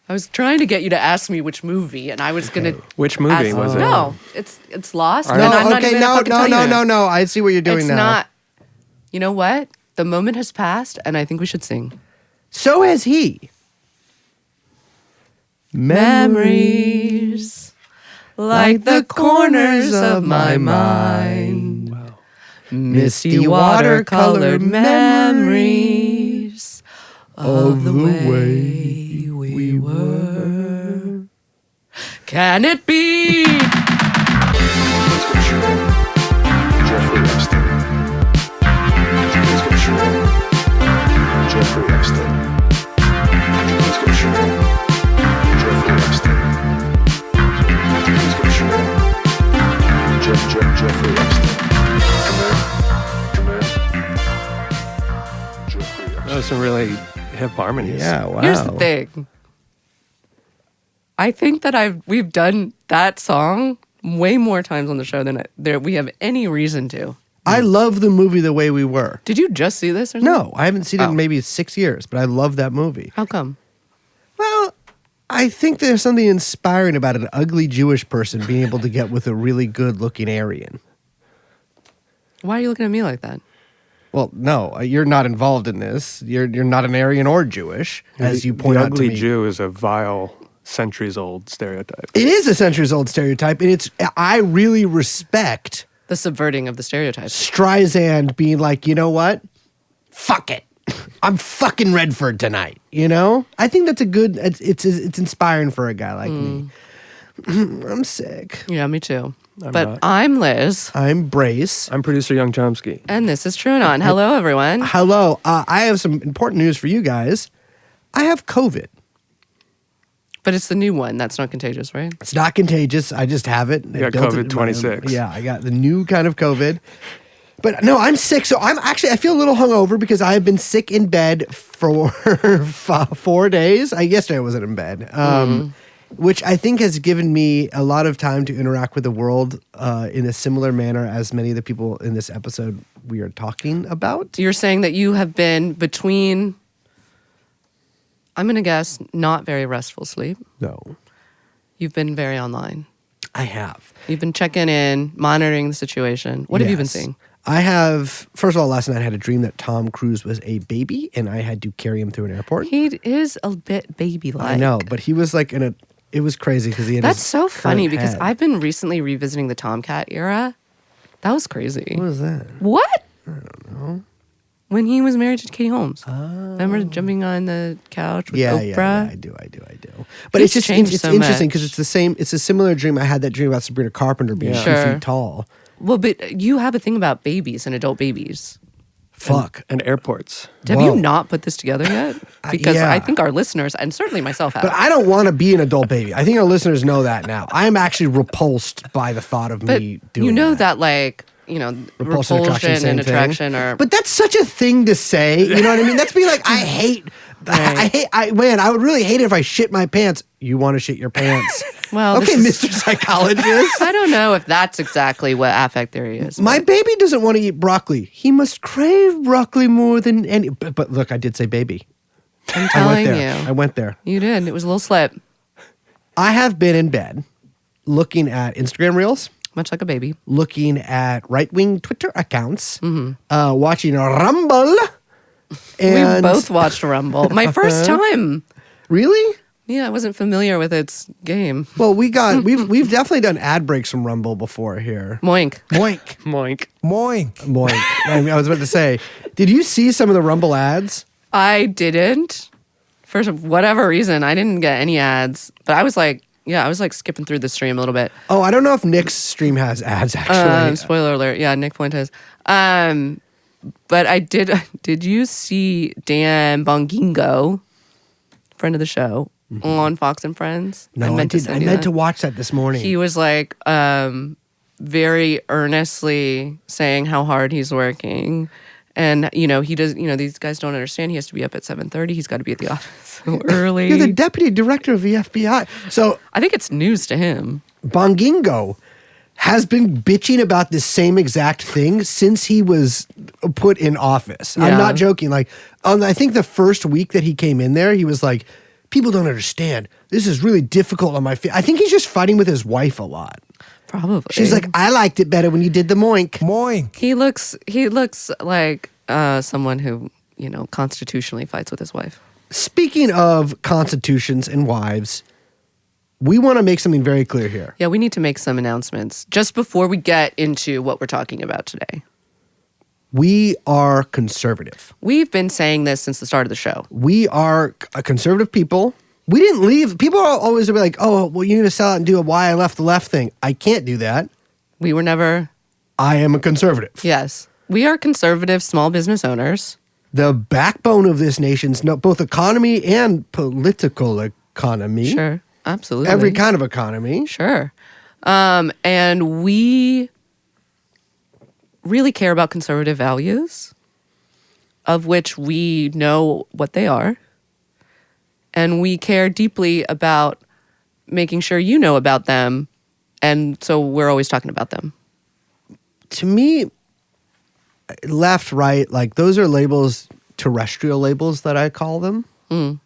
I was trying to get you to ask me which movie, and I was going to... Which movie was it? No, it's Lost. No, and I'm not okay, even gonna fucking tell you. no. I see what you're doing It's now. not... You know what? The moment has passed, and I think we should sing. So has he. Memories like the corners of my mind. Wow. Misty watercolor memories of the way we were. Can it be? Jeffrey Epstein. Jeffrey Epstein. Jeffrey Epstein. Jeffrey Epstein. That was some really hip harmonies. Yeah, wow. Here's the thing. I think that we've done that song way more times on the show than we have any reason to. I love the movie The Way We Were. Did you just see this or something? No, I haven't seen it in maybe 6 years, but I love that movie. How come? Well, I think there's something inspiring about an ugly Jewish person being able to get with a really good-looking Aryan. Why are you looking at me like that? Well, no, you're not involved in this. You're not an Aryan or Jewish, as you point the out to ugly me. Jew is a vile, centuries-old stereotype. It is a centuries-old stereotype, and I really respect The subverting of the stereotypes. Streisand being like, you know what? Fuck it. I'm fucking Redford tonight, you know? I think that's a good, it's inspiring for a guy like me. I'm sick. Yeah, me too. I'm But not. I'm Liz, I'm Brace. I'm producer Young Chomsky. and this is TrueAnon. Hello, everyone. Hello. I have some important news for you guys. I have COVID. But it's the new one. That's not contagious, right? It's not contagious. I just have it. You got COVID-26. Yeah, I got the new kind of COVID. But no, I'm sick. So I feel a little hungover because I have been sick in bed for 4 days. Yesterday I wasn't in bed. Which I think has given me a lot of time to interact with the world in a similar manner as many of the people in this episode we are talking about. You're saying that you have been between, I'm going to guess, not very restful sleep. No, You've been very online. I have. You've been checking in, monitoring the situation. What have you been Yes. seeing? I have, first of all, last night I had a dream that Tom Cruise was a baby and I had to carry him through an airport. He is a bit baby-like. I know, but he was like it was crazy because he had That's his so funny current because head. I've been recently revisiting the Tomcat era. That was crazy. What was that? What? I don't know. When he was married to Katie Holmes. Remember jumping on the couch with Oprah? Yeah, I do. But He's it's changed it's so interesting much. because it's the same. It's a similar dream. I had that dream about Sabrina Carpenter being Yeah. 2 Sure. feet tall. Well, but you have a thing about babies and adult babies. Fuck. And airports. Have Whoa. you not put this together yet? Because yeah. I think our listeners, and certainly myself, have. But I don't want to be an adult baby. I think our listeners know that now. I am actually repulsed by the thought of But me doing you know that. that, like, you know, Repulsion, repulsion attraction, and same thing. attraction are. But that's such a thing to say. You know what I mean? That's be like, I hate. I would really hate it if I shit my pants. You want to shit your pants? Well, okay, this is- Mr. Psychologist. I don't know if that's exactly what affect theory is. My baby doesn't want to eat broccoli. He must crave broccoli more than any. But look, I did say baby. I'm I telling went there. you. I went there. You did. It was a little slip, I have been in bed looking at Instagram Reels, much like a baby. looking at right-wing Twitter accounts, Mm-hmm. watching Rumble. And We both watched Rumble. My first time. Really? Yeah, I wasn't familiar with its game. Well, we've definitely done ad breaks from Rumble before here. Moink. Moink. Moink. Moink. Moink. I was about to say, did you see some of the Rumble ads? I didn't. For whatever reason, I didn't get any ads. But I was like skipping through the stream a little bit. Oh, I don't know if Nick's stream has ads, actually. Spoiler alert. Yeah, Nick Fuentes. But I did. Did you see Dan Bongingo, friend of the show, on Fox and Friends? No, I send you meant that. to watch that this morning. He was like very earnestly saying how hard he's working. And, you know, he does, you know, these guys don't understand. He has to be up at 7:30. He's got to be at the office so early. You're the deputy director of the FBI. So I think it's news to him. Bongingo has been bitching about this same exact thing since he was put in office. I'm Yeah. not joking. Like, I think the first week that he came in there, he was like, people don't understand. This is really difficult on my feet. I think he's just fighting with his wife a lot. Probably. She's like, I liked it better when you did the moink. Moink. he looks like someone who, constitutionally fights with his wife. Speaking of constitutions and wives, we want to make something very clear here. Yeah, we need to make some announcements just before we get into what we're talking about today. We are conservative. We've been saying this since the start of the show. We are a conservative people. We didn't leave. People are always be like, oh, well, you need to sell out and do a why I left the left thing. I can't do that. We were never. I am a conservative. Yes. We are conservative small business owners. The backbone of this nation's both economy and political economy. Sure. Absolutely. Every kind of economy. Sure. And we really care about conservative values, of which we know what they are. And we care deeply about making sure you know about them. And so we're always talking about them. To me, left, right, like those are labels, terrestrial labels that I call them. Mm.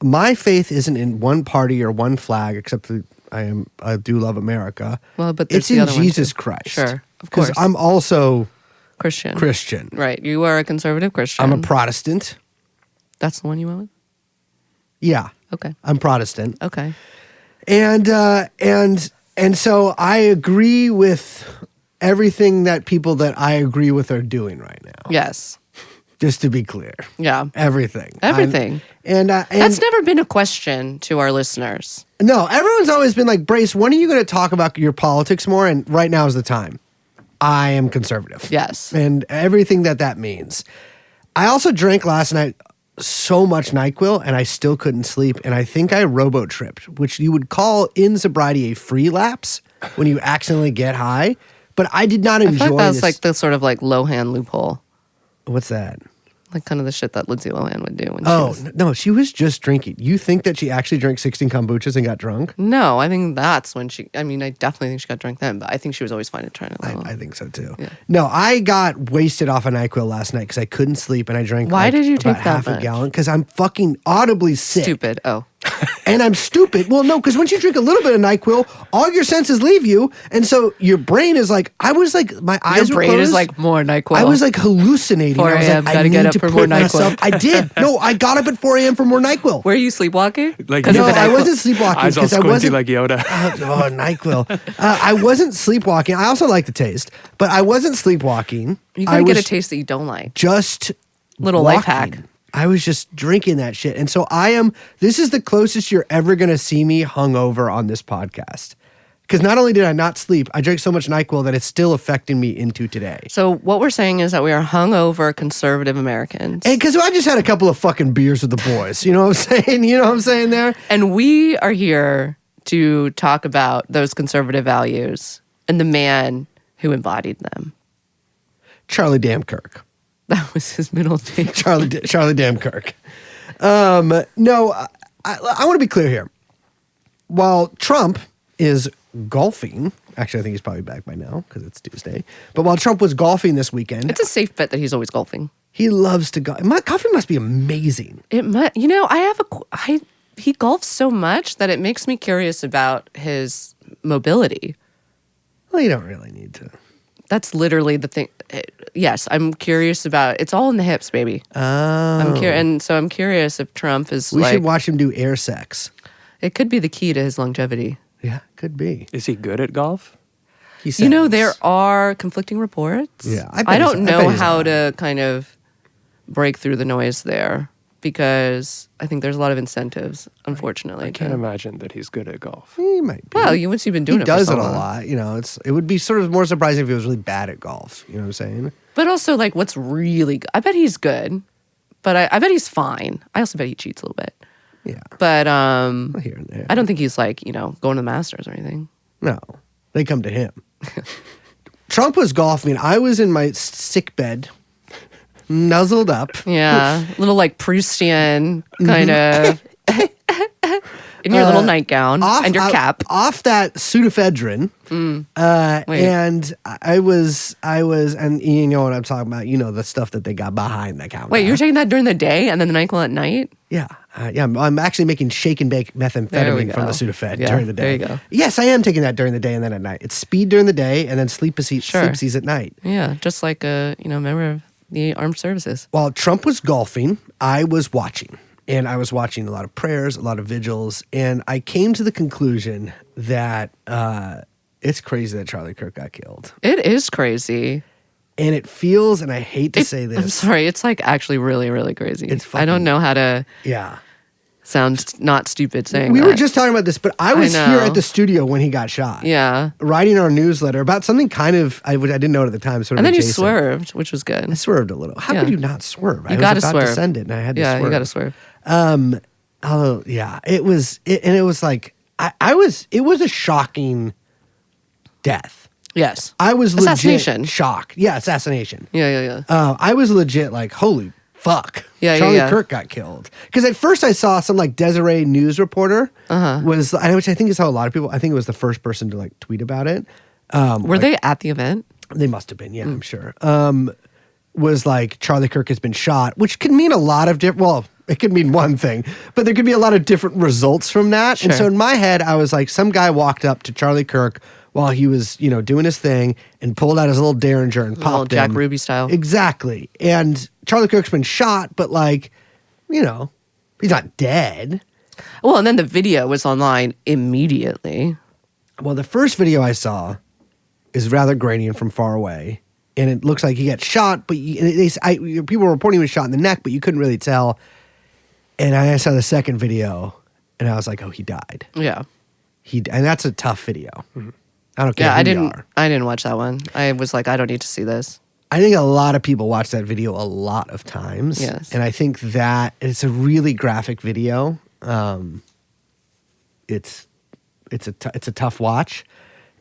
My faith isn't in one party or one flag, except that I do love America. Well, but there's it's the in other one, Jesus too. Christ. Sure, of Because course. I'm also Christian. Christian. Right. You are a conservative Christian. I'm a Protestant. That's the one you went with? Yeah, Okay. I'm Protestant. Okay. And so I agree with everything that people that I agree with are doing right now. Yes. Just to be clear. Yeah. Everything. Everything. And That's never been a question to our listeners. no, everyone's always been like, Brace, when are you going to talk about your politics more? And right now is the time. I am conservative. Yes. And everything that means. I also drank last night so much NyQuil and I still couldn't sleep. And I think I robo-tripped, which you would call in sobriety a free lapse when you accidentally get high. But I did not I enjoy feel like that's this. like the sort of like Lohan loophole. What's that? Like kind of the shit that Lindsay Lohan would do when Oh, she was... no, she was just drinking. You think that she actually drank 16 kombuchas and got drunk? No, I think that's when she... I mean, I definitely think she got drunk then, but I think she was always fine at trying to... I think so too. Yeah. No, I got wasted off of NyQuil last night because I couldn't sleep and I drank Why did you about take that half much? a gallon because I'm fucking audibly sick. Stupid. Oh. And I'm stupid. Well, no, because once you drink a little bit of NyQuil, all your senses leave you. And so your brain is like, I was like, my eyes Your were brain closed. is like more NyQuil. I was like hallucinating. 4 I was a.m., like, gotta I get need up to for more put myself. NyQuil. I did. No, I got up at 4 a.m. for more NyQuil. Were you sleepwalking? Like, 'Cause No, of the I NyQuil? wasn't sleepwalking eyes all because I squinty wasn't. like Yoda. Oh, NyQuil. I wasn't sleepwalking. I also like the taste, but I wasn't sleepwalking. You I gotta get was a taste that you don't like. just Little life walking. hack. I was just drinking that shit. And so this is the closest you're ever going to see me hungover on this podcast. Because not only did I not sleep, I drank so much NyQuil that it's still affecting me into today. So what we're saying is that we are hungover conservative Americans. And because I just had a couple of fucking beers with the boys. You know what I'm saying? You know what I'm saying there? And we are here to talk about those conservative values and the man who embodied them. Charlie Damn Kirk. That was his middle name. Charlie Damn Kirk. No, I want to be clear here. While Trump is golfing, actually, I think he's probably back by now because it's Tuesday. But while Trump was golfing this weekend, It's a safe bet that he's always golfing. he loves to golf. My coffee must be amazing. It might, he golfs so much that it makes me curious about his mobility. Well, you don't really need to. That's literally the thing. Yes, I'm curious about. It's all in the hips, baby. Oh, And so I'm curious if Trump is we like. should watch him do air sex. It could be the key to his longevity. Yeah, could be. Is he good at golf? He says. You know, there are conflicting reports. Yeah, I bet I he's- don't I bet know he's how all to kind of break through the noise there because I think there's a lot of incentives, unfortunately. I can't imagine that he's good at golf. He might be. Well, once you've been doing he it, does for it so a long. lot. You know, it would be sort of more surprising if he was really bad at golf. You know what I'm saying? But also, like, what's really good? I bet he's good, but I bet he's fine. I also bet he cheats a little bit. Yeah, But here and there. I don't think he's like, going to the Masters or anything. No, they come to him. Trump was golfing. I was in my sick bed, nuzzled up. Yeah, little like Proustian kind of. in your little nightgown and your cap. Off that pseudoephedrine. Wait. And I was, and you know what I'm talking about. You know, the stuff that they got behind the counter. Wait, you were taking that during the day and then the NyQuil at night? Yeah. I'm actually making shake and bake There we methamphetamine from go. the Sudafed Yeah, during the day. there you go. Yes, I am taking that during the day and then at night. It's speed during the day and then sleepsies at night. Yeah, just like a member of the armed services. While Trump was golfing, I was watching. And I was watching a lot of prayers, a lot of vigils. And I came to the conclusion that it's crazy that Charlie Kirk got killed. It is crazy. And it feels, and I hate to say this. I'm sorry, it's like actually really, really crazy. It's I don't fucking- know how to Yeah. sound not stupid saying We that. were just talking about this, but I was know. here at the studio when he got shot. Yeah. Writing our newsletter about something kind of, I didn't know it at the time. Sort of And then you adjacent. swerved, which was good. I swerved a little. How Yeah. could you not swerve? I You gotta was about to swerve. send it and I had to Yeah, swerve. you got to swerve. Oh yeah, it was like it was a shocking death. Yes. I was Assassination. legit shocked. Yeah, assassination. Yeah. I was legit like, holy fuck. Yeah, Charlie yeah. Kirk got killed. Because at first I saw some like Desiree news reporter which I think is how a lot of people. I think it was the first person to like tweet about it. Were they at the event? They must have been, yeah, I'm sure. Was like Charlie Kirk has been shot, which could mean a lot of different. Well, it could mean one thing, but there could be a lot of different results from that. And Sure. so in my head, I was like, some guy walked up to Charlie Kirk while he was, doing his thing and pulled out his little Derringer and Little popped Jack him. Ruby style. Exactly. And Charlie Kirk's been shot, but like, he's not dead. Well, and then the video was online immediately. Well, the first video I saw is rather grainy and from far away. And it looks like he got shot, but people were reporting he was shot in the neck, but you couldn't really tell. And I saw the second video, and I was like, "Oh, he died." Yeah. And that's a tough video. I don't care. Yeah, who I you didn't are. I didn't watch that one. I was like, I don't need to see this. I think a lot of people watch that video a lot of times. Yes. And I think that it's a really graphic video. It's a tough watch,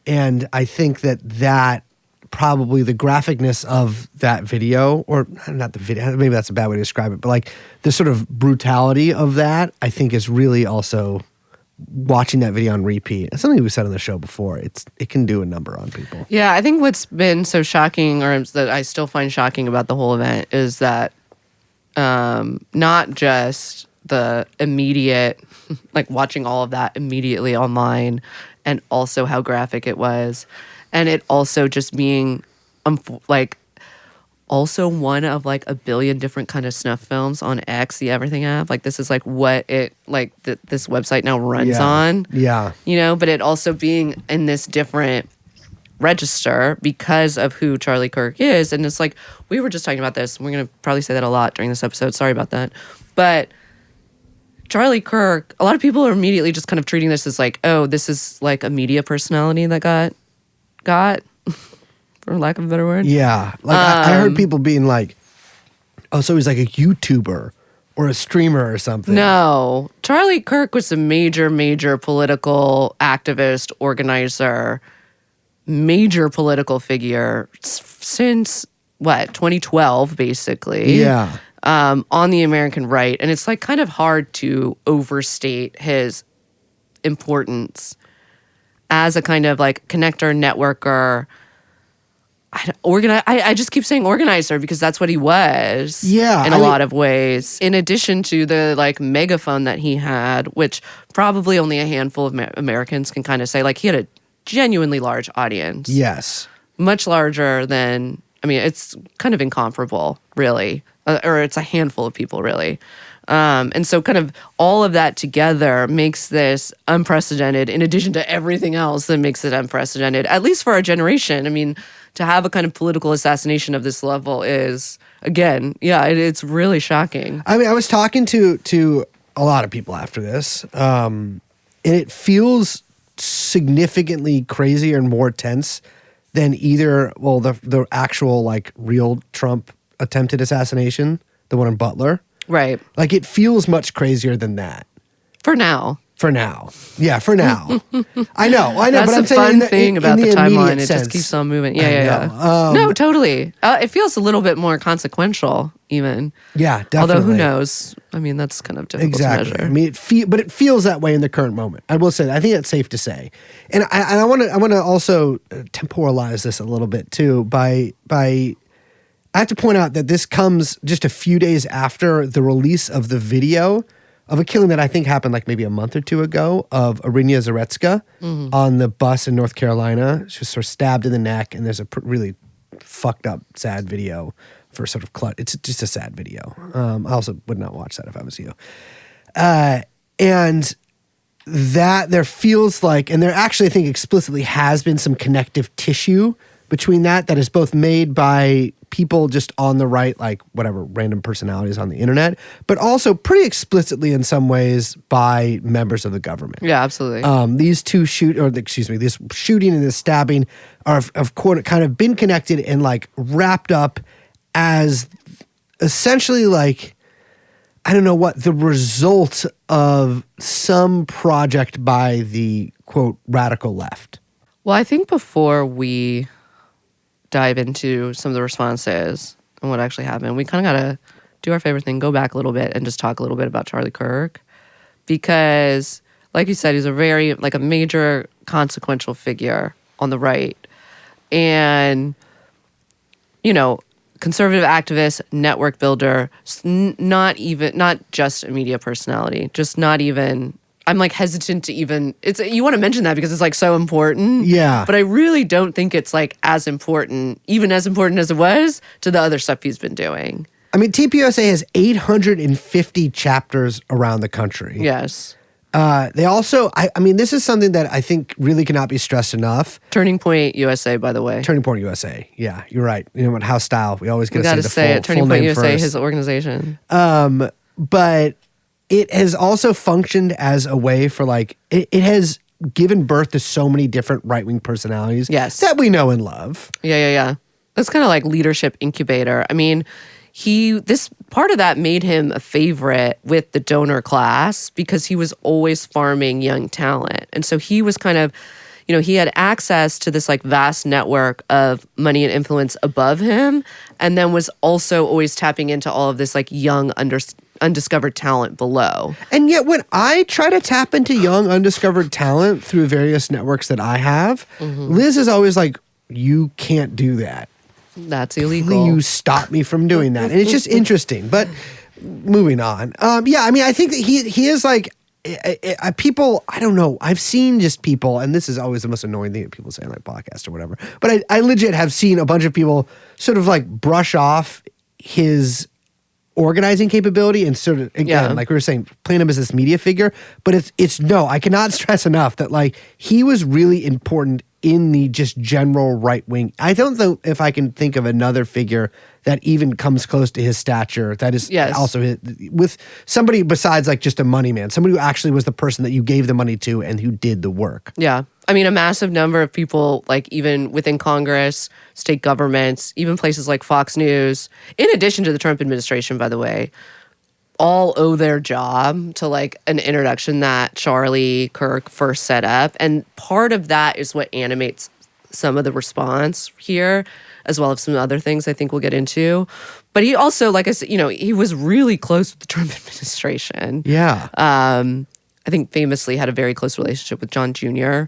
and I think that probably the graphicness of that video, or not the video, maybe that's a bad way to describe it, but like the sort of brutality of that, I think is really also watching that video on repeat. It's something we said on the show before. It can do a number on people. Yeah, I think what's been so shocking, or that I still find shocking about the whole event, is that not just the immediate, like watching all of that immediately online, and also how graphic it was, and it also just being like also one of like a billion different kind of snuff films on X, the Everything app. Like this is like what it like this website now runs on. Yeah. But it also being in this different register because of who Charlie Kirk is. And it's like, we were just talking about this. And we're going to probably say that a lot during this episode. Sorry about that. But Charlie Kirk, a lot of people are immediately just kind of treating this as like, oh, this is like a media personality that got for lack of a better word. Yeah. Like I heard people being like, oh, so he's like a YouTuber or a streamer or something. No. Charlie Kirk was a major political activist, organizer, major political figure since, 2012, basically. Yeah. On the American right. And it's like kind of hard to overstate his importance as a kind of like connector, networker, I just keep saying organizer because that's what he was. Yeah, in a lot of ways. In addition to the like megaphone that he had, which probably only a handful of Americans can kind of say, like he had a genuinely large audience. Yes. Much larger than, it's kind of incomparable, really. Or it's a handful of people, really. And so kind of all of that together makes this unprecedented, in addition to everything else that makes it unprecedented, at least for our generation. To have a kind of political assassination of this level is, again, it's really shocking. I was talking to a lot of people after this, and it feels significantly crazier and more tense than either, the actual like real Trump attempted assassination, the one in Butler. Right. Like it feels much crazier than that. For now. For now. Yeah, for now. I know. That's but I'm the saying fun thing about the timeline. It sense, just keeps on moving. I Yeah. know. No, totally. It feels a little bit more consequential, even. Yeah, definitely. Although, who knows? I mean, that's kind of difficult Exactly. to measure. I mean, but it feels that way in the current moment. I will say that. I think that's safe to say. And I want to also temporalize this a little bit too by I have to point out that this comes just a few days after the release of the video of a killing that I think happened like maybe a month or two ago of Arinia Zaretska on the bus in North Carolina. She was sort of stabbed in the neck, and there's a really fucked up, sad video for sort of it's just a sad video. I also would not watch that if I was you. And that there feels like, and there actually I think explicitly has been some connective tissue between that is both made by people just on the right, like whatever, random personalities on the internet, but also pretty explicitly in some ways by members of the government. Yeah, absolutely. These two this shooting and this stabbing have kind of been connected and like wrapped up as essentially like, I don't know what, the result of some project by the quote radical left. Well, I think before we dive into some of the responses and what actually happened, we kind of got to do our favorite thing, go back a little bit and just talk a little bit about Charlie Kirk. Because, like you said, he's a very, like a major consequential figure on the right. And, you know, conservative activist, network builder, not just a media personality, just not even... I'm like hesitant to even, you want to mention that because it's like so important. Yeah. But I really don't think it's like as important, even as important as it was to the other stuff he's been doing. I mean, TPUSA has 850 chapters around the country. Yes. They also, I mean, this is something that I think really cannot be stressed enough. Turning Point USA, by the way. Turning Point USA. Yeah, you're right. You know what, house style. We always got to say say the it. Turning full Point name USA, first. his organization. But it has also functioned as a way for like, it has given birth to so many different right-wing personalities Yes. that we know and love. Yeah. That's kind of like leadership incubator. I mean, this part of that made him a favorite with the donor class because he was always farming young talent. And so he was kind of, you know, he had access to this like vast network of money and influence above him, and then was also always tapping into all of this like young undiscovered talent below. And yet when I try to tap into young undiscovered talent through various networks that I have, Liz is always like, you can't do that. That's illegal. Please stop me from doing that. And it's just interesting. But moving on. Yeah, I mean, I think that he is like, people, I don't know. I've seen just people, and this is always the most annoying thing that people say on like podcasts or whatever. But I legit have seen a bunch of people sort of like brush off his organizing capability and sort of, again, like we were saying, playing him as this media figure. But it's no, I cannot stress enough that like he was really important in the just general right wing. I don't know if I can think of another figure that even comes close to his stature that is also with somebody besides like just a money man, somebody who actually was the person that you gave the money to and who did the work. Yeah. I mean, a massive number of people, like even within Congress, state governments, even places like Fox News, in addition to the Trump administration, by the way, all owe their job to like an introduction that Charlie Kirk first set up. And part of that is what animates some of the response here, as well as some other things I think we'll get into. But he also, like I said, you know, he was really close with the Trump administration. Yeah. I think famously had a very close relationship with John Jr.,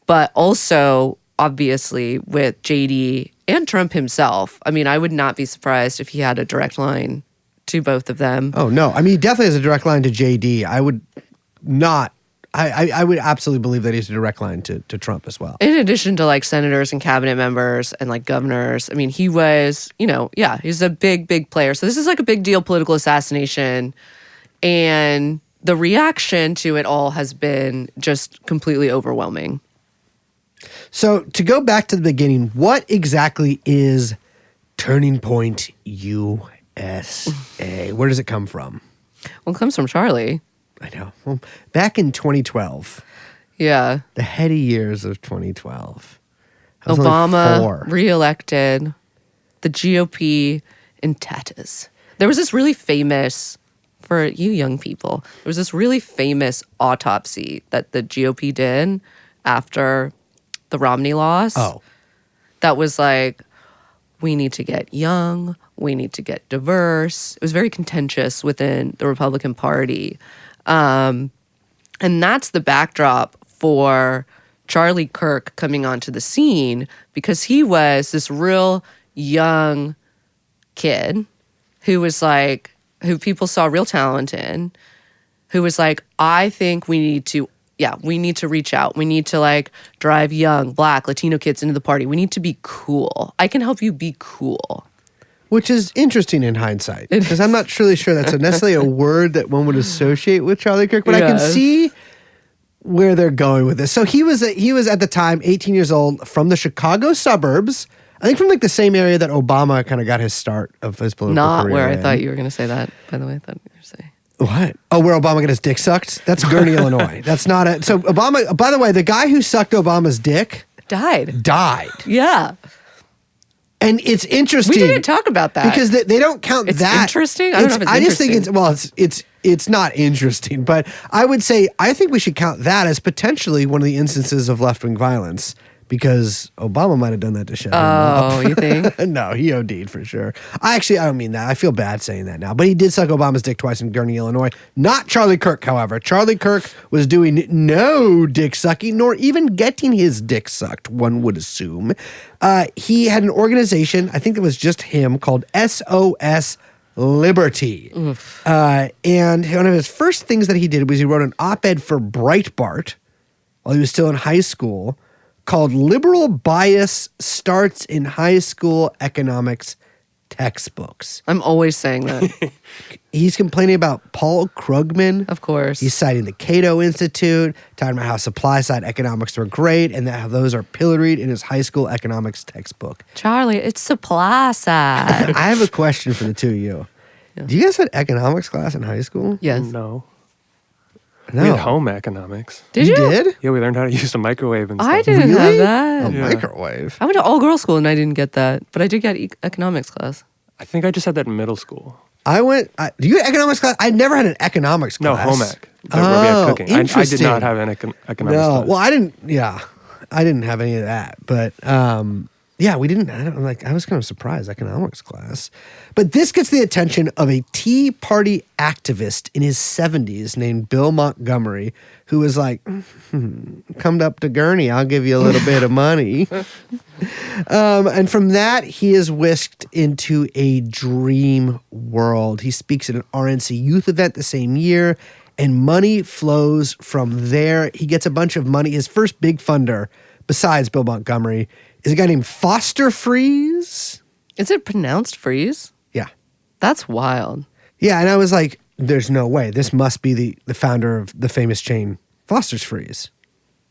but also obviously with JD and Trump himself. I mean, I would not be surprised if he had a direct line to both of them. Oh, no. I mean, he definitely has a direct line to JD. I would not, I would absolutely believe that he has a direct line to Trump as well. In addition to like senators and cabinet members and like governors, I mean, he was, you know, he's a big player. So this is like a big deal political assassination. And the reaction to it all has been just completely overwhelming. So to go back to the beginning, what exactly is Turning Point USA? Where does it come from? Well, it comes from Charlie. I know. Well, back in 2012, Yeah. the heady years of 2012, I was only Obama 4. reelected, the GOP in tatters. There was this really famous, for you young people, there was this really famous autopsy that the GOP did after the Romney loss. Oh. That was like, we need to get young, we need to get diverse. It was very contentious within the Republican Party. And that's the backdrop for Charlie Kirk coming onto the scene, because he was this real young kid who was like, who people saw real talent in, who was like, I think we need to reach out. We need to like drive young, Black, Latino kids into the party. We need to be cool. I can help you be cool. Which is interesting in hindsight, because I'm not really sure that's necessarily a word that one would associate with Charlie Kirk, but I can see where they're going with this. So he was at the time 18 years old, from the Chicago suburbs. I think from like the same area that Obama kind of got his start of his political Not career. where I in. thought you were going to say that, by the way. I thought you were going to say. What? Oh, where Obama got his dick sucked? That's Gurney, Illinois. That's not it. So Obama, by the way, the guy who sucked Obama's dick Died. Yeah. And it's interesting. We didn't talk about that. Because they don't count It's that. interesting? I don't know if it's I just think interesting. it's not interesting, but I would say I think we should count that as potentially one of the instances of left-wing violence, because Obama might have done that to shut him up. Oh, you think? No, he OD'd for sure. I don't mean that. I feel bad saying that now. But he did suck Obama's dick twice in Gurney, Illinois. Not Charlie Kirk, however. Charlie Kirk was doing no dick sucking, nor even getting his dick sucked, one would assume. He had an organization, I think it was just him, called SOS Liberty. And one of his first things that he did was he wrote an op-ed for Breitbart while he was still in high school, called Liberal Bias Starts in High School Economics Textbooks. I'm always saying that. He's complaining about Paul Krugman. Of course. He's citing the Cato Institute, talking about how supply-side economics were great and that how those are pilloried in his high school economics textbook. Charlie, it's supply side. I have a question for the two of you. Yeah. Do you guys have economics class in high school? Yes. No. No. We had home economics. Did you? did? Yeah, we learned how to use a microwave and stuff. I didn't have that. A Yeah. microwave. I went to all-girls school and I didn't get that, but I did get economics class. I think I just had that in middle school. Do you have economics class? I never had an economics No, class. home ec. Where we had cooking. I did interesting. not have an economics No, class. well, I didn't have any of that, but yeah, we didn't. I was kind of surprised, economics class. But this gets the attention of a Tea Party activist in his 70s named Bill Montgomery, who was like, come up to Gurney, I'll give you a little bit of money. And from that, he is whisked into a dream world. He speaks at an RNC youth event the same year, and money flows from there. He gets a bunch of money. His first big funder, besides Bill Montgomery, is a guy named Foster Freeze. Is it pronounced freeze? Yeah. That's wild. Yeah, and I was like, there's no way. This must be the founder of the famous chain Foster's Freeze.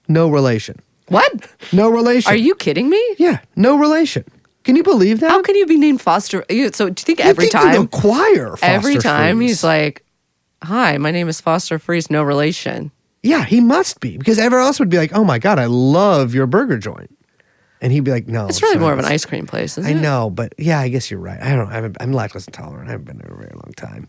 No relation. What? No relation. Are you kidding me? Yeah, no relation. Can you believe that? How can you be named Foster? So do you think You'd every think time? you'd acquire Foster Every time Freeze. he's like, hi, my name is Foster Freeze, no relation. Yeah, he must be, because everyone else would be like, oh my God, I love your burger joint. And he'd be like, no. It's really more of an son, ice cream place, isn't I it? know, but yeah, I guess you're right. I'm lactose intolerant. I haven't been there a very long time.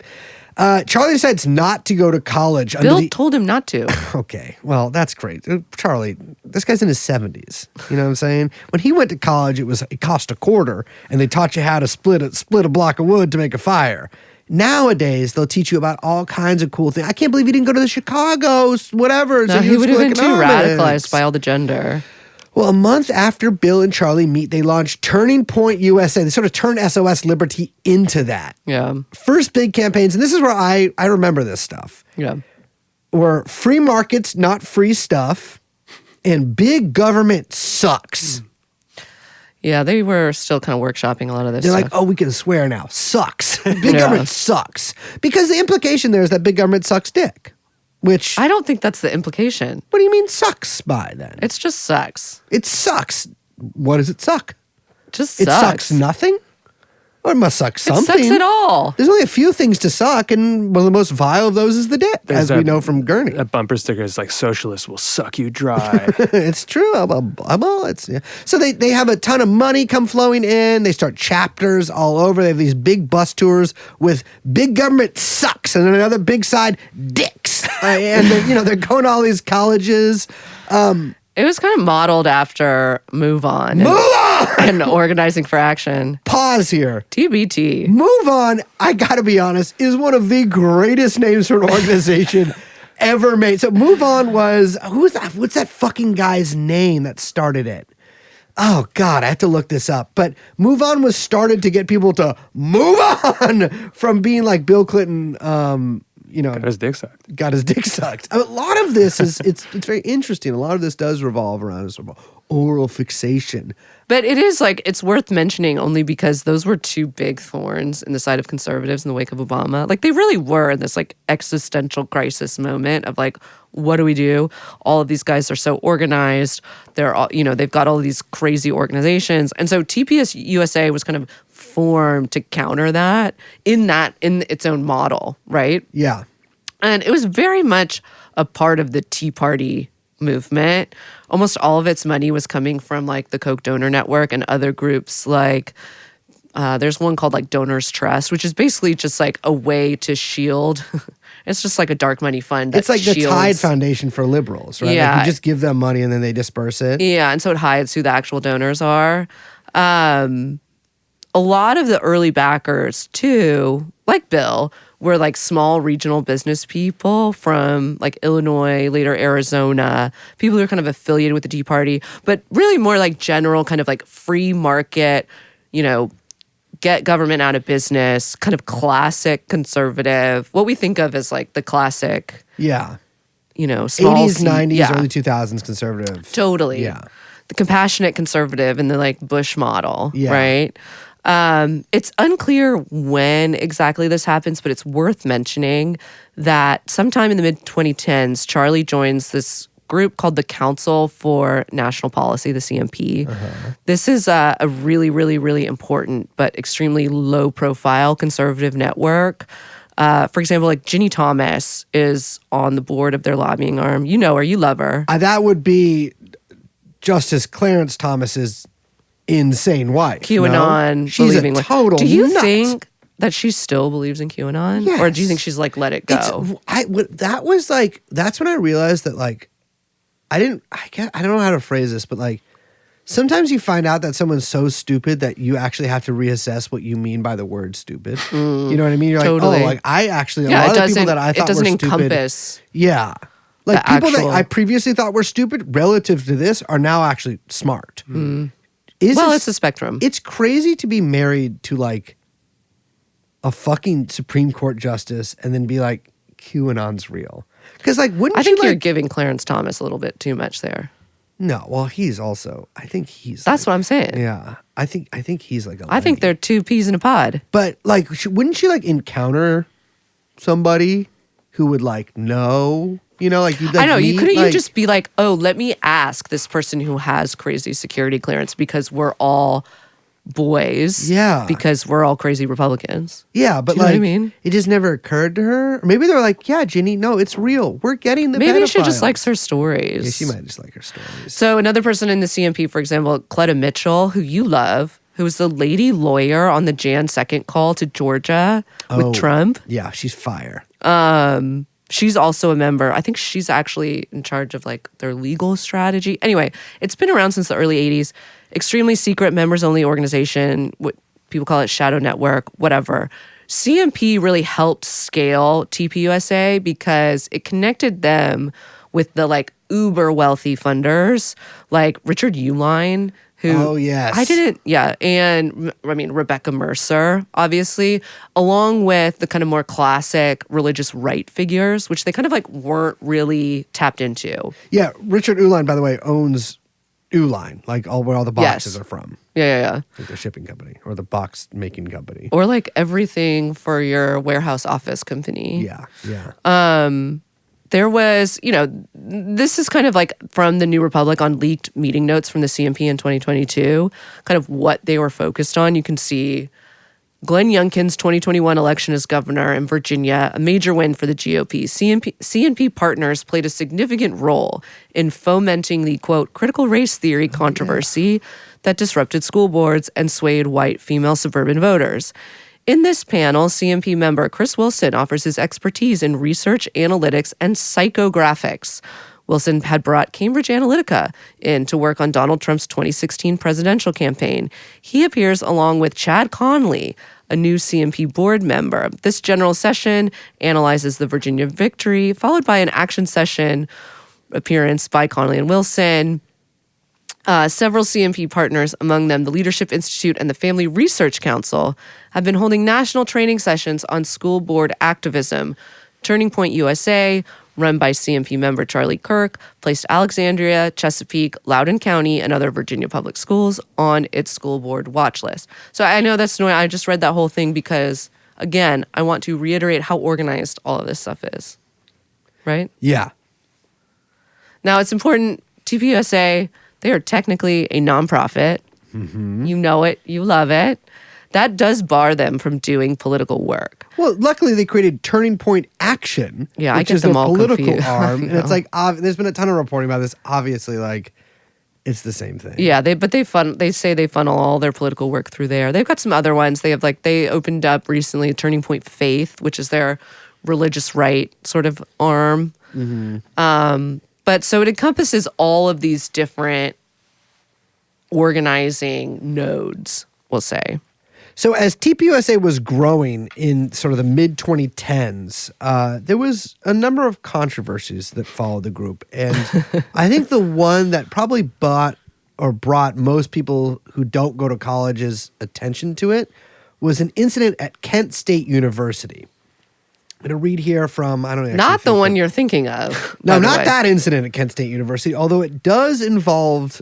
Charlie decides not to go to college. Bill told him not to. Okay, well, that's great. Charlie, this guy's in his 70s. You know what I'm saying? When he went to college, it cost a quarter, and they taught you how to split a block of wood to make a fire. Nowadays, they'll teach you about all kinds of cool things. I can't believe he didn't go to the Chicago, whatever. No, he would have been too radicalized by all the gender. Well, a month after Bill and Charlie meet, they launch Turning Point USA. They sort of turn SOS Liberty into that. Yeah. First big campaigns, and this is where I remember this stuff, Yeah. were free markets, not free stuff, and big government sucks. Yeah, they were still kind of workshopping a lot of this They're stuff. like, oh, we can swear now. Sucks. Big government sucks. Because the implication there is that big government sucks dick. Which, I don't think that's the implication. what do you mean sucks by then? It's just sex. It sucks. What does it suck? Just It sucks. sucks nothing? Or it must suck It something. sucks at all. There's only a few things to suck, and one of the most vile of those is the dick, There's as we that- know from Gurney. That bumper sticker is like, socialists will suck you dry. It's true. Yeah. So they have a ton of money come flowing in. They start chapters all over. They have these big bus tours with big government sucks, and then another big side dicks. And they're going to all these colleges. And It was kind of modeled after Move On. Move on! And Organizing for Action. Pause here. TBT. Move On, I gotta be honest, is one of the greatest names for an organization ever made. So Move On was, who's that? What's that fucking guy's name that started it? Oh God, I have to look this up. But Move On was started to get people to move on from being like Bill Clinton, Got his dick sucked. got his dick sucked. A lot of this is it's very interesting. A lot of this does revolve around sort of oral fixation. But it is like, it's worth mentioning only because those were two big thorns in the side of conservatives in the wake of Obama. Like they really were in this like existential crisis moment of like, what do we do? All of these guys are so organized. They're all, they've got all of these crazy organizations. And so TPS USA was kind of formed to counter that in its own model, right? Yeah. And it was very much a part of the Tea Party movement. Almost all of its money was coming from like the Koch donor network and other groups like there's one called like Donors Trust, which is basically just like a way to shield. It's just like a dark money fund. It's like shields. the Tide Foundation for liberals, right? Yeah. Like you just give them money and then they disperse it. Yeah, and so it hides who the actual donors are. A lot of the early backers too, like Bill, were like small regional business people from like Illinois, later Arizona, people who are kind of affiliated with the Tea Party, but really more like general kind of like free market, get government out of business, kind of classic conservative, what we think of as like the classic, Yeah. small 80s, C, 90s, yeah, early 2000s conservative. totally. Yeah. The compassionate conservative and the like Bush model, Yeah. right? It's unclear when exactly this happens, but it's worth mentioning that sometime in the mid-2010s, Charlie joins this group called the Council for National Policy, the CNP. This is a really, really, really important but extremely low-profile conservative network. For example, like Ginny Thomas is on the board of their lobbying arm. You know her, you love her. That would be Justice Clarence Thomas's insane wife. QAnon no? She's believing. a total Do you nut. think that she still believes in QAnon? Or do you Yes. think she's like, let it go? That was like, that's when I realized that like, I don't know how to phrase this, but like, sometimes you find out that someone's so stupid that you actually have to reassess what you mean by the word stupid. You know what I mean? You're Totally. like, oh, like I actually, a Yeah, lot it of the people doesn't, that I it thought doesn't were stupid. encompass. Yeah. Like the people actual- that I previously thought were stupid relative to this are now actually smart. Well, it's a spectrum. It's crazy to be married to like a fucking Supreme Court justice and then be like, QAnon's real. Because like, wouldn't I think you you're like, giving Clarence Thomas a little bit too much there. no, well, he's also, I think he's, That's what I'm saying. yeah, I think he's like a I think Lenny. they're two peas in a pod. But like, wouldn't she like encounter somebody who would like know, like you'd like I know. You meet, couldn't like, you just be like, oh, let me ask this person who has crazy security clearance because we're all boys. Yeah. Because we're all crazy Republicans. yeah, but Do you know what like, I mean? it just never occurred to her. Or maybe they're like, yeah, Ginny, no, it's real. We're getting the Maybe she just pedophiles. likes her stories. Yeah, she might just like her stories. So another person in the CMP, for example, Cleta Mitchell, who you love, who was the lady lawyer on the Jan 2nd call to Georgia with Trump. Yeah, she's fire. She's also a member. I think she's actually in charge of like their legal strategy. Anyway, it's been around since the early 80s. Extremely secret members only organization. What people call it shadow network, whatever. CMP really helped scale TPUSA because it connected them with the like uber wealthy funders like Richard Uline, who Oh, yes. and I mean Rebecca Mercer, obviously, along with the kind of more classic religious right figures, which they kind of like weren't really tapped into. Yeah, Richard Uline, by the way, owns Uline, like where all the boxes Yes. are from. Yeah. Like the shipping company or the box making company. Or like everything for your warehouse office company. Yeah. There was, this is kind of like from the New Republic on leaked meeting notes from the CMP in 2022, kind of what they were focused on. You can see Glenn Youngkin's 2021 election as governor in Virginia, a major win for the GOP. CNP partners played a significant role in fomenting the, quote, critical race theory controversy that disrupted school boards and swayed white female suburban voters. In this panel, CMP member Chris Wilson offers his expertise in research, analytics, and psychographics, Wilson had brought Cambridge Analytica in to work on Donald Trump's 2016 presidential campaign. He appears along with Chad Conley, a new CMP board member. This general session analyzes the Virginia victory, followed by an action session appearance by Conley and Wilson. Several CMP partners, among them the Leadership Institute and the Family Research Council, have been holding national training sessions on school board activism. Turning Point USA, run by CMP member Charlie Kirk, placed Alexandria, Chesapeake, Loudoun County, and other Virginia public schools on its school board watch list. So I know that's annoying. I just read that whole thing because, again, I want to reiterate how organized all of this stuff is. Right? Yeah. Now, it's important, TPUSA, they are technically a nonprofit. Mm-hmm. You know it. You love it. That does bar them from doing political work. Well, luckily they created Turning Point Action, yeah, which I get is them their all political confused. arm. And it's like, there's been a ton of reporting about this. Obviously, like, it's the same thing. Yeah, they say they funnel all their political work through there. They've got some other ones. They have they opened up recently Turning Point Faith, which is their religious right sort of arm. Mm-hmm. But so it encompasses all of these different organizing nodes, we'll say. So as TPUSA was growing in sort of the mid-2010s, there was a number of controversies that followed the group. And I think the one that probably brought most people who don't go to college's attention to it was an incident at Kent State University. I'm going to read here from, I don't know. Not the one you're thinking of. No, not that incident at Kent State University, although it does involve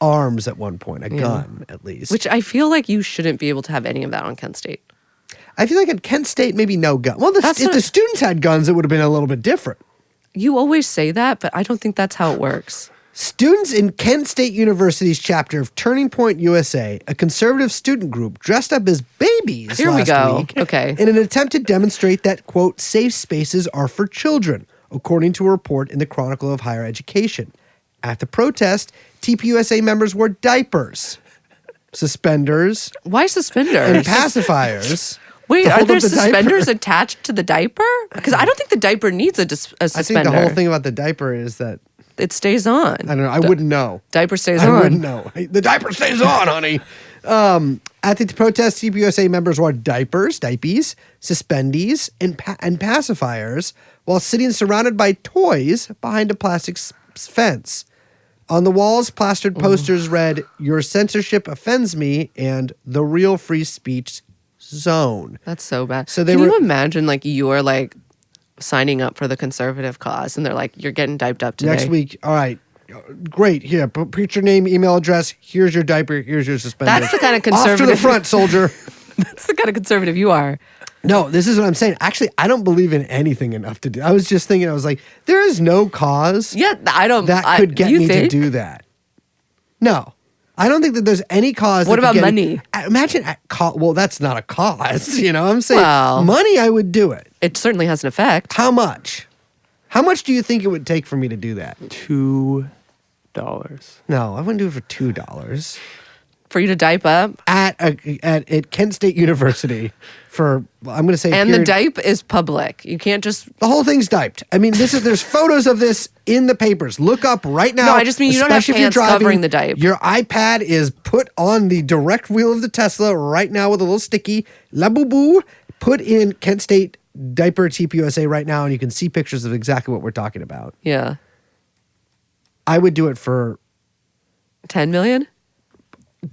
arms at one point, a gun at least. Which I feel like you shouldn't be able to have any of that on Kent State. I feel like at Kent State, maybe no gun. Well, if the students had guns, it would have been a little bit different. You always say that, but I don't think that's how it works. Students in Kent State University's chapter of Turning Point USA, a conservative student group, dressed up as babies Here we last go. week Okay. in an attempt to demonstrate that, quote, safe spaces are for children, according to a report in the Chronicle of Higher Education. At the protest, TPUSA members wore diapers, suspenders, Why suspenders? and pacifiers. Wait, to are hold there up the suspenders diaper. attached to the diaper? Because I don't think the diaper needs a I suspender. think the whole thing about the diaper is that, It stays on. I don't know, I wouldn't know. Diaper stays I on. wouldn't know. The diaper stays on, honey. At the protest, TPUSA members wore diapers, suspendies, and pacifiers while sitting surrounded by toys behind a plastic fence. On the walls, plastered posters read, "Your censorship offends me," and "The real free speech zone." That's so bad. So they Can were- you imagine you're signing up for the conservative cause and they're like, you're getting diped up today. Next week, all right, great. Here, put your name, email address. Here's your diaper. Here's your suspenders. That's the kind of Off to conservative. the front, soldier. That's the kind of conservative you are. No, this is what I'm saying. Actually, I don't believe in anything enough to do. I was just thinking, I was like, there is no cause Yeah, I don't. that could get you me think? to do that. No, I don't think that there's any cause. What that could about get me- money? Imagine, well, that's not a cause. You know what I'm saying? Well- Money, I would do it. It certainly has an effect. How much? How much do you think it would take for me to do that? $2. No, I wouldn't do it for $2 For you to dipe up. at Kent State University for, I'm going to say, And the period- dipe is public. You can't just. The whole thing's diped. I mean, there's photos of this in the papers. Look up right now. No, I just mean you don't have especially if you're pants driving, covering the dipe. Your iPad is put on the direct wheel of the Tesla right now with a little sticky. La boo boo. Put in Kent State diaper TPUSA right now, and you can see pictures of exactly what we're talking about. Yeah. I would do it for 10 million?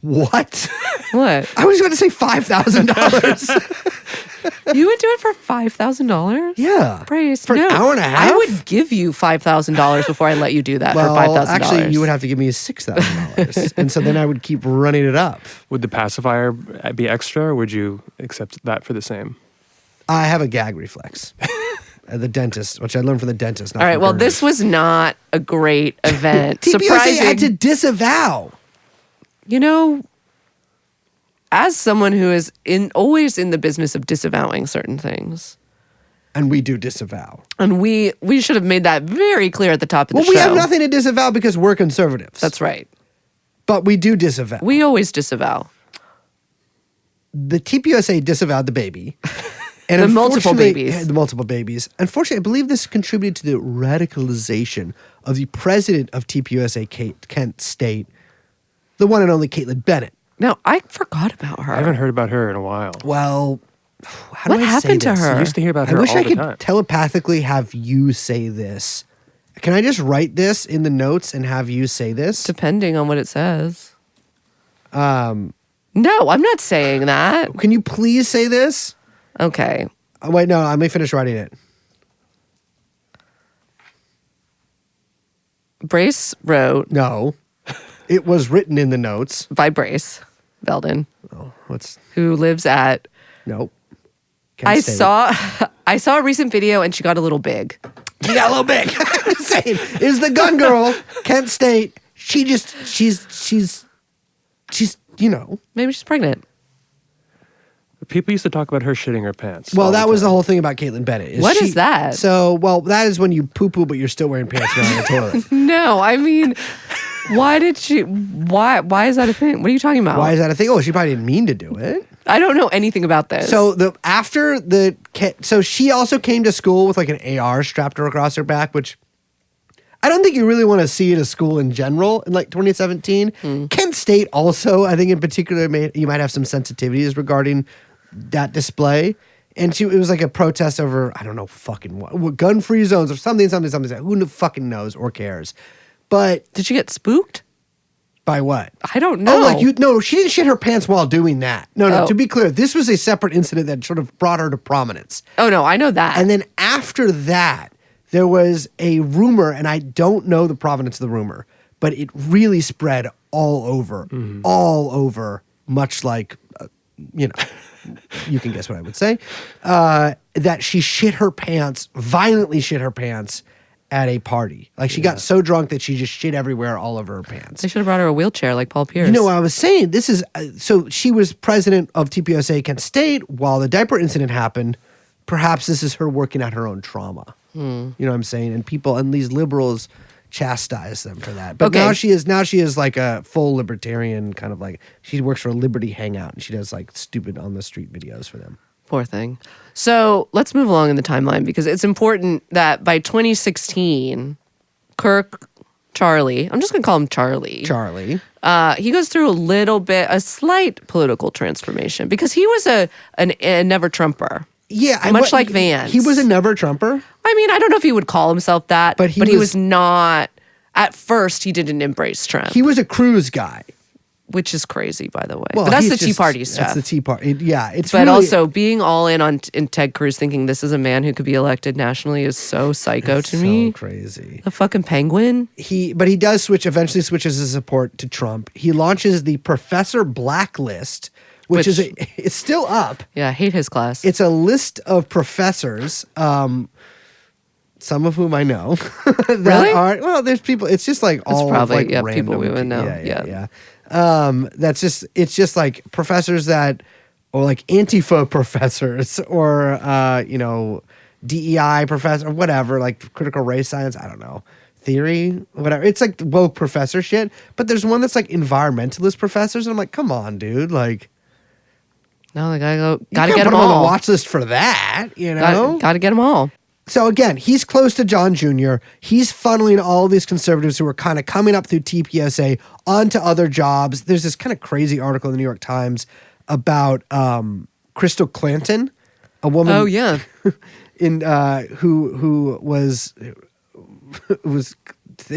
what? What? I was going to say $5,000. You would do it for $5,000? Yeah. Praise. For an hour and a half? I would give you $5,000 before I let you do that Well, for $5,000. actually, you would have to give me $6,000, and so then I would keep running it up. Would the pacifier be extra, or would you accept that for the same? I have a gag reflex. At the dentist, which I learned from the dentist. Not All right. from Well, Bernie. this was not a great event. TPUSA Surprising. had to disavow. You know, as someone who is always in the business of disavowing certain things, And we do disavow. and we should have made that very clear at the top of the Well, show. we have nothing to disavow because we're conservatives. That's right. But we do disavow. We always disavow. The TPUSA disavowed the baby. And The multiple unfortunately- babies. yeah, the multiple babies. Unfortunately, I believe this contributed to the radicalization of the president of TPUSA, Kent State, the one and only Caitlin Bennett. No, I forgot about her. I haven't heard about her in a while. Well, how do What I say happened to this? her? I used to hear about I her wish all I the could time. telepathically have you say this. Can I just write this in the notes and have you say this? Depending on what it says. No, I'm not saying that. Can you please say this? Okay. Oh, wait, no, let me finish writing it. Brace wrote No, it was written in the notes. by Brace Belden, What's who lives at. nope? Kent I State. I saw a recent video and she got a little big. She got a little big. I'm saying, is the gun girl, Kent State. She's you know. Maybe she's pregnant. People used to talk about her shitting her pants. Well, all that the was the time. whole thing about Caitlin Bennett. What is that? So, well, that is when you poo poo, but you're still wearing pants around the toilet. No, I mean, why did she? Why is that a thing? What are you talking about? Why is that a thing? Oh, she probably didn't mean to do it. I don't know anything about this. So so she also came to school with like an AR strapped across her back, which I don't think you really want to see at a school in general in like 2017. Kent State also, I think in particular, you might have some sensitivities regarding that display. And it was like a protest over, I don't know, fucking what, gun-free zones or something. Who fucking knows or cares? But did she get spooked? by what? I don't know. Oh, no, she didn't shit her pants while doing that. No, Oh. to be clear, this was a separate incident that sort of brought her to prominence. Oh no, I know that. And then after that, there was a rumor, and I don't know the provenance of the rumor, but it really spread all over, much like, you can guess what I would say, that she violently shit her pants at a party. Like she got so drunk that she just shit everywhere all over her pants. they should have brought her a wheelchair like Paul Pierce. You know what I was saying? This is so she was president of TPUSA Kent State while the diaper incident happened. Perhaps this is her working out her own trauma. You know what I'm saying? And these liberals chastise them for that. But Okay. now she is like a full libertarian kind of like she works for a Liberty Hangout and she does like stupid on the street videos for them. Poor thing. So let's move along in the timeline because it's important that by 2016, Charlie, I'm just going to call him Charlie. Charlie. He goes through a slight political transformation because he was a never Trumper. Yeah. Much like Vance. He was a never Trumper. I mean, I don't know if he would call himself that, But he was was not. At first, he didn't embrace Trump, He was a cruise guy. which is crazy, by the way. Well, but that's he's the Tea just- Party stuff. That's the Tea Party. Yeah. It's But really, also being all in Ted Cruz, thinking this is a man who could be elected nationally, is so psycho to me. so crazy. The fucking penguin. But he does eventually switches his support to Trump. He launches the Professor Blacklist, which is it's still up. Yeah, I hate his class. It's a list of professors, some of whom I know. that Really? well, there's people. It's just like all probably, of like yeah, random people we would know. Yeah. It's just like professors or like Antifa professors or DEI professor, whatever, like critical race science. I don't know. Theory, whatever. It's like woke professor shit. But there's one that's like environmentalist professors. And I'm like, come on, dude. Like, no, they gotta you get can't them put him on the all. watch list for that, you know? Gotta get them all. So again, he's close to John Jr. He's funneling all these conservatives who are kind of coming up through TPSA onto other jobs. There's this kind of crazy article in the New York Times about Crystal Clanton, a woman. Oh yeah. Who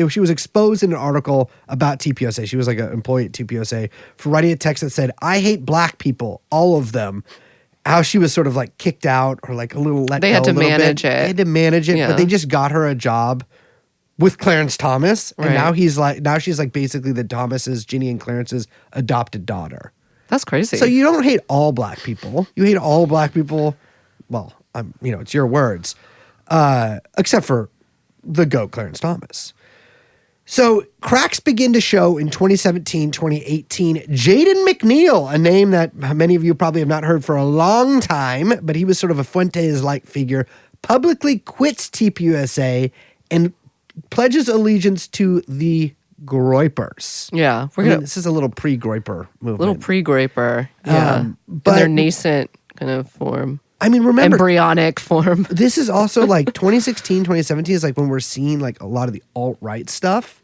she was exposed in an article about TPSA. She was like an employee at TPSA for writing a text that said, "I hate black people, all of them." How she was sort of like kicked out or like a little let They go had to a little manage bit. it. They had to manage it, Yeah. but they just got her a job with Clarence Thomas, and Right. now she's like basically the Thomas's, Ginny and Clarence's adopted daughter. That's crazy. So you don't hate all black people. You hate all black people. Well, it's your words, except for the GOAT Clarence Thomas. So cracks begin to show in 2017, 2018. Jaden McNeil, a name that many of you probably have not heard for a long time, but he was sort of a Fuentes-like figure, publicly quits TPUSA and pledges allegiance to the Groypers. yeah, we're I mean, gonna this is a little pre-Groyper movement. little pre-Groyper. Yeah, but- in their nascent kind of form. I mean, remember, embryonic form. this is also like 2016, 2017 is like when we're seeing like a lot of the alt-right stuff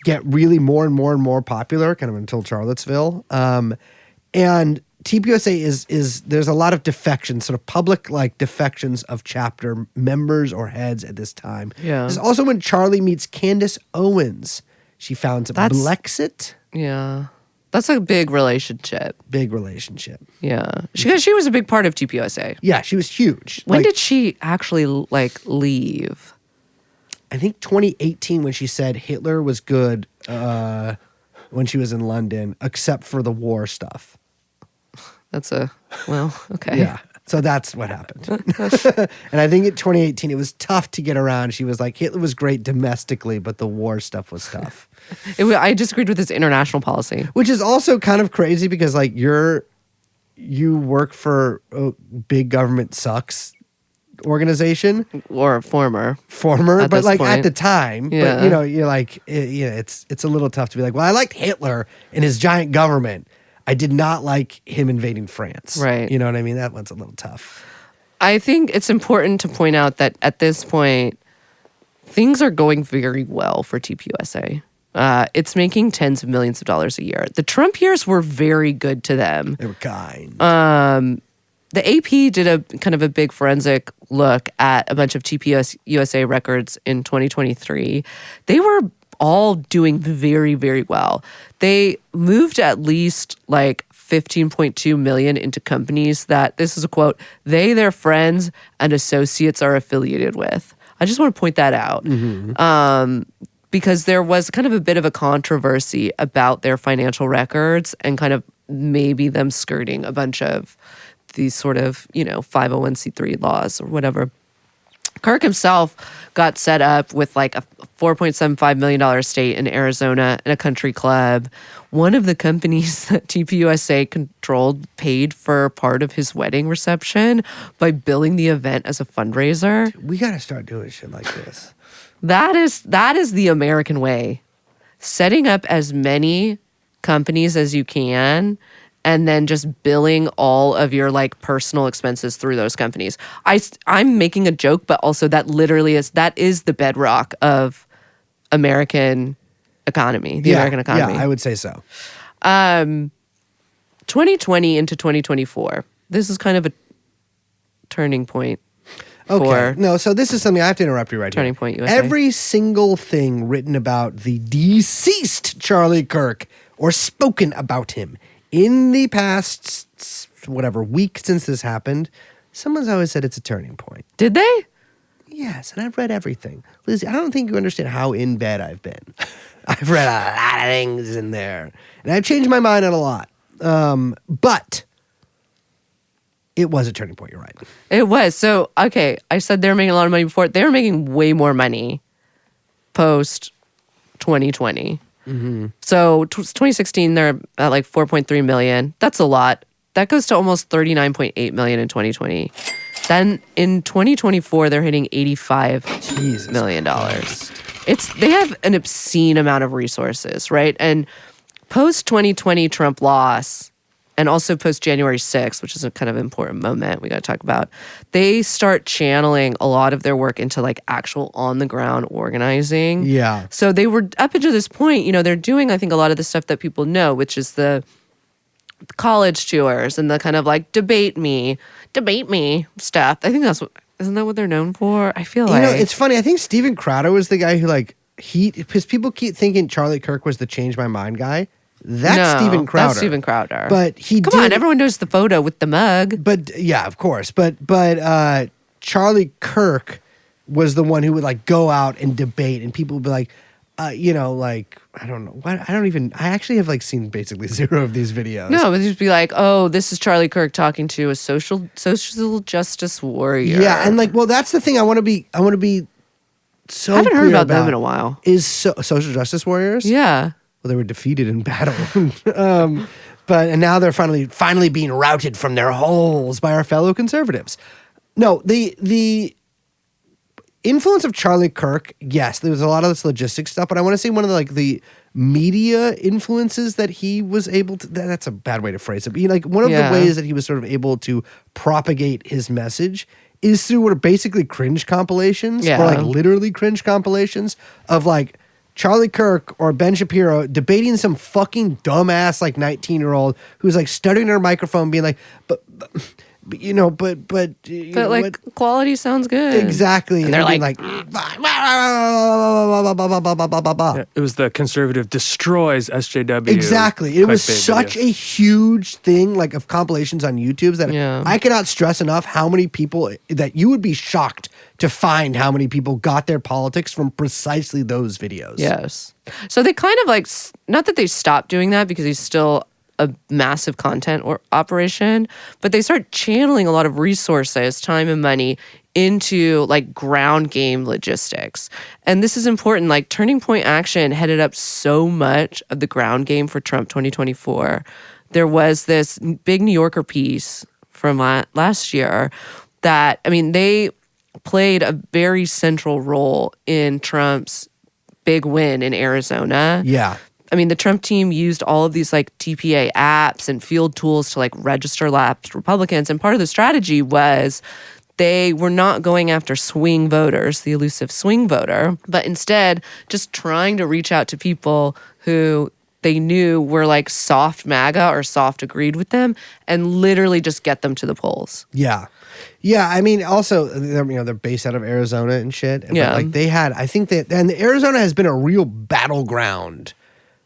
get really more and more and more popular, kind of until Charlottesville. And TPUSA is there's a lot of defections, sort of public like defections of chapter members or heads at this time. Yeah. This is also when Charlie meets Candace Owens. She founds Blexit. Yeah. That's a big relationship. Big relationship. Yeah. She was a big part of TPUSA. Yeah, she was huge. When Like, did she actually like leave? I think 2018 when she said Hitler was good when she was in London, except for the war stuff. Okay. Yeah. So that's what happened. And I think in 2018, it was tough to get around. She was like, Hitler was great domestically, but the war stuff was tough. I disagreed with his international policy. Which is also kind of crazy because like you work for a big government sucks organization. Or former. But this like at point. the time, Yeah. but you know, you're like, it's a little tough to be like, well, I liked Hitler and his giant government. I did not like him invading France. Right. You know what I mean? That one's a little tough. I think it's important to point out that at this point, things are going very well for TPUSA. It's making tens of millions of dollars a year. The Trump years were very good to them. They were kind. The AP did a kind of a big forensic look at a bunch of TPUSA records in 2023. They were all doing very, very well. They moved at least like 15.2 million into companies that, this is a quote, they, their friends, and associates are affiliated with. I just want to point that out. Because there was kind of a bit of a controversy about their financial records and kind of maybe them skirting a bunch of these sort of, 501c3 laws or whatever. Kirk himself got set up with like a $4.75 million estate in Arizona and a country club. One of the companies that TPUSA controlled paid for part of his wedding reception by billing the event as a fundraiser. We got to start doing shit like this. That is the American way. Setting up as many companies as you can and then just billing all of your like personal expenses through those companies. I'm making a joke, but also that is the bedrock of American economy, American economy. Yeah, I would say so. 2020 into 2024. This is kind of a turning point. Okay. No, so this is something I have to interrupt you right Turning here. Point USA. Every single thing written about the deceased Charlie Kirk or spoken about him in the past, whatever, week since this happened, someone's always said it's a turning point. Did they? Yes, and I've read everything. Lizzie, I don't think you understand how in bed I've been. I've read a lot of things in there. And I've changed my mind on a lot. But it was a turning point, you're right. It was. So, okay, I said they were making a lot of money before. They were making way more money post 2020. So 2016, they're at like 4.3 million. That's a lot. That goes to almost 39.8 million in 2020. Then in 2024, they're hitting $85 million. They have an obscene amount of resources, right? And post 2020 Trump loss, and also post January 6th, which is a kind of important moment we got to talk about, they start channeling a lot of their work into like actual on the ground organizing. Yeah. So they were up until this point, they're doing, I think, a lot of the stuff that people know, which is the college tours and the kind of like debate me stuff. I think isn't that what they're known for? I feel like. It's funny. I think Steven Crowder was the guy who because people keep thinking Charlie Kirk was the change my mind guy. That's Steven Crowder. That's Steven Crowder. But Come on, everyone knows the photo with the mug. But yeah, of course. But Charlie Kirk was the one who would like go out and debate, and people would be like, I don't know. I actually have like seen basically zero of these videos. No, but just be like, oh, this is Charlie Kirk talking to a social justice warrior. Yeah, and like, well, that's the thing. I want to be so. I haven't heard clear about them in a while. Is social justice warriors? Yeah. Well, they were defeated in battle, and now they're finally being routed from their holes by our fellow conservatives. No, influence of Charlie Kirk, yes, there was a lot of this logistics stuff, but I want to say one of the media influences that he was able to, that's a bad way to phrase it, but one of the ways that he was sort of able to propagate his message is through what are basically cringe compilations, or like literally cringe compilations of like Charlie Kirk or Ben Shapiro debating some fucking dumbass like 19-year-old who's like stuttering in her microphone being like, but like quality sounds good. Exactly. And they're like, it was the conservative destroys SJW. Exactly. It was clickbait such videos. a huge thing, like of compilations on YouTube that I cannot stress enough how many people that you would be shocked to find how many people got their politics from precisely those videos. Yes. So they kind of like, not that they stopped doing that because he's still a massive content or operation, but they start channeling a lot of resources, time and money into like ground game logistics. And this is important. Like Turning Point Action headed up so much of the ground game for Trump 2024. There was this big New Yorker piece from last year that, I mean, they played a very central role in Trump's big win in Arizona. Yeah. I mean, the Trump team used all of these like TPA apps and field tools to like register lapsed Republicans. And part of the strategy was they were not going after swing voters, the elusive swing voter, but instead just trying to reach out to people who they knew were like soft MAGA or soft agreed with them and literally just get them to the polls. Yeah. Yeah, I mean, also, they're based out of Arizona and shit. Yeah. But like they had, I think that, and Arizona has been a real battleground.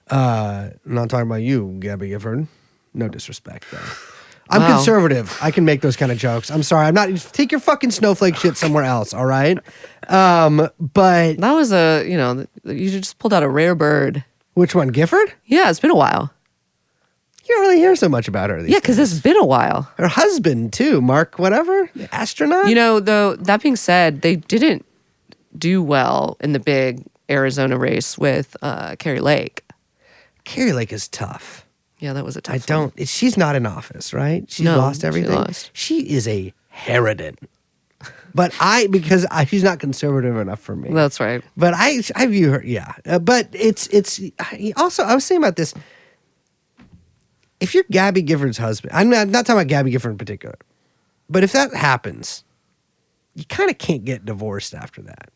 I'm not talking about you, Gabby Gifford. No disrespect, though. I'm conservative. I can make those kind of jokes. I'm sorry. I'm not. Take your fucking snowflake shit somewhere else. All right. But that was you just pulled out a rare bird. Which one, Gifford? Yeah, it's been a while. You don't really hear so much about her. Yeah, because it's been a while. Her husband too, Mark, whatever, the astronaut. Though that being said, they didn't do well in the big Arizona race with Carrie Lake. Carrie Lake is tough. Yeah, that was a tough one. She's not in office, right? She's No, lost everything. she lost. She is a harridan. But she's not conservative enough for me. That's right. But I view her, yeah. But it's also, I was saying about this. If you're Gabby Gifford's husband, I'm not talking about Gabby Gifford in particular, but if that happens, you kind of can't get divorced after that.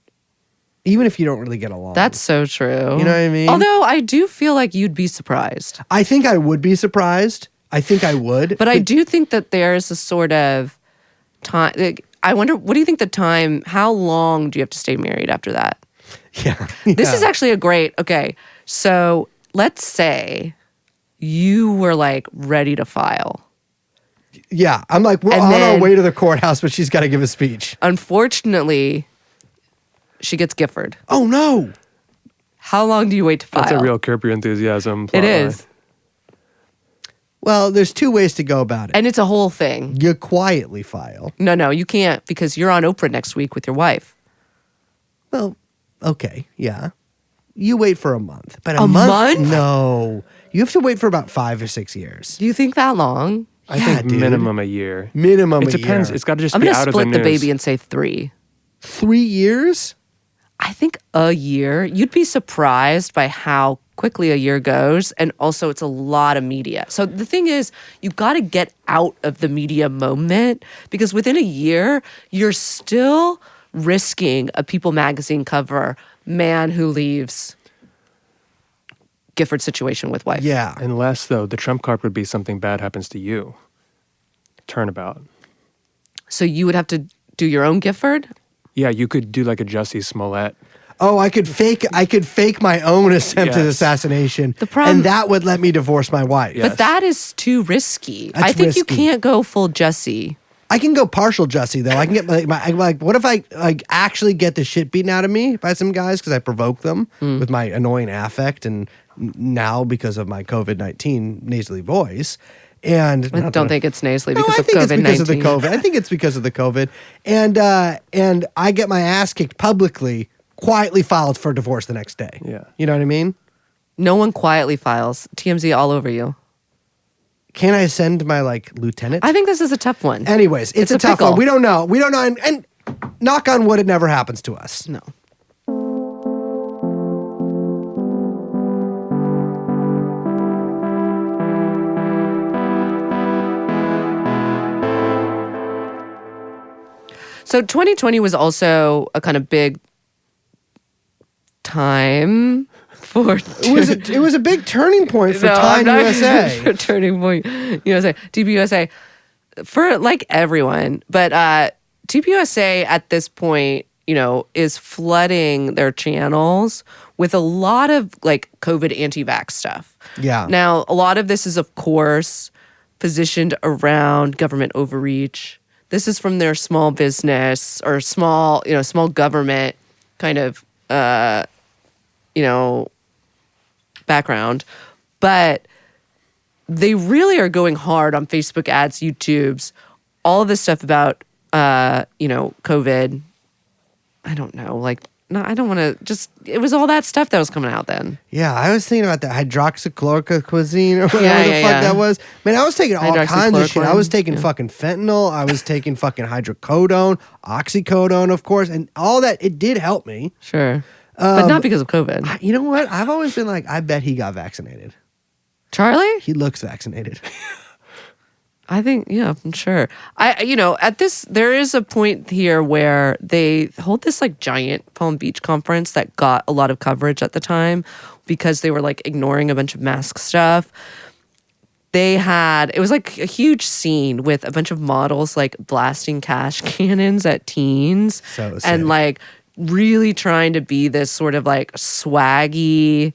Even if you don't really get along. That's so true. You know what I mean? Although I do feel like you'd be surprised. I think I would be surprised. I think I would. But I do think that there's a sort of time. Like, I wonder, what do you think the time, how long do you have to stay married after that? Yeah. This is actually okay, so let's say you were like ready to file. Yeah. I'm like, we're on our way to the courthouse, but she's got to give a speech. Unfortunately, she gets Gifford. Oh, no. How long do you wait to file? That's a real Curb Your Enthusiasm plot It is. line. Well, there's two ways to go about it. And it's a whole thing. You quietly file. No, you can't because you're on Oprah next week with your wife. Well, okay, yeah. You wait for a month. But A month? No. You have to wait for about 5 or 6 years. Do you think that long? I Yeah, think dude. minimum a year. Minimum It a depends. year. It's got to just I'm be going to out of the split the news. baby and say 3. 3 years? I think a year. You'd be surprised by how quickly a year goes. And also, it's a lot of media. So the thing is, you got to get out of the media moment because within a year, you're still risking a People magazine cover, man who leaves Gifford situation with wife. Yeah. Unless, though, the trump card would be something bad happens to you. Turnabout. So you would have to do your own Gifford? Yeah, you could do like a Jussie Smollett. Oh, I could fake my own attempted Yes. assassination. The problem- and that would let me divorce my wife. Yeah. But that is too risky. That's I think you risky. can't go full Jesse. I can go partial Jussie though. I can get what if I like actually get the shit beaten out of me by some guys because I provoke them with my annoying affect and now because of my COVID-19 nasally voice. And I don't think it's nasally No, because I of think it's COVID-19. because of the COVID. I think it's because of the COVID. And I get my ass kicked publicly, quietly filed for divorce the next day. Yeah. You know what I mean? No one quietly files. TMZ all over you. Can I send my lieutenant? I think this is a tough one. Anyways, it's a tough pickle. one. We don't know. And knock on wood, it never happens to us. No. So 2020 was also a kind of big time for It was a big turning point for Time not USA. for Turning Point USA, TPUSA, for like everyone. But TPUSA at this point, is flooding their channels with a lot of like COVID anti-vax stuff. Yeah. Now, a lot of this is, of course, positioned around government overreach. This is from their small business or small government kind of, background. But they really are going hard on Facebook ads, YouTubes, all of this stuff about, COVID. I don't know. Like, no, I don't want to it was all that stuff that was coming out then. Yeah, I was thinking about that hydroxychloroquine or whatever Yeah, the yeah, fuck yeah. that was. Man, I was taking all kinds of shit. I was taking Yeah. fucking fentanyl. I was taking fucking hydrocodone, oxycodone, of course, and all that. It did help me. Sure. But not because of COVID. You know what? I've always been like, I bet he got vaccinated. Charlie? He looks vaccinated. I think, yeah, I'm sure. There is a point here where they hold this like giant Palm Beach conference that got a lot of coverage at the time because they were like ignoring a bunch of mask stuff. It was like a huge scene with a bunch of models like blasting cash cannons at teens So sick. and like really trying to be this sort of like swaggy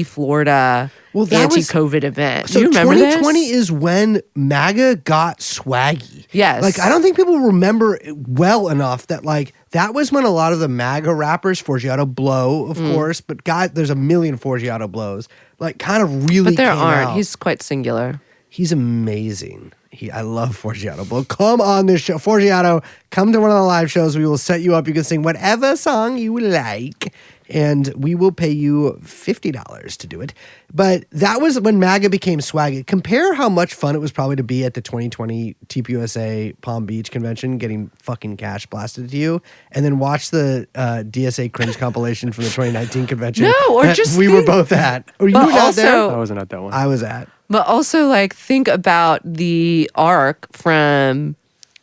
Florida that was- anti-COVID event. So Do you remember 2020 this? is when MAGA got swaggy. Yes. Like, I don't think people remember well enough that, like, that was when a lot of the MAGA rappers, Forgiato Blow, of course, but God, there's a million Forgiato Blows, like, kind of really But there came aren't. out. He's quite singular. He's amazing. I love Forgiato Blow. Come on this show. Forgiato, come to one of the live shows. We will set you up. You can sing whatever song you like, and we will pay you $50 to do it. But that was when MAGA became swaggy. Compare how much fun it was probably to be at the 2020 TPUSA Palm Beach convention getting fucking cash blasted to you, and then watch the DSA cringe compilation from the 2019 convention. No, or that just we were think- both at. Were you But not there? also- I wasn't at that one. I was at. But also, like, think about the arc from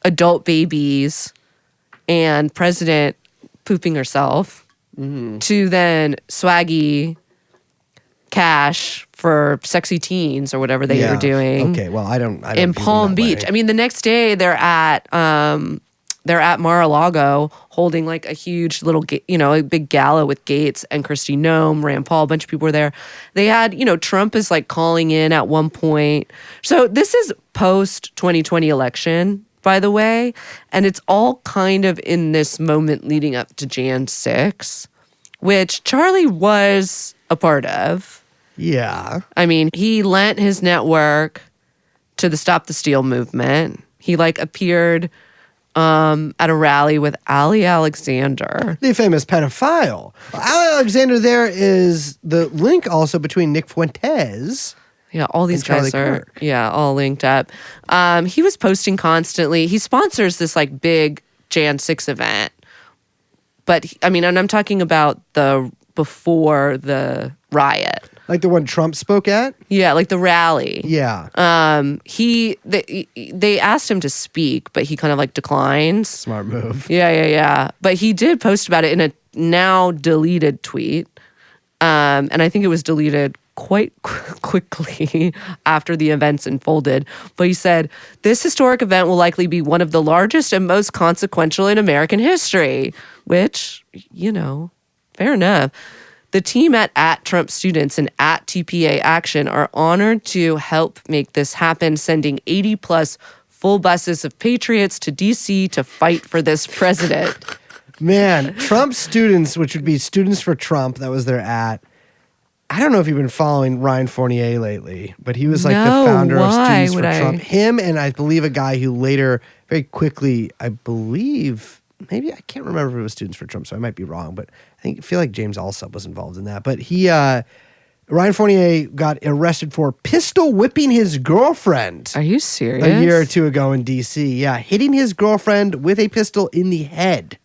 adult babies and president pooping herself to then swaggy cash for sexy teens or whatever they were doing. Okay, well, I don't In view them Palm that Beach. way. I mean, the next day they're at Mar-a-Lago holding like a huge little, a big gala with Gates and Kristi Noem, Rand Paul, a bunch of people were there. They had, Trump is like calling in at one point. So this is post 2020 election, by the way, and it's all kind of in this moment leading up to Jan 6, which Charlie was a part of. Yeah. I mean, he lent his network to the Stop the Steal movement. He like appeared at a rally with Ali Alexander. The famous pedophile. Ali Alexander, there is the link also between Nick Fuentes. Yeah, all these And Charlie guys are Kirk. all linked up. He was posting constantly. He sponsors this like big Jan 6 event. But and I'm talking about the before the riot. Like the one Trump spoke at? Yeah, like the rally. Yeah. They asked him to speak, but he kind of like declines. Smart move. Yeah. But he did post about it in a now deleted tweet. And I think it was deleted quite quickly after the events unfolded. But he said, this historic event will likely be one of the largest and most consequential in American history, which, fair enough. The team at Trump Students and at TPA Action are honored to help make this happen, sending 80 plus full buses of patriots to DC to fight for this president. Man, Trump Students, which would be Students for Trump, that was their at. I don't know if you've been following Ryan Fournier lately, but he was like No, the founder of why Students for would I? Trump. Him and I believe a guy who later, very quickly, maybe I can't remember if it was Students for Trump, so I might be wrong, but I feel like James Alsop was involved in that. But Ryan Fournier got arrested for pistol whipping his girlfriend Are you serious? a year or two ago in D.C. Yeah, hitting his girlfriend with a pistol in the head,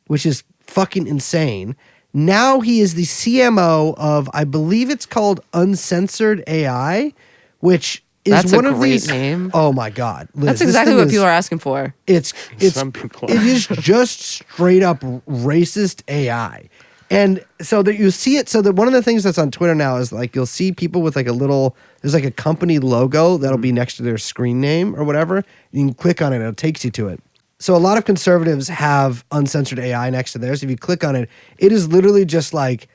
which is fucking insane. Now he is the CMO of, I believe it's called Uncensored AI, which is That's one a of great these. name. Oh my God, Liz, That's this exactly thing what is- people are asking for. It's Some people are. it is just straight up racist AI. And so that you see it, so that one of the things that's on Twitter now is like you'll see people with like a little, there's like a company logo that'll be next to their screen name or whatever. You can click on it and it takes you to it. So a lot of conservatives have uncensored AI next to theirs. If you click on it, it is literally just like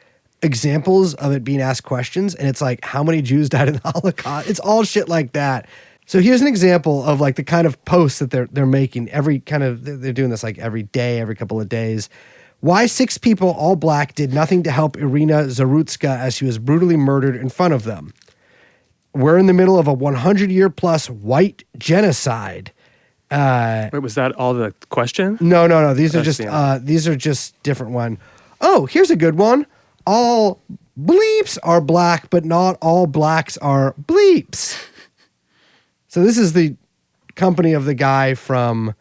examples of it being asked questions. And it's like, how many Jews died in the Holocaust? It's all shit like that. So here's an example of like the kind of posts that they're making every kind of, they're doing this like every day, every couple of days. Why 6 people, all black, did nothing to help Irina Zarutska as she was brutally murdered in front of them. We're in the middle of a 100-year plus white genocide. Wait, was that all the question? No. These That's are just different one. Oh, here's a good one. All bleeps are black, but not all blacks are bleeps. So this is the company of the guy from,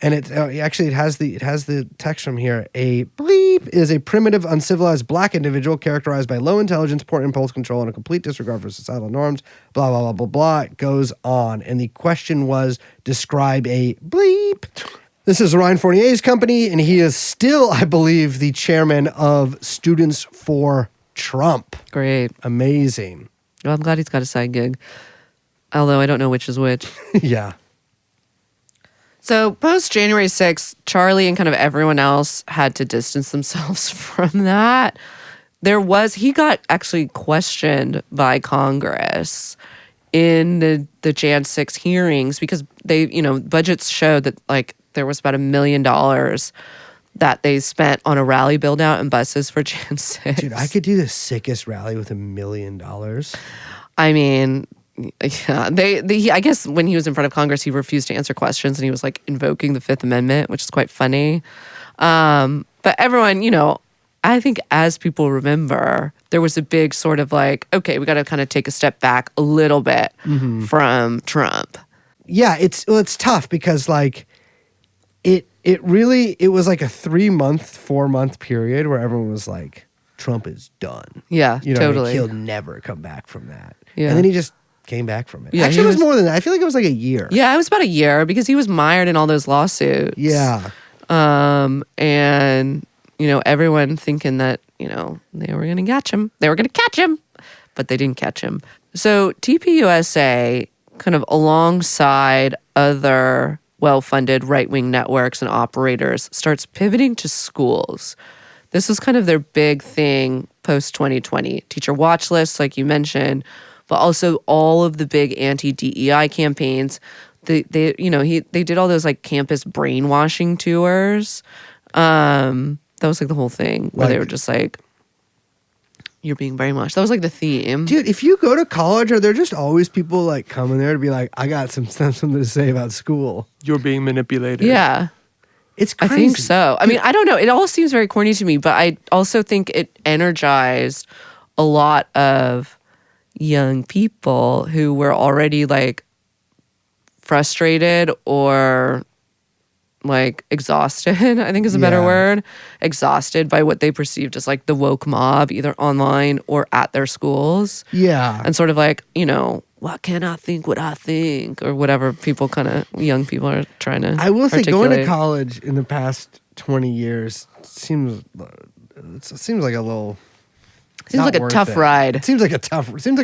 and it has the text from here. A bleep is a primitive, uncivilized black individual characterized by low intelligence, poor impulse control, and a complete disregard for societal norms. Blah blah blah blah blah. It goes on, and the question was, describe a bleep. This is Ryan Fournier's company, and he is still, I believe, the chairman of Students for Trump. Great. Amazing. Well, I'm glad he's got a side gig. Although I don't know which is which. Yeah. So post January 6th, Charlie and kind of everyone else had to distance themselves from that. He got actually questioned by Congress in the Jan 6 hearings because they, budgets showed that like there was about $1 million that they spent on a rally build out and buses for Jan 6. Dude, I could do the sickest rally with $1 million. I mean, yeah, I guess when he was in front of Congress, he refused to answer questions and he was like invoking the Fifth Amendment, which is quite funny. But everyone, I think as people remember, there was a big sort of like, okay, we got to kind of take a step back a little bit from Trump. Yeah, it's tough because like it was like a 4-month period where everyone was like, Trump is done. Yeah, What I mean? totally. He'll never come back from that. Yeah. And then he just came back from it. Yeah, Actually, he it was was- more than that. I feel like it was like a year. Yeah, it was about a year because he was mired in all those lawsuits. Yeah. And, everyone thinking that, they were going to catch him. They were going to catch him, but they didn't catch him. So TPUSA, kind of alongside other well-funded right-wing networks and operators, starts pivoting to schools. This was kind of their big thing post-2020. Teacher watch lists, like you mentioned, but also all of the big anti-DEI campaigns. They did all those like campus brainwashing tours. That was like the whole thing where they Like- were just like, you're being brainwashed. That was like the theme. Dude, if you go to college, are there just always people like coming there to be like, I got something to say about school? You're being manipulated. Yeah, It's I crazy. think so. I mean, I don't know. It all seems very corny to me, but I also think it energized a lot of young people who were already like frustrated or like exhausted, I think is a better Yeah. word. Exhausted by what they perceived as like the woke mob, either online or at their schools. Yeah. And sort of like, why can't I think what I think? Or whatever young people are trying to I will say, going to articulate. college in the past 20 years seems like a little. Seems not like a worth tough it. ride. It seems like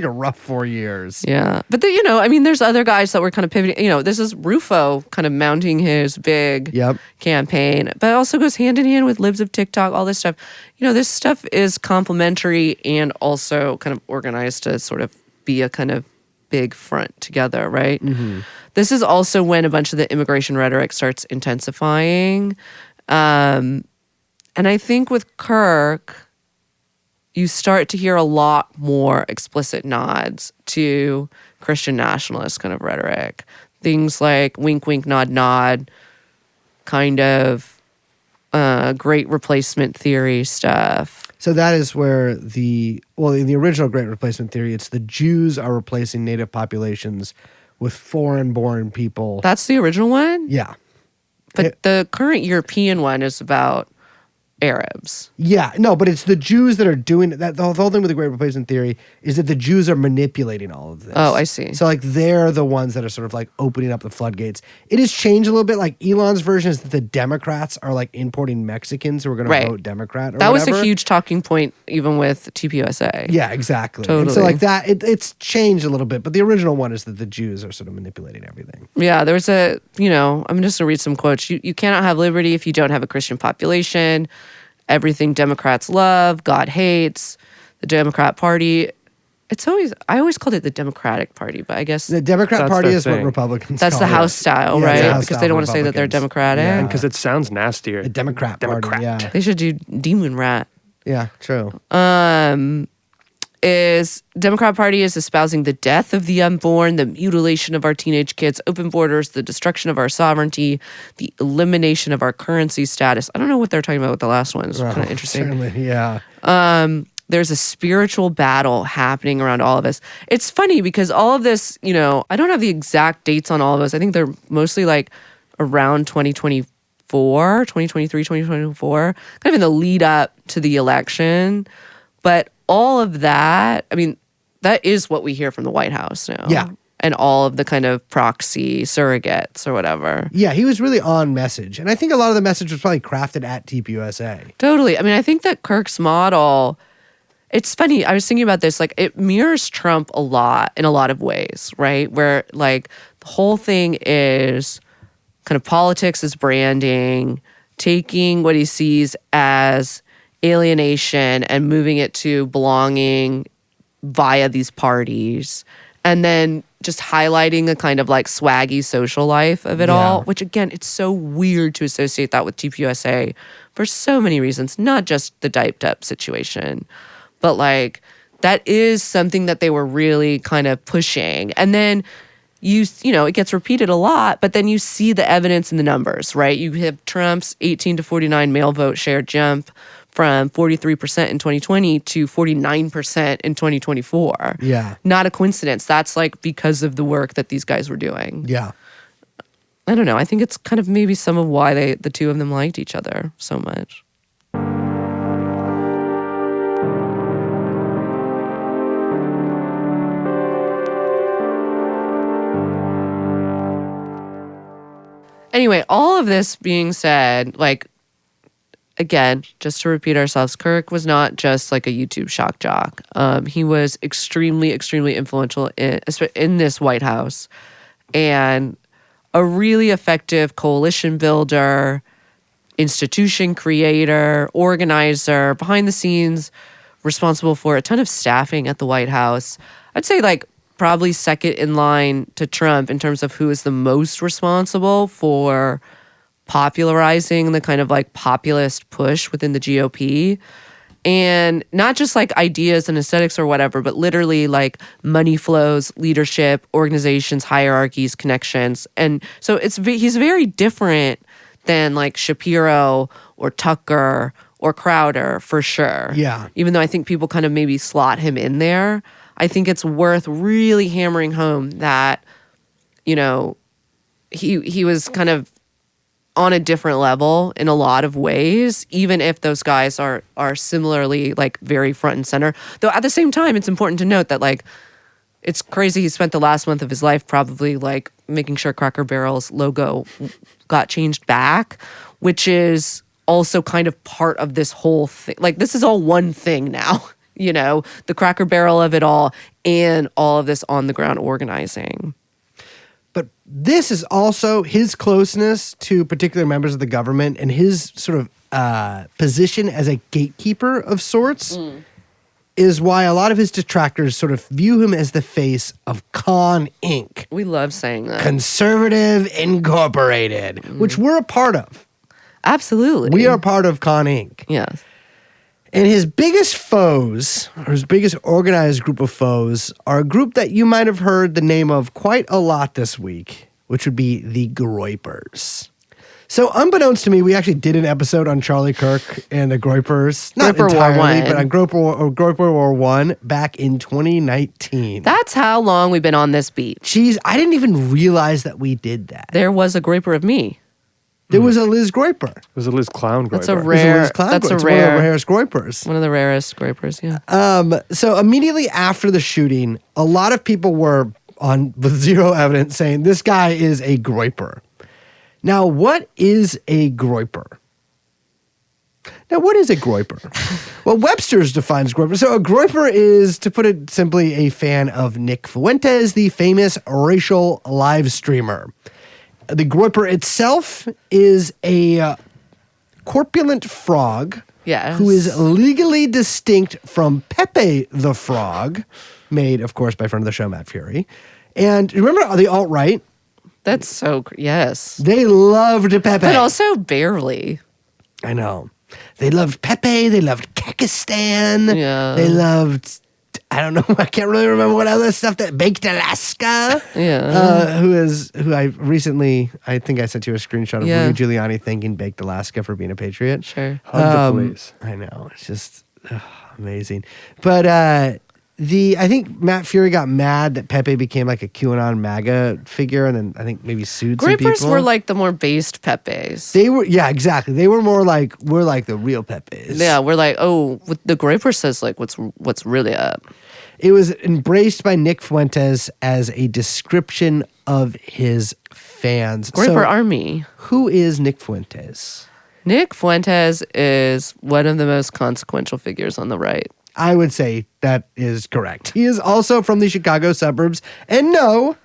a rough 4 years. Yeah. But there's other guys that were kind of pivoting. This is Rufo kind of mounting his big Yep. campaign, but it also goes hand in hand with Libs of TikTok, all this stuff. This stuff is complementary and also kind of organized to sort of be a kind of big front together, right? Mm-hmm. This is also when a bunch of the immigration rhetoric starts intensifying. And I think with Kirk, you start to hear a lot more explicit nods to Christian nationalist kind of rhetoric. Things like wink, wink, nod, nod, kind of great replacement theory stuff. So that is where in the original Great Replacement Theory, it's the Jews are replacing native populations with foreign-born people. That's the original one? Yeah. But the current European one is about Arabs. Yeah, no, but it's the Jews that are doing that. The whole thing with the Great Replacement Theory is that the Jews are manipulating all of this. Oh, I see. So like they're the ones that are sort of like opening up the floodgates. It has changed a little bit. Like Elon's version is that the Democrats are like importing Mexicans who are going to vote Democrat. Or that whatever. was a huge talking point even with TPUSA. Yeah, exactly. Totally. And so like that, it's changed a little bit. But the original one is that the Jews are sort of manipulating everything. Yeah, there's I'm just going to read some quotes. You cannot have liberty if you don't have a Christian population. Everything Democrats love, God hates. The Democrat Party, I always called it the Democratic Party, but I guess The Democrat That's Party their is what thing. Republicans that's call the it. House style, Yeah, right? it's the House Because style they don't want to say that they're Republicans. Democratic. Yeah. Because it sounds nastier. The Democrat Democrat. Party, yeah. They should do Demon Rat. Yeah, true. Is Democrat Party is espousing the death of the unborn, the mutilation of our teenage kids, open borders, the destruction of our sovereignty, the elimination of our currency status. I don't know what they're talking about with the last one. It's kind of interesting. Certainly, yeah. There's a spiritual battle happening around all of us. It's funny because all of this, I don't have the exact dates on all of us. I think they're mostly like around 2024, 2023, 2024, kind of in the lead up to the election. But all of that, I mean, that is what we hear from the White House now. Yeah. And all of the kind of proxy surrogates or whatever. Yeah, he was really on message. And I think a lot of the message was probably crafted at TPUSA. Totally. I mean, I think that Kirk's model, it's funny. I was thinking about this, like it mirrors Trump a lot in a lot of ways, right? Where like the whole thing is kind of politics as branding, taking what he sees as alienation and moving it to belonging via these parties, and then just highlighting a kind of like swaggy social life of it all, which again, it's so weird to associate that with TPUSA for so many reasons, not just the diped up situation, but like that is something that they were really kind of pushing. And then you know, it gets repeated a lot, but then you see the evidence in the numbers, right? You have Trump's 18 to 49 male vote share jump from 43% in 2020 to 49% in 2024. Yeah. Not a coincidence. That's like because of the work that these guys were doing. Yeah. I don't know. I think it's kind of maybe some of why the two of them liked each other so much. Anyway, all of this being said, like, again, just to repeat ourselves, Kirk was not just like a YouTube shock jock. He was extremely, extremely influential in this White House and a really effective coalition builder, institution creator, organizer, behind the scenes, responsible for a ton of staffing at the White House. I'd say like probably second in line to Trump in terms of who is the most responsible for popularizing the kind of like populist push within the GOP. And not just like ideas and aesthetics or whatever, but literally like money flows, leadership, organizations, hierarchies, connections. And so he's very different than like Shapiro or Tucker or Crowder for sure. Yeah. Even though I think people kind of maybe slot him in there, I think it's worth really hammering home that, you know, he was kind of on a different level in a lot of ways, even if those guys are similarly like very front and center. Though at the same time, it's important to note that like it's crazy he spent the last month of his life probably like making sure Cracker Barrel's logo got changed back, which is also kind of part of this whole thing. Like this is all one thing now, you know, the Cracker Barrel of it all and all of this on the ground organizing. But this is also his closeness to particular members of the government and his sort of position as a gatekeeper of sorts is why a lot of his detractors sort of view him as the face of Con Inc. We love saying that. Conservative Incorporated, which we're a part of. Absolutely. We are part of Con Inc. Yes. And his biggest foes, or his biggest organized group of foes, are a group that you might have heard the name of quite a lot this week, which would be the Groypers. So unbeknownst to me, we actually did an episode on Charlie Kirk and the Groypers. Not Groyper War entirely, One. but on Groyper War One back in 2019. That's how long we've been on this beat. Jeez, I didn't even realize that we did that. There was a Groyper of me. There was a Liz Groyper. It was a Liz Clown Groyper. That's a There's rare. Liz Clown That's Groyper. a It's one of the rare. rarest Groypers. One of the rarest Groypers. Yeah. So immediately after the shooting, a lot of people were on with zero evidence saying this guy is a Groyper. Now, what is a Groyper? Now, what is a Groyper? Well, Webster's defines Groyper. So a Groyper is, to put it simply, a fan of Nick Fuentes, the famous racial live streamer. The Groyper itself is a corpulent frog Yes. who is legally distinct from Pepe the Frog, made, of course, by friend of the show, Matt Fury. And remember the alt-right? That's so. Yes. They loved Pepe. But also barely. I know. They loved Pepe. They loved Kekistan. Yeah. They loved, I don't know, I can't really remember what other stuff that, Baked Alaska. Yeah. Who I recently, I think I sent you a screenshot of Yeah. Rudy Giuliani thanking Baked Alaska for being a patriot. Sure. Hug the police. I know. It's just amazing. But I think Matt Fury got mad that Pepe became like a QAnon MAGA figure, and then I think maybe sued some Groypers people. were like the more based Pepes. They were, yeah, exactly. They were more like, we're like the real Pepes. Yeah, we're like, oh, what the Groyper says, like, what's really up? It was embraced by Nick Fuentes as a description of his fans. Groyper So, Army. who is Nick Fuentes? Nick Fuentes is one of the most consequential figures on the right. I would say that is correct. He is also from the Chicago suburbs. And no,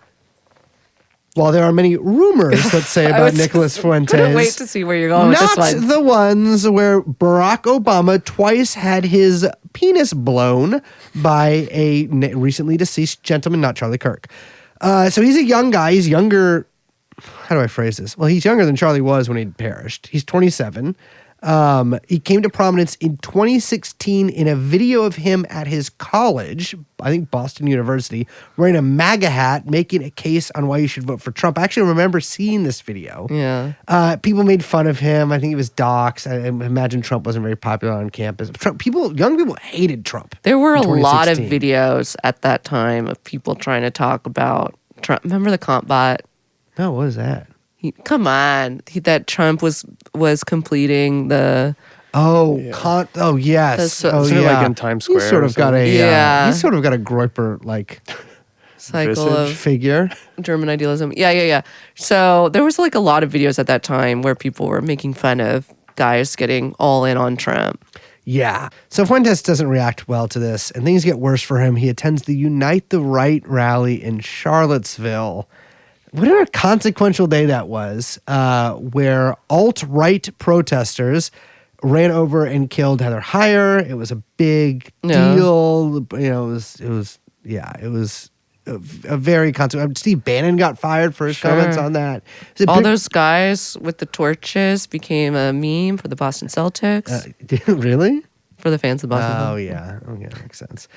while there are many rumors, let's say, about Nicholas Fuentes, Couldn't wait to see where you're going with this not one. the ones where Barack Obama twice had his penis blown by a recently deceased gentleman, not Charlie Kirk. So he's a young guy. He's younger. How do I phrase this? Well, he's younger than Charlie was when he perished. He's 27. He came to prominence in 2016 in a video of him at his college, I think Boston University, wearing a MAGA hat, making a case on why you should vote for Trump. I actually remember seeing this video. Yeah. People made fun of him. I think he was doxxed. I imagine Trump wasn't very popular on campus. Young people hated Trump. There were a in lot of 2016. videos at that time of people trying to talk about Trump. Remember the comp bot? No, what was that? Come on. That Trump was completing the... Oh, Yeah. oh yes. That's- Oh Isn't it yeah. like in Times He's Square sort or of got a something? Yeah. he's sort of got a Groyper like cycle Visage. of figure. German idealism. Yeah. So there was like a lot of videos at that time where people were making fun of guys getting all in on Trump. Yeah. So Fuentes doesn't react well to this, and things get worse for him. He attends the Unite the Right rally in Charlottesville. What a consequential day that was, where alt-right protesters ran over and killed Heather Heyer. It was a big Yeah. deal. You know, it was a very consequential. Steve Bannon got fired for his Sure. comments on that. It was a All big- those guys with the torches became a meme for the Boston Celtics, really? for the fans of Boston. Oh, yeah. Okay, that makes sense.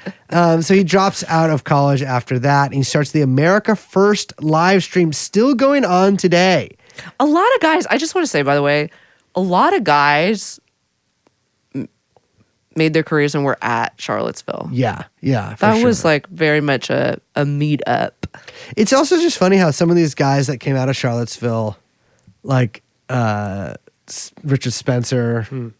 So he drops out of college after that, and he starts the America First live stream, still going on today. A lot of guys, I just want to say, by the way, a lot of guys made their careers and were at Charlottesville. Yeah, for That sure. was like very much a meet-up. It's also just funny how some of these guys that came out of Charlottesville, like Richard Spencer,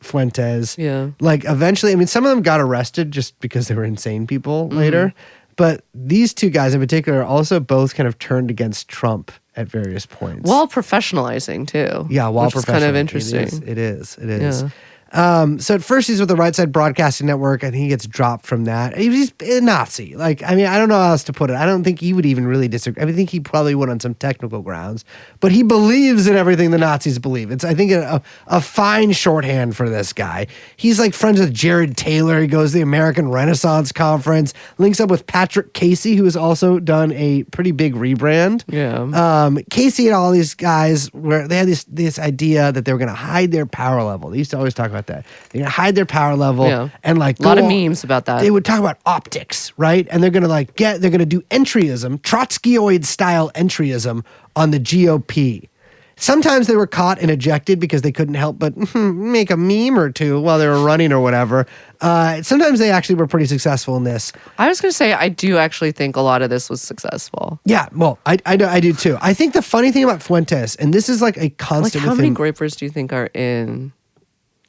Fuentes, Yeah. like eventually, I mean, some of them got arrested just because they were insane people later. But these two guys in particular also both kind of turned against Trump at various points. While professionalizing, too. Yeah, while which is kind of professional. interesting. It is. Yeah. So at first he's with the Right Side Broadcasting Network. I think he gets dropped from that. He's a Nazi. Like, I mean, I don't know how else to put it. I don't think he would even really disagree. I think he probably would on some technical grounds, but he believes in everything the Nazis believe. It's, I think, a fine shorthand for this guy. He's like friends with Jared Taylor. He goes to the American Renaissance Conference, links up with Patrick Casey, who has also done a pretty big rebrand. Yeah. Casey and all these guys, where they had this idea that they were going to hide their power level. They used to always talk about that. They're going to hide their power level Yeah. and like A lot go of on- memes about that. They would talk about optics, right? And they're going to they're going to do entryism, Trotskyioid style entryism on the GOP. Sometimes they were caught and ejected because they couldn't help but make a meme or two while they were running or whatever. Sometimes they actually were pretty successful in this. I was going to say, I do actually think a lot of this was successful. Yeah, well, I do too. I think the funny thing about Fuentes, and this is like a constant. Like, how many within- Groypers do you think are in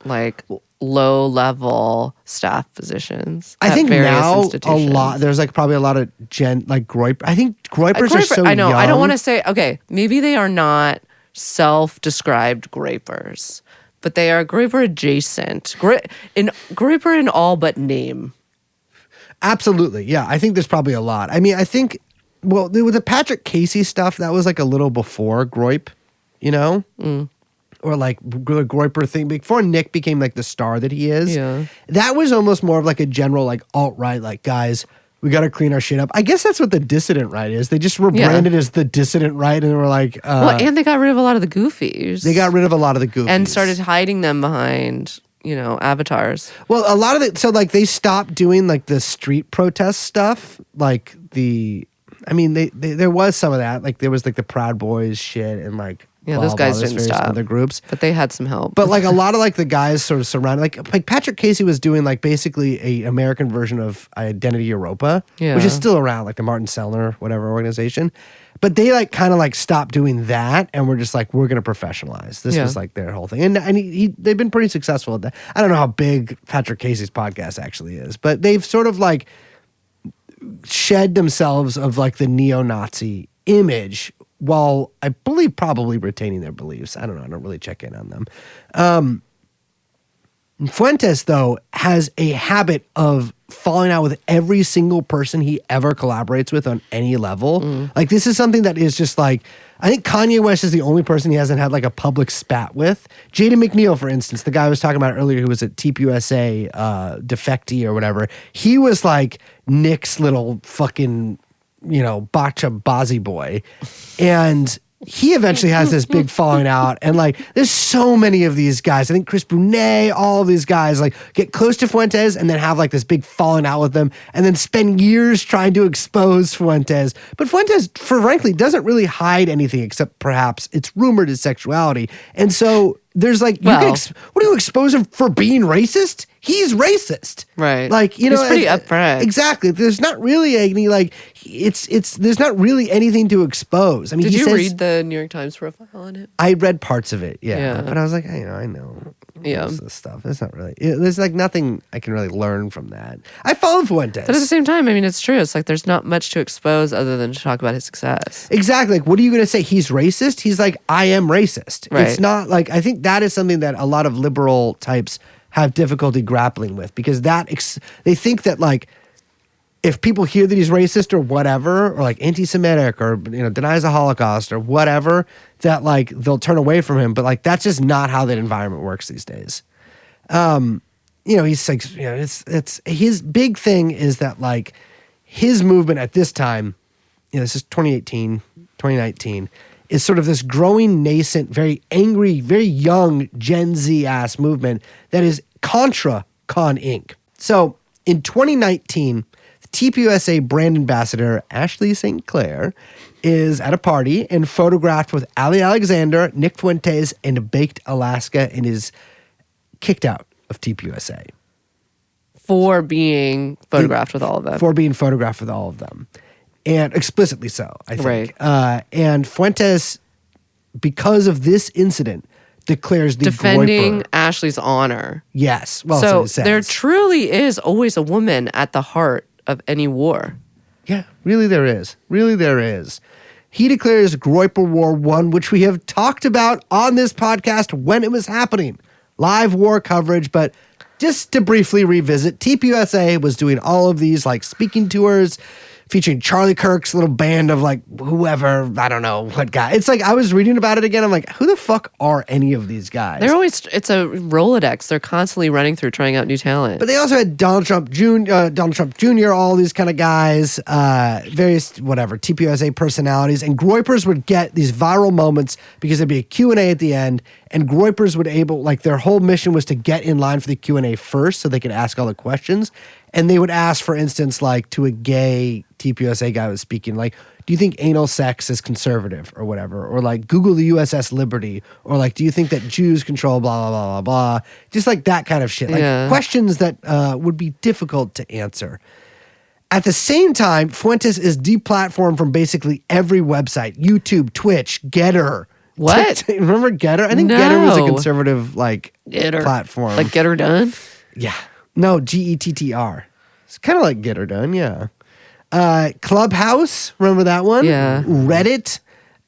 like low level staff positions? I at think various now a institutions? lot. There's like probably a lot of Groyper. I think Groypers are so I know. young. I don't want to say, okay, maybe they are not self-described Groypers, but they are Groyper adjacent. Groyper in all but name. Absolutely, yeah. I think there's probably a lot. I mean, I think with the Patrick Casey stuff, that was like a little before Groyp, you know. Or like Groyper thing before Nick became like the star that he is. Yeah. That was almost more of like a general like alt-right, like guys, we got to clean our shit up. I guess that's what the dissident right is. They just were branded as the dissident right, and they were like, Well, and they got rid of a lot of the goofies. they got rid of a lot of the goofies and started hiding them behind, avatars. Well, a lot of it. So like they stopped doing like the street protest stuff, like there was some of that. Like there was like the Proud Boys shit and like. Yeah, blah, those guys blah, didn't various stop. Other groups. But they had some help. But like a lot of like the guys sort of surrounded, like Patrick Casey was doing like basically a American version of Identity Europa, Yeah. which is still around, like the Martin Sellner whatever organization. But they like kind of like stopped doing that, and we're just like, we're gonna professionalize. This was like their whole thing, and they've been pretty successful at that. I don't know how big Patrick Casey's podcast actually is, but they've sort of like shed themselves of like the neo-Nazi image, while I believe probably retaining their beliefs. I don't know. I don't really check in on them. Fuentes, though, has a habit of falling out with every single person he ever collaborates with on any level. Like, this is something that is just like, I think Kanye West is the only person he hasn't had like a public spat with. Jaden McNeil, for instance, the guy I was talking about earlier who was at TPUSA, defectee or whatever, he was like Nick's little fucking Bacha Bazzi boy. And he eventually has this big falling out. And like, there's so many of these guys. I think Chris Brunet, all of these guys like get close to Fuentes and then have like this big falling out with them and then spend years trying to expose Fuentes. But Fuentes, frankly, doesn't really hide anything except perhaps it's rumored his sexuality. And so there's like, what do you expose him for being racist? He's racist. Right. Like, He's pretty upfront. Exactly. There's not really any like there's not really anything to expose. I mean, Did you says, read the New York Times profile on it? I read parts of it, Yeah. But I was like, I know. Yeah. Most of this stuff. It's not really. There's like nothing I can really learn from that. I follow Fuentes. But at the same time, I mean, it's true. It's like there's not much to expose other than to talk about his success. Exactly. Like, what are you going to say? He's racist? He's like, I am racist. Right. It's not like, I think that is something that a lot of liberal types have difficulty grappling with because they think that like, if people hear that he's racist or whatever, or like anti-Semitic or denies the Holocaust or whatever, that like they'll turn away from him. But like that's just not how that environment works these days. He's like, it's his big thing is that like his movement at this time, this is 2018, 2019, is sort of this growing, nascent, very angry, very young Gen Z ass movement that is contra Con Inc. So in 2019. TPUSA brand ambassador Ashley St. Clair is at a party and photographed with Ali Alexander, Nick Fuentes, and Baked Alaska and is kicked out of TPUSA. For being photographed with all of them. For being photographed with all of them. And explicitly so, I think. Right. And Fuentes, because of this incident, declares the defending Groyper. Ashley's honor. Yes. Well, So it says. there truly is always a woman at the heart of any war. Yeah, really there is. Really there is. He declares Groyper War 1, which we have talked about on this podcast when it was happening. Live war coverage, but just to briefly revisit, TPUSA was doing all of these like speaking tours featuring Charlie Kirk's little band of like whoever, I don't know what guy. It's like I was reading about it again. I'm like, who the fuck are any of these guys? They're always, it's a Rolodex. They're constantly running through trying out new talent. But they also had Donald Trump Jr., all these kind of guys, various whatever TPUSA personalities, and Groypers would get these viral moments because there'd be a Q&A at the end, and Groypers would their whole mission was to get in line for the Q&A first so they could ask all the questions. And they would ask, for instance, like to a gay TPUSA guy who was speaking, like, do you think anal sex is conservative or whatever? Or like Google the USS Liberty, or like, do you think that Jews control blah, blah, blah, blah, blah? Just like that kind of shit. Like Yeah. questions that would be difficult to answer. At the same time, Fuentes is deplatformed from basically every website, YouTube, Twitch, Getter. What? Remember Getter? I think Getter was a No. conservative like Get her. platform. Like, get her done? Yeah. No, GETTR. It's kind of like Get Her Done, yeah. Clubhouse, remember that one? Yeah. Reddit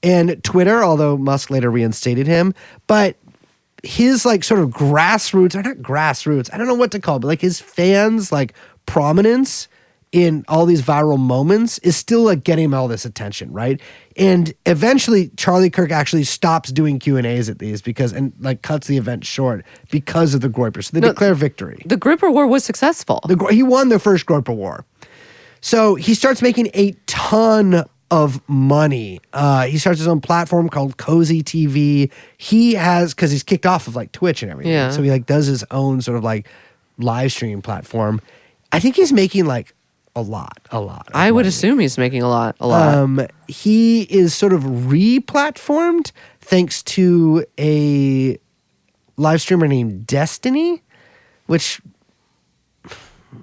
and Twitter, although Musk later reinstated him. But his like sort of grassroots, or not grassroots, I don't know what to call it, but like his fans, like prominence in all these viral moments is still like getting him all this attention, right? And eventually Charlie Kirk actually stops doing Q&As at these and like cuts the event short because of the Groypers. So they declare victory. The Groyper War was successful. He won the first Groyper War. So he starts making a ton of money. He starts his own platform called Cozy TV. He has, because he's kicked off of like Twitch and everything. Yeah. So he like does his own sort of like live stream platform. I think he's making like a lot. I would assume he's making a lot. He is sort of re-platformed thanks to a live streamer named Destiny, which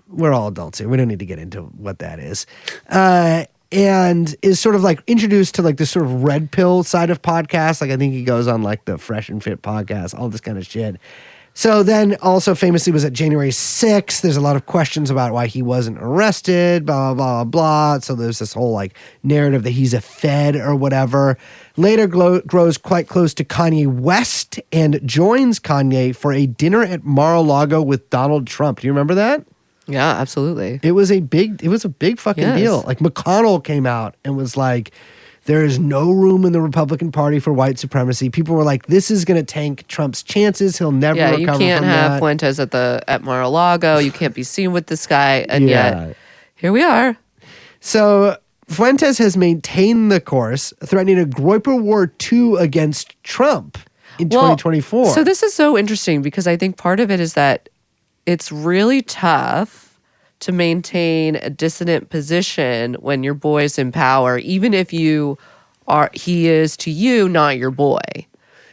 we're all adults here. We don't need to get into what that is. And is sort of like introduced to like this sort of red pill side of podcasts. Like I think he goes on like the Fresh and Fit podcast, all this kind of shit. So then also famously was at January 6th. There's a lot of questions about why he wasn't arrested, blah, blah, blah, blah. So there's this whole like narrative that he's a Fed or whatever. Later grows quite close to Kanye West and joins Kanye for a dinner at Mar-a-Lago with Donald Trump. Do you remember that? Yeah, absolutely. It was a big fucking Yes. deal. Like McConnell came out and was like, there is no room in the Republican Party for white supremacy. People were like, this is going to tank Trump's chances. He'll never Yeah, recover you can't from have that. Fuentes at Mar-a-Lago. You can't be seen with this guy. And Yeah. yet, here we are. So Fuentes has maintained the course, threatening a Groyper War II against Trump in 2024. So this is so interesting because I think part of it is that it's really tough to maintain a dissonant position when your boy's in power, even if he is to you not your boy.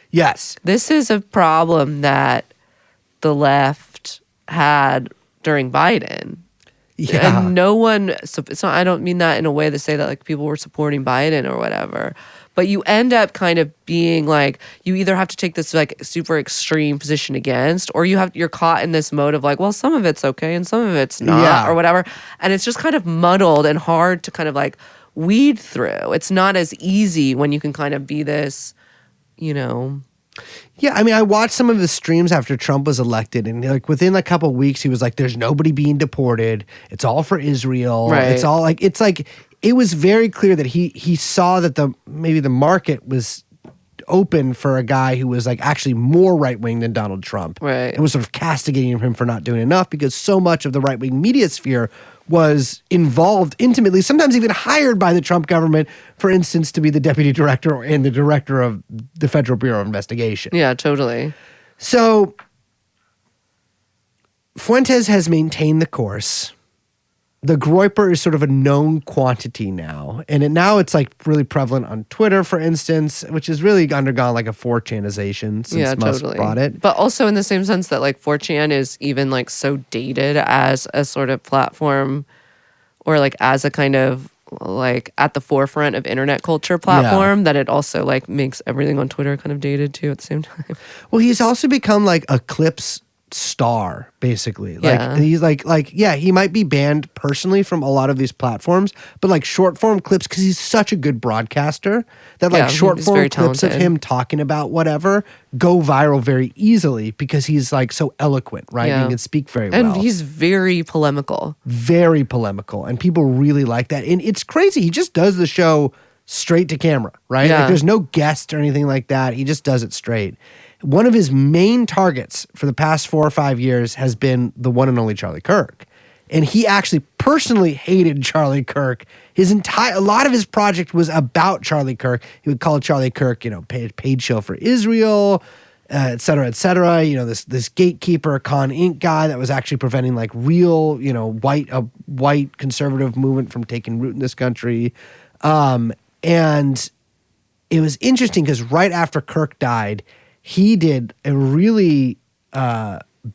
Yes. This is a problem that the left had during Biden. Yeah. And no one, so it's not, I don't mean that in a way to say that like people were supporting Biden or whatever, but you end up kind of being like, you either have to take this like super extreme position against, or you're caught in this mode of like, well, some of it's okay and some of it's not, Yeah. or whatever. And it's just kind of muddled and hard to kind of like weed through. It's not as easy when you can kind of be this, you know. Yeah, I mean, I watched some of his streams after Trump was elected, and like within a couple of weeks, he was like, "There's nobody being deported. It's all for Israel. Right. It's all like it was very clear that he saw that maybe the market was open for a guy who was like actually more right wing than Donald Trump, Right. and was sort of castigating him for not doing enough because so much of the right wing media sphere was involved intimately, sometimes even hired by the Trump government, for instance, to be the deputy director and the director of the Federal Bureau of Investigation. Yeah, totally. So Fuentes has maintained the course. The Groyper is sort of a known quantity now. And now it's like really prevalent on Twitter, for instance, which has really undergone like a 4chanization since Yeah, Musk totally. brought it. But also in the same sense that like 4chan is even like so dated as a sort of platform or like as a kind of like at the forefront of internet culture platform that it also like makes everything on Twitter kind of dated too at the same time. Well, he's also become like a clips star, basically. Like Yeah. he's like yeah, he might be banned personally from a lot of these platforms, but like short form clips, because he's such a good broadcaster that like Yeah, short he's form very clips of talented. him talking about whatever go viral very easily because he's like so eloquent, right? Yeah. He can speak very And well. he's very polemical. Very polemical, and people really like that. And it's crazy. He just does the show straight to camera, right? Yeah. Like there's no guest or anything like that. He just does it straight. One of his main targets for the past 4 or 5 years has been the one and only Charlie Kirk. And he actually personally hated Charlie Kirk. A lot of his project was about Charlie Kirk. He would call Charlie Kirk, paid show for Israel, et cetera, et cetera. This gatekeeper, Con Inc. guy that was actually preventing like real, white conservative movement from taking root in this country. And it was interesting because right after Kirk died, he did a really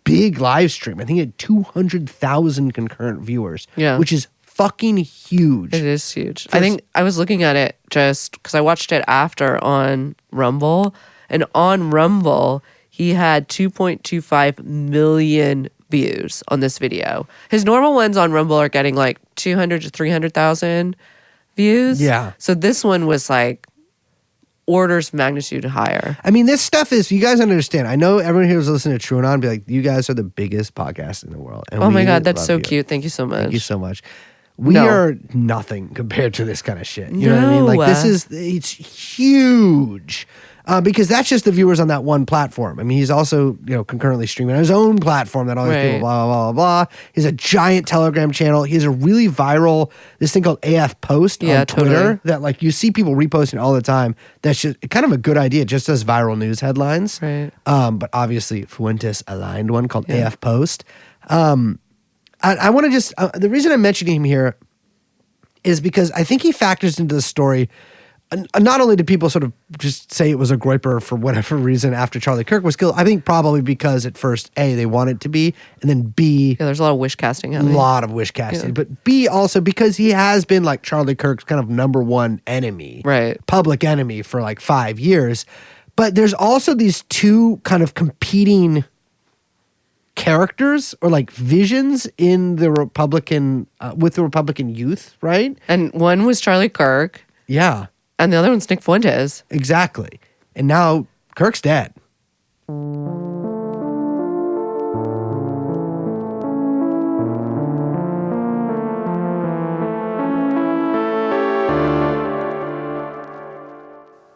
big live stream. I think it had 200,000 concurrent viewers, Yeah. which is fucking huge. It is huge. I think I was looking at it just because I watched it after on Rumble, and on Rumble he had 2.25 million views on this video. His normal ones on Rumble are getting like 200 to 300,000 views. Yeah. So this one was like orders of magnitude higher. I mean, this stuff is, you guys understand. I know everyone here who's listening to TrueAnon be like, you guys are the biggest podcast in the world. And Oh my we God, that's love so you. cute. Thank you so much. Thank you so much. We No. are nothing compared to this kind of shit. You know what I mean? No. Like, it's huge. Because that's just the viewers on that one platform. I mean, he's also, concurrently streaming on his own platform that all these Right. people, blah, blah, blah, blah. He has a giant Telegram channel. He has a really viral, this thing called AF Post Yeah, on Twitter totally. that, like, you see people reposting all the time. That's just kind of a good idea. It just does viral news headlines. Right. But obviously, Fuentes aligned one called AF Post. I want to just, the reason I'm mentioning him here is because I think he factors into the story. Not only did people sort of just say it was a Groyper for whatever reason after Charlie Kirk was killed, I think probably because at first, A, they wanted to be, and then B, Yeah, there's a lot of wish casting a happening. lot of wish casting. Yeah. But B, also because he has been like Charlie Kirk's kind of number one enemy, Right. public enemy for like 5 years. But there's also these two kind of competing characters or like visions in the Republican, with the Republican youth, right? And one was Charlie Kirk, Yeah. and the other one's Nick Fuentes. Exactly. And now Kirk's dead.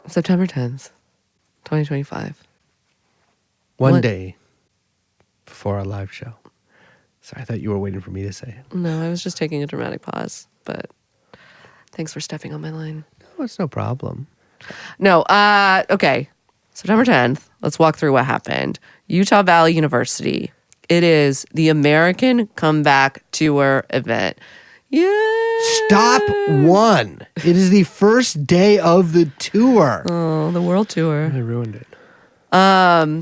September 10th, 2025. One What? day before our live show. Sorry, I thought you were waiting for me to say it. No, I was just taking a dramatic pause, but thanks for stepping on my line. No, it's no problem. No, okay. September 10th, let's walk through what happened. Utah Valley University. It is the American Comeback Tour event. Yeah. Stop one. It is the first day of the tour. Oh, the world tour. They ruined it.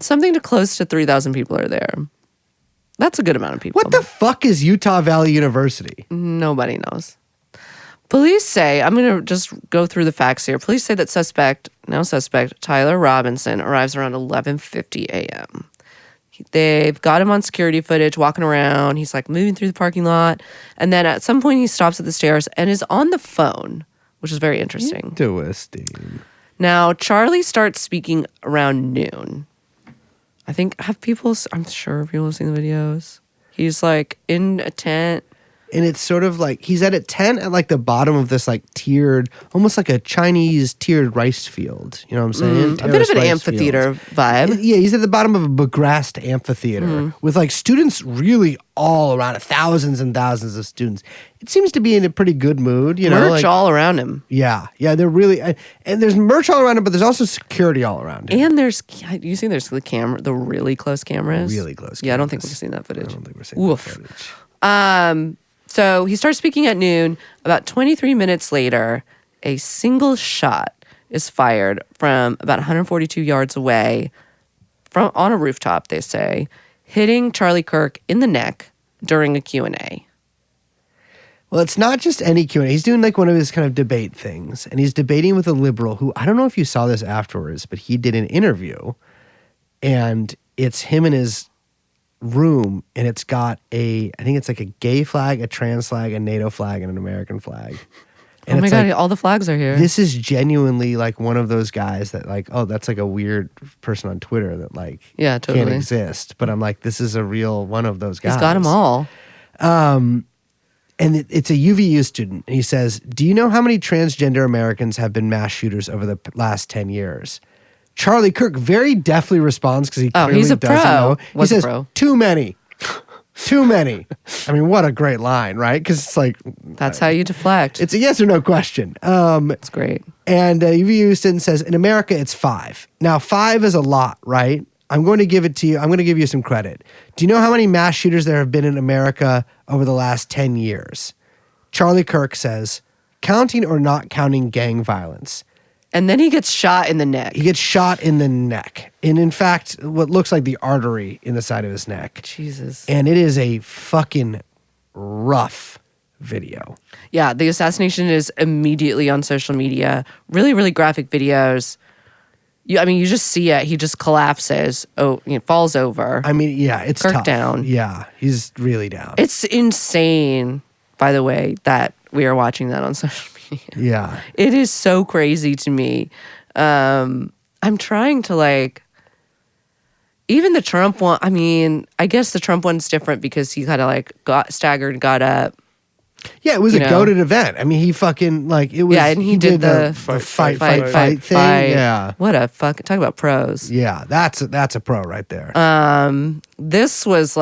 Something to close to 3,000 people are there. That's a good amount of people. What the fuck is Utah Valley University? Nobody knows. Police say, I'm going to just go through the facts here. Police say that suspect Tyler Robinson arrives around 11:50 a.m. They've got him on security footage walking around. He's like moving through the parking lot. And then at some point he stops at the stairs and is on the phone, which is very interesting. Interesting. Now, Charlie starts speaking around noon. I'm sure people have seen the videos. He's like in a tent. And it's sort of like he's at a tent at like the bottom of this like tiered, almost like a Chinese tiered rice field. You know what I'm saying? A bit of Terraced an rice amphitheater field. vibe. Yeah, he's at the bottom of a begrassed amphitheater with like students really all around it, thousands and thousands of students. It seems to be in a pretty good mood, you know. Merch like, all around him. yeah, they're really, and there's merch all around him, but there's also security all around him. And there's the really close cameras. Really close Yeah, I don't think cameras. we've seen that footage. I don't think we're seeing Oof. that footage. So he starts speaking at noon. About 23 minutes later, a single shot is fired from about 142 yards away on a rooftop, they say, hitting Charlie Kirk in the neck during a Q&A. Well, it's not just any Q&A. He's doing like one of his kind of debate things, and he's debating with a liberal who, I don't know if you saw this afterwards, but he did an interview, and it's him in his room, and it's got I think it's like a gay flag, a trans flag, a NATO flag, and an American flag. And Oh my it's God, like, all the flags are here. this is genuinely like one of those guys that like, oh, that's like a weird person on Twitter that like Yeah, can't totally. exist. But I'm like, this is a real one of those guys. He's got them all. And it's a UVU student. And he says, do you know how many transgender Americans have been mass shooters over the last 10 years? Charlie Kirk very deftly responds because he Oh, clearly he's a doesn't pro. know. He Was a says, pro. too many. Too many. I mean, what a great line, right? Because it's like, That's how you deflect. it's a yes or no question. It's great. And UVU student says, in America, it's 5. Now, 5 is a lot, right? I'm going to give it to you. I'm going to give you some credit. Do you know how many mass shooters there have been in America over the last 10 years? Charlie Kirk says, counting or not counting gang violence. And then he gets shot in the neck. He gets shot in the neck. And in fact, what looks like the artery in the side of his neck. Jesus. And it is a fucking rough video. Yeah, the assassination is immediately on social media. Really, really graphic videos. You just see it. He just collapses. Falls over. I mean, yeah, it's Kirk tough. down. Yeah, he's really down. It's insane, by the way, that we are watching that on social media. Yeah. It is so crazy to me. I'm trying to even the Trump one, I guess the Trump one's different because he kind of got staggered, got up. Yeah, it was a goated event. I mean, he fucking it was. Yeah, and he did the fight thing. Yeah. What a fuck! Talk about pros. Yeah, that's a pro right there. This was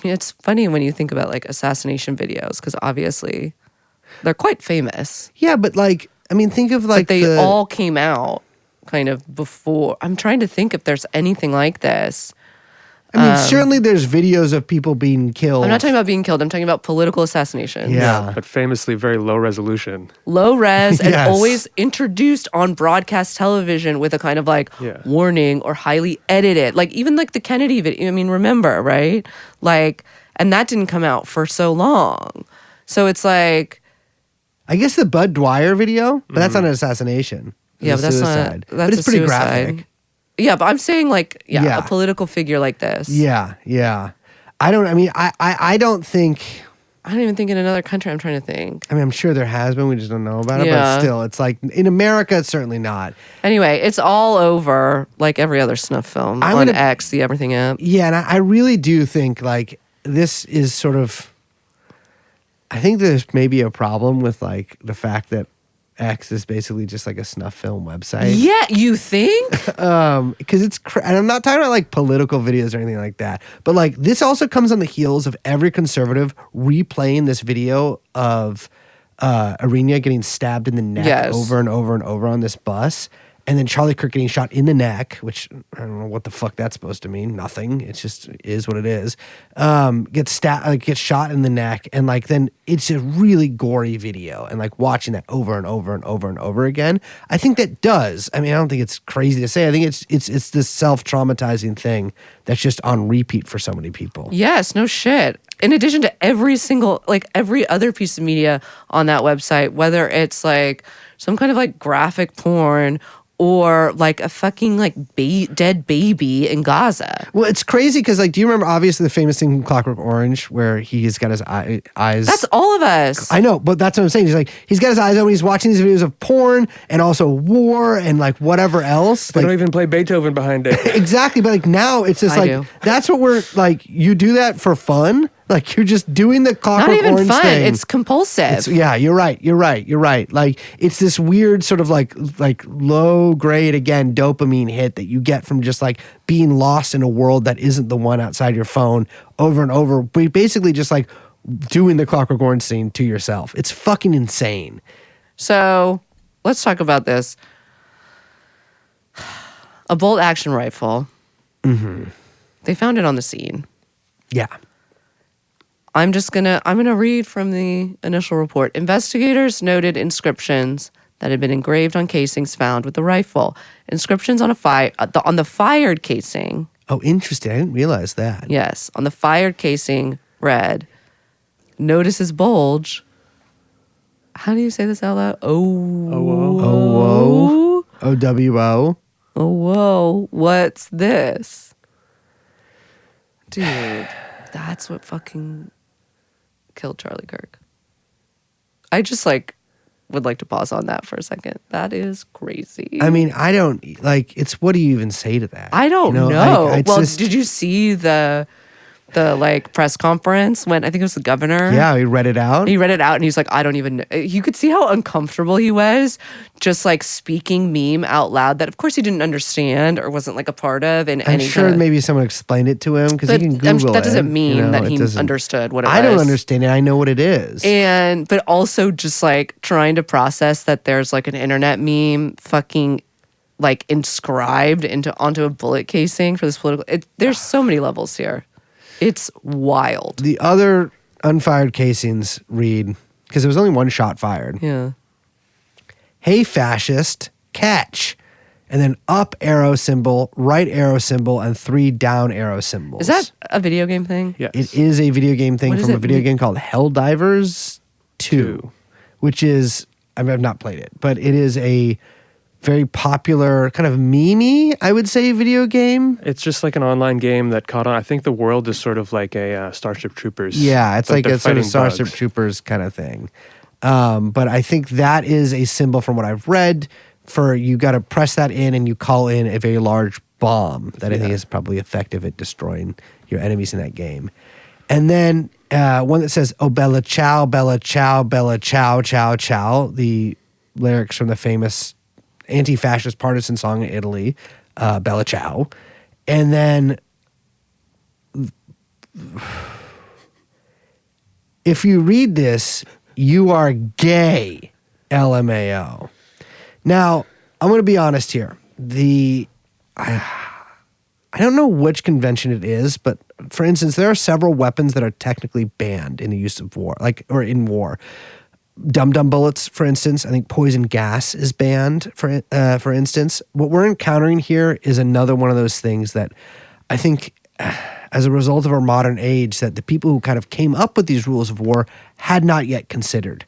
it's funny when you think about assassination videos because obviously they're quite famous. Yeah, but think of But they all came out kind of before. I'm trying to think if there's anything like this. Certainly there's videos of people being killed. I'm not talking about being killed. I'm talking about political assassination. Yeah. But famously very low resolution. Low res and Yes. always introduced on broadcast television with a kind of warning or highly edited. Even the Kennedy video. Remember, right? And that didn't come out for so long. So it's I guess the Bud Dwyer video, but that's not an assassination. yeah, but It's a that's suicide. not. That's but it's a pretty suicide. graphic. Yeah, but I'm saying Yeah. a political figure like this. Yeah, yeah. I don't think. I don't even think in another country. I'm trying to think. I'm sure there has been. We just don't know about it. Yeah. But still, it's in America, it's certainly not. Anyway, it's all over like every other snuff film I'm on gonna- X, the everything app. Yeah, and I really do think this is sort of. I think there's maybe a problem with the fact that X is basically just a snuff film website. Yeah, you think? Because it's and I'm not talking about political videos or anything like that, but this also comes on the heels of every conservative replaying this video of Arena getting stabbed in the neck Yes. over and over and over on this bus, and then Charlie Kirk getting shot in the neck, which I don't know what the fuck that's supposed to mean. Nothing. It just is what it is. Gets shot in the neck, and then it's a really gory video, and watching that over and over and over and over again. I think that does. I don't think it's crazy to say. I think it's this self-traumatizing thing that's just on repeat for so many people. Yes, no shit. In addition to every single, every other piece of media on that website, whether it's some kind of graphic porn or a fucking dead baby in Gaza. Well, it's crazy because do you remember obviously the famous thing from Clockwork Orange where he's got his eyes? That's all of us. I know, but that's what I'm saying. He's got his eyes open. He's watching these videos of porn and also war and whatever else. They don't even play Beethoven behind it. Exactly, but now it's just I do. that's what we're you do that for fun. You're just doing the Clockwork Not even Orange fun. thing. It's compulsive. Yeah, you're right. It's this weird sort of low grade again dopamine hit that you get from just being lost in a world that isn't the one outside your phone over and over. But basically just doing the Clockwork Orange scene to yourself. It's fucking insane. So let's talk about this. A bolt action rifle. Mm-hmm. They found it on the scene. Yeah. I'm gonna read from the initial report. Investigators noted inscriptions that had been engraved on casings found with the rifle. Inscriptions on on the fired casing. Oh, interesting. I didn't realize that. Yes, on the fired casing read, "Notices bulge." How do you say this out loud? OWO. OWO. Oh, whoa. What's this? Dude, that's what fucking killed Charlie Kirk. I just would like to pause on that for a second. That is crazy. I don't it's what do you even say to that? I don't know. It's Well, just- did you see the press conference when I think it was the governor? Yeah, he read it out. He read it out and he's like, I don't even know. You could see how uncomfortable he was just speaking meme out loud that of course he didn't understand or wasn't a part of. And I'm sure maybe someone explained it to him because he can Google that doesn't it, mean that it he doesn't- understood what it was. I don't understand it. I know what it is. But also just trying to process that there's an internet meme fucking inscribed onto a bullet casing for this political. There's so many levels here. It's wild. The other unfired casings read because there was only one shot fired. Yeah. Hey, fascist, catch. And then up arrow symbol, right arrow symbol, and 3 down arrow symbols. Is that a video game thing? Yes. It is a video game thing What is from a it? video game called Helldivers 2, which is, I mean, I've not played it, but it is a very popular kind of meme-y, I would say, video game. It's just like an online game that caught on. I think the world is sort of like a Starship Troopers. Yeah, it's like they're a sort of fighting Starship bugs. Troopers kind of thing. But I think that is a symbol from what I've read for you got to press that in and you call in a very large bomb that I think is probably effective at destroying your enemies in that game. And then one that says, oh, Bella Ciao, Bella Ciao, Bella Ciao, Ciao, Ciao. The lyrics from the famous anti-fascist partisan song in Italy, Bella Ciao. And then if you read this, you are gay, LMAO. Now, I'm going to be honest here. I don't know which convention it is, but for instance, there are several weapons that are technically banned in the use of war, or in war. Dum-dum bullets, for instance. I think poison gas is banned, for instance. What we're encountering here is another one of those things that I think, as a result of our modern age, that the people who kind of came up with these rules of war had not yet considered.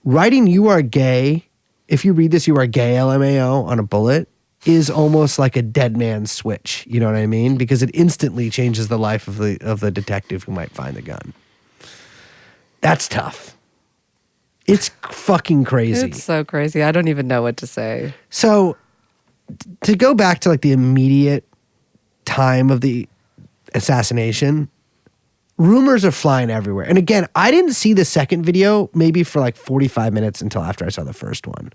Writing "you are gay," if you read this, "you are gay," LMAO, on a bullet, is almost like a dead man's switch. You know what I mean? Because it instantly changes the life of the detective who might find the gun. That's tough. It's fucking crazy. It's so crazy. I don't even know what to say. So to go back to like the immediate time of the assassination, rumors are flying everywhere. And again, I didn't see the second video maybe for like 45 minutes until after I saw the first one.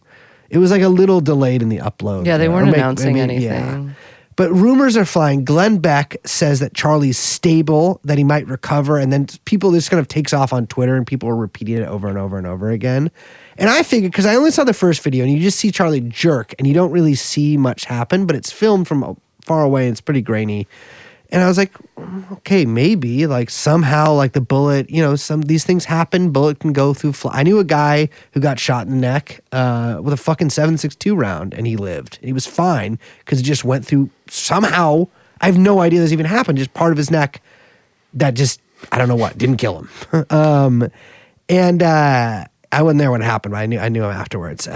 It was like a little delayed in the upload. Yeah, they Or weren't announcing anything. Yeah. But rumors are flying. Glenn Beck says that Charlie's stable, that he might recover, and then people, this kind of takes off on Twitter and people are repeating it over and over and over again. And I figured, because I only saw the first video and you just see Charlie jerk and you don't really see much happen, but it's filmed from far away and it's pretty grainy. And I was like, okay, maybe like somehow like the bullet, you know, some these things happen. Bullet can go through. I knew a guy who got shot in the neck with a fucking 7.62 round and he lived. And he was fine because he just went through somehow. I have no idea this even happened. Just part of his neck that just, I don't know what, didn't kill him. And I wasn't there when it happened, but I knew him afterwards.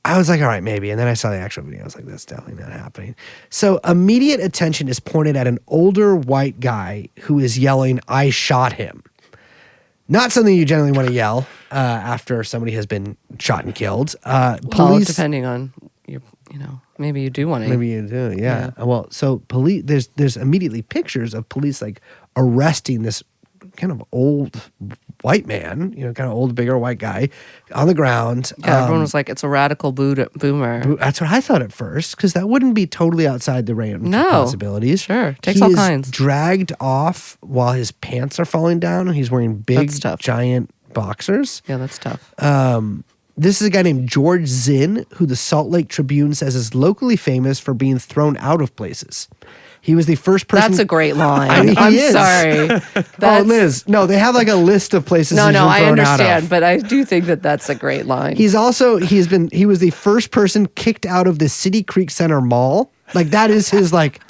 I was like, all right, maybe. And then I saw the actual video. I was like, that's definitely not happening. So immediate attention is pointed at an older white guy who is yelling, "I shot him." Not something you generally want to yell after somebody has been shot and killed. Well, depending on your, maybe you do want to. Maybe you do, yeah. Well, so police. There's immediately pictures of police like arresting this kind of old white man, kind of old, bigger white guy on the ground. Yeah, everyone was like, it's a radical boomer. That's what I thought at first, because that wouldn't be totally outside the range of possibilities. Sure. Takes He all is kinds. dragged off while his pants are falling down, and he's wearing big, That's tough. giant boxers. Yeah, that's tough. This is a guy named George Zinn, who the Salt Lake Tribune says is locally famous for being thrown out of places. He was the first person. That's a great line. I mean, he I'm is. sorry. Oh, Liz. No, they have like a list of places. No, he's been I thrown out understand, of. but I do think that that's a great line. He was the first person kicked out of the City Creek Center Mall. Like that is his like.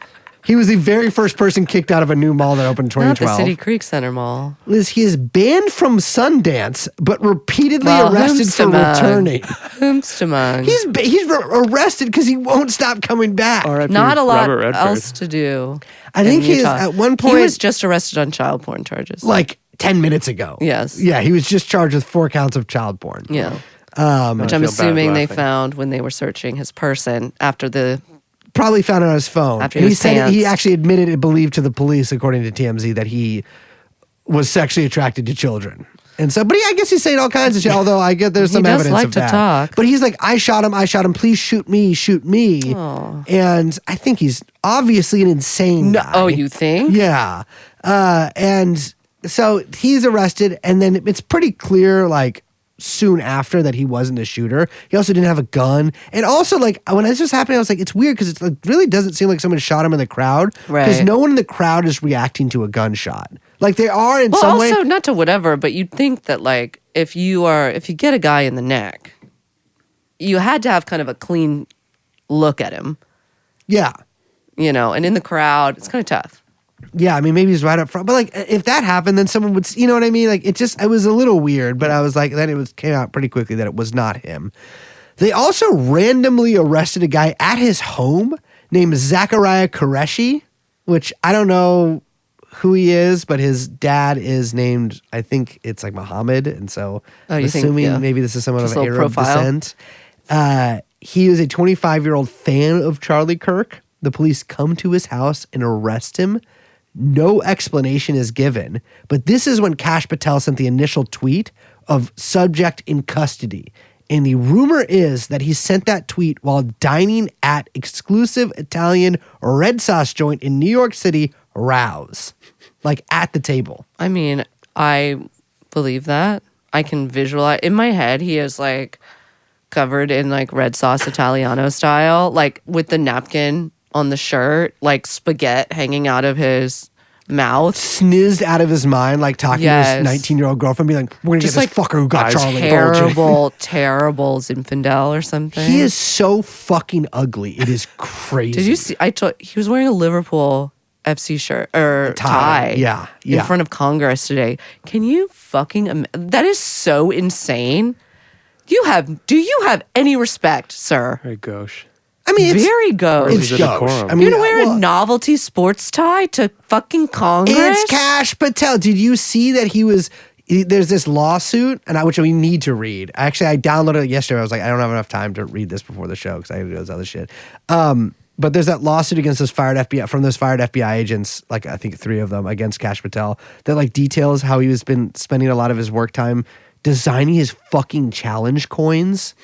He was the very first person kicked out of a new mall that opened in Not 2012. the City Creek Center Mall. Liz, he is banned from Sundance, but repeatedly Well, arrested for Hoomstamang. returning. Hoomstamang. He's arrested because he won't stop coming back. R.I.P. Not a lot Robert Redford. else to do. I think in he is Utah. at one He point was just arrested on child porn charges. like 10 minutes ago. Yes. Yeah, he was just charged with 4 counts of child porn. Yeah. Which I I'm feel bad assuming they laughing. found when they were searching his person after the. Probably found it on his phone. After and he his said he pants. actually admitted and believed to the police, according to TMZ, that he was sexually attracted to children. And so, but I guess he's saying all kinds of shit, although I get there's some does evidence like of to that. talk. But he's like, I shot him, please shoot me. Aw. And I think he's obviously an insane guy. Oh, you think? Yeah. And so he's arrested, and then it's pretty clear, like, soon after that he wasn't the shooter. He also didn't have a gun. And also, like, when this was happening, I was like, it's weird because it really doesn't seem like someone shot him in the crowd. Because Right. no one in the crowd is reacting to a gunshot. Like they are in Well, some way. also not to whatever, but you'd think that like if you get a guy in the neck, you had to have kind of a clean look at him, Yeah. you know. And in the crowd, it's kind of tough. Yeah, I mean, maybe he's right up front, but like, if that happened, then someone would, you know what I mean? Like, it was a little weird, but I was like, then came out pretty quickly that it was not him. They also randomly arrested a guy at his home named Zachariah Qureshi, which I don't know who he is, but his dad is named, I think it's like Muhammad, and so I'm assuming maybe this is someone Just of a little Arab profile. descent. He is a 25-year-old fan of Charlie Kirk. The police come to his house and arrest him. No explanation is given, but this is when Kash Patel sent the initial tweet of subject in custody. And the rumor is that he sent that tweet while dining at exclusive Italian red sauce joint in New York City, Rouse, like at the table. I mean, I believe that. I can visualize in my head. He is like covered in like red sauce Italiano style, like with the napkin on the shirt, like spaghetti hanging out of his mouth. Snizzed out of his mind, like talking to his 19-year-old girlfriend, being like, we're going to get this fucker who got Charlie. Terrible Zinfandel or something. He is so fucking ugly. It is crazy. Did you see? He was wearing a Liverpool FC shirt or tie. Yeah. In front of Congress today. Can you fucking... that is so insane. Do you have any respect, sir? Very gauche. I mean, it's very gauche. It's the gauche. decorum? I mean, You're gonna wear a novelty sports tie to fucking Congress? It's Kash Patel. Did you see that there's this lawsuit, which we need to read. Actually, I downloaded it yesterday. I was like, I don't have enough time to read this before the show because I had to do this other shit. But there's that lawsuit against those fired FBI agents, like I think 3 of them, against Kash Patel, that like details how he been spending a lot of his work time designing his fucking challenge coins.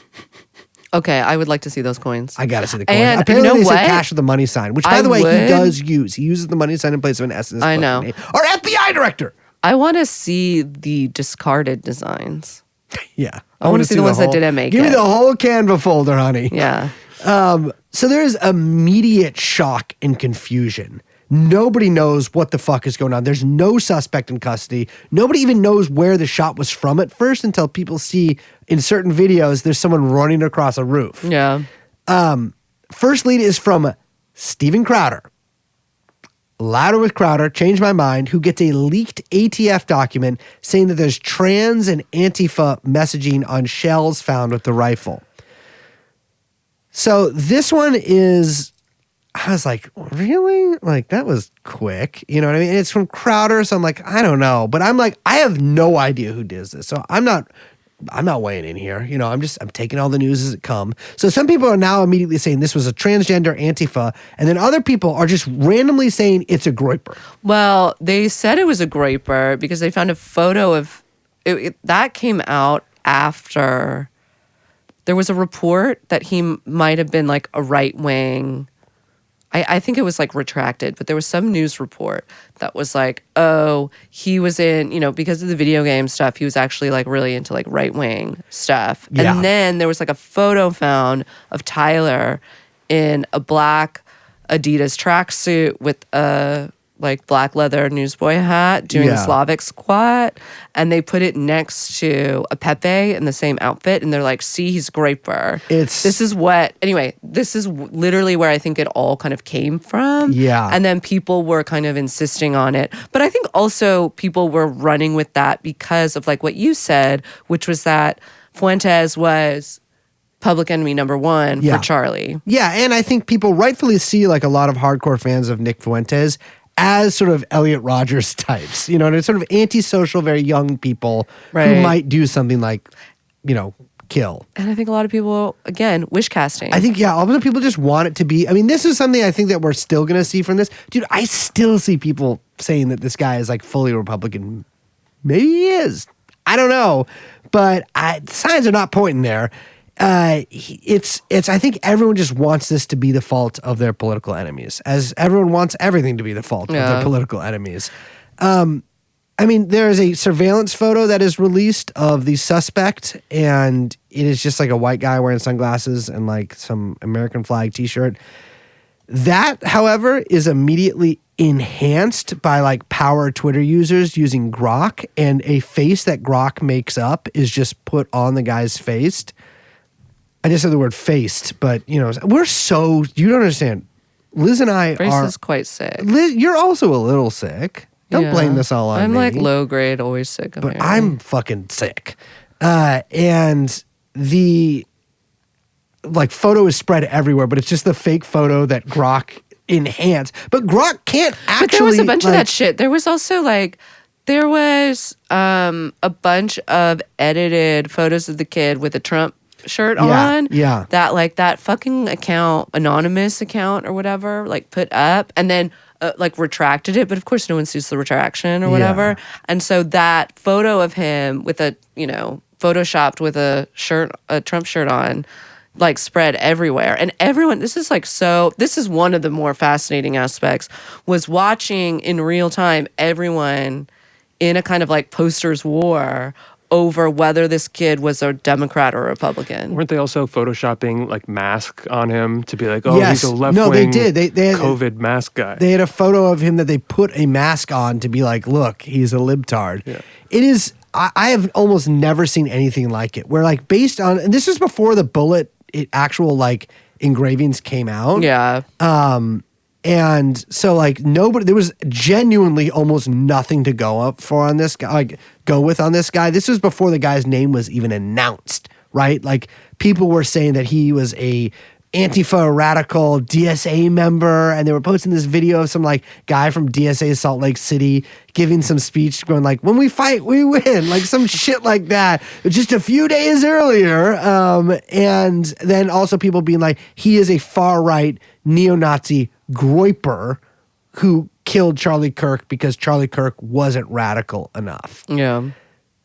Okay, I would like to see those coins. I gotta see the coins. And apparently, you know they what? said Cash with the money sign, which, by the way, he does use. He uses the money sign in place of an S in his I know. name. Our FBI director. I want to see the discarded designs. Yeah, I want to see the ones that didn't make Give it. me the whole Canva folder, honey. Yeah. So there's immediate shock and confusion. Nobody knows what the fuck is going on. There's no suspect in custody. Nobody even knows where the shot was from at first until people see in certain videos there's someone running across a roof. Yeah. First lead is from Steven Crowder. Louder with Crowder, Change My Mind, who gets a leaked ATF document saying that there's trans and Antifa messaging on shells found with the rifle. So this one is, I was like, really? Like, that was quick. You know what I mean? And it's from Crowder, so I'm like, I don't know. But I'm like, I have no idea who does this. So I'm not weighing in here. You know, I'm taking all the news as it comes. So some people are now immediately saying this was a transgender Antifa, and then other people are just randomly saying it's a Groyper. Well, they said it was a Groyper because they found a photo of it that came out after there was a report that he might have been like a right-wing. I think it was like retracted, but there was some news report that was like, oh, he was in, you know, because of the video game stuff, he was actually like really into like right-wing stuff. Yeah. And then there was like a photo found of Tyler in a black Adidas tracksuit with a like black leather newsboy hat doing a Slavic squat, and they put it next to a Pepe in the same outfit, and they're like, see, he's a Groyper. This is literally where I think it all kind of came from. Yeah. And then people were kind of insisting on it. But I think also people were running with that because of like what you said, which was that Fuentes was public enemy number 1 for Charlie. Yeah, and I think people rightfully see like a lot of hardcore fans of Nick Fuentes as sort of Elliot Rodgers types, you know, and it's sort of antisocial, very young people who might do something like, you know, kill. And I think a lot of people, again, wish casting. I think, a lot of people just want it to be. I mean, this is something I think that we're still going to see from this. Dude, I still see people saying that this guy is like fully Republican. Maybe he is. I don't know. But signs are not pointing there. I think everyone just wants this to be the fault of their political enemies, as everyone wants everything to be the fault of their political enemies. I mean, there is a surveillance photo that is released of the suspect, and it is just like a white guy wearing sunglasses and like some American flag t-shirt. That, however, is immediately enhanced by like power Twitter users using Grok, and a face that Grok makes up is just put on the guy's face. I just said the word faced, but you don't understand. Liz and I Grace are is quite sick. Liz, you're also a little sick. Don't Yeah. blame this all on I'm me. like low grade, always sick. But apparently. I'm fucking sick. And the like photo is spread everywhere, but it's just the fake photo that Grok enhanced. But Grok can't actually. But there was a bunch of that shit. There was also like a bunch of edited photos of the kid with a Trump shirt on. Yeah. That like that fucking account, anonymous account or whatever, like put up and then like retracted it. But of course, no one sees the retraction or whatever. Yeah. And so that photo of him with a photoshopped with a Trump shirt on, like spread everywhere. And everyone, this is one of the more fascinating aspects, was watching in real time everyone in a kind of like posters war over whether this kid was a Democrat or a Republican. Weren't they also photoshopping like mask on him to be like, oh, Yes. he's a left-wing No, they did. They had, COVID mask guy? They had a photo of him that they put a mask on to be like, look, he's a libtard. Yeah. It is, I have almost never seen anything like it, where like based on, and this was before the bullet actual like engravings came out. Yeah. And so like there was genuinely almost nothing to go up for on this guy, like go with on this guy. This was before the guy's name was even announced, right? Like people were saying that he was a Antifa radical DSA member, and they were posting this video of some like guy from DSA Salt Lake City giving some speech going like, when we fight, we win, like some shit like that just a few days earlier. And then also people being like, he is a far right neo-Nazi Groyper who killed Charlie Kirk because Charlie Kirk wasn't radical enough. Yeah.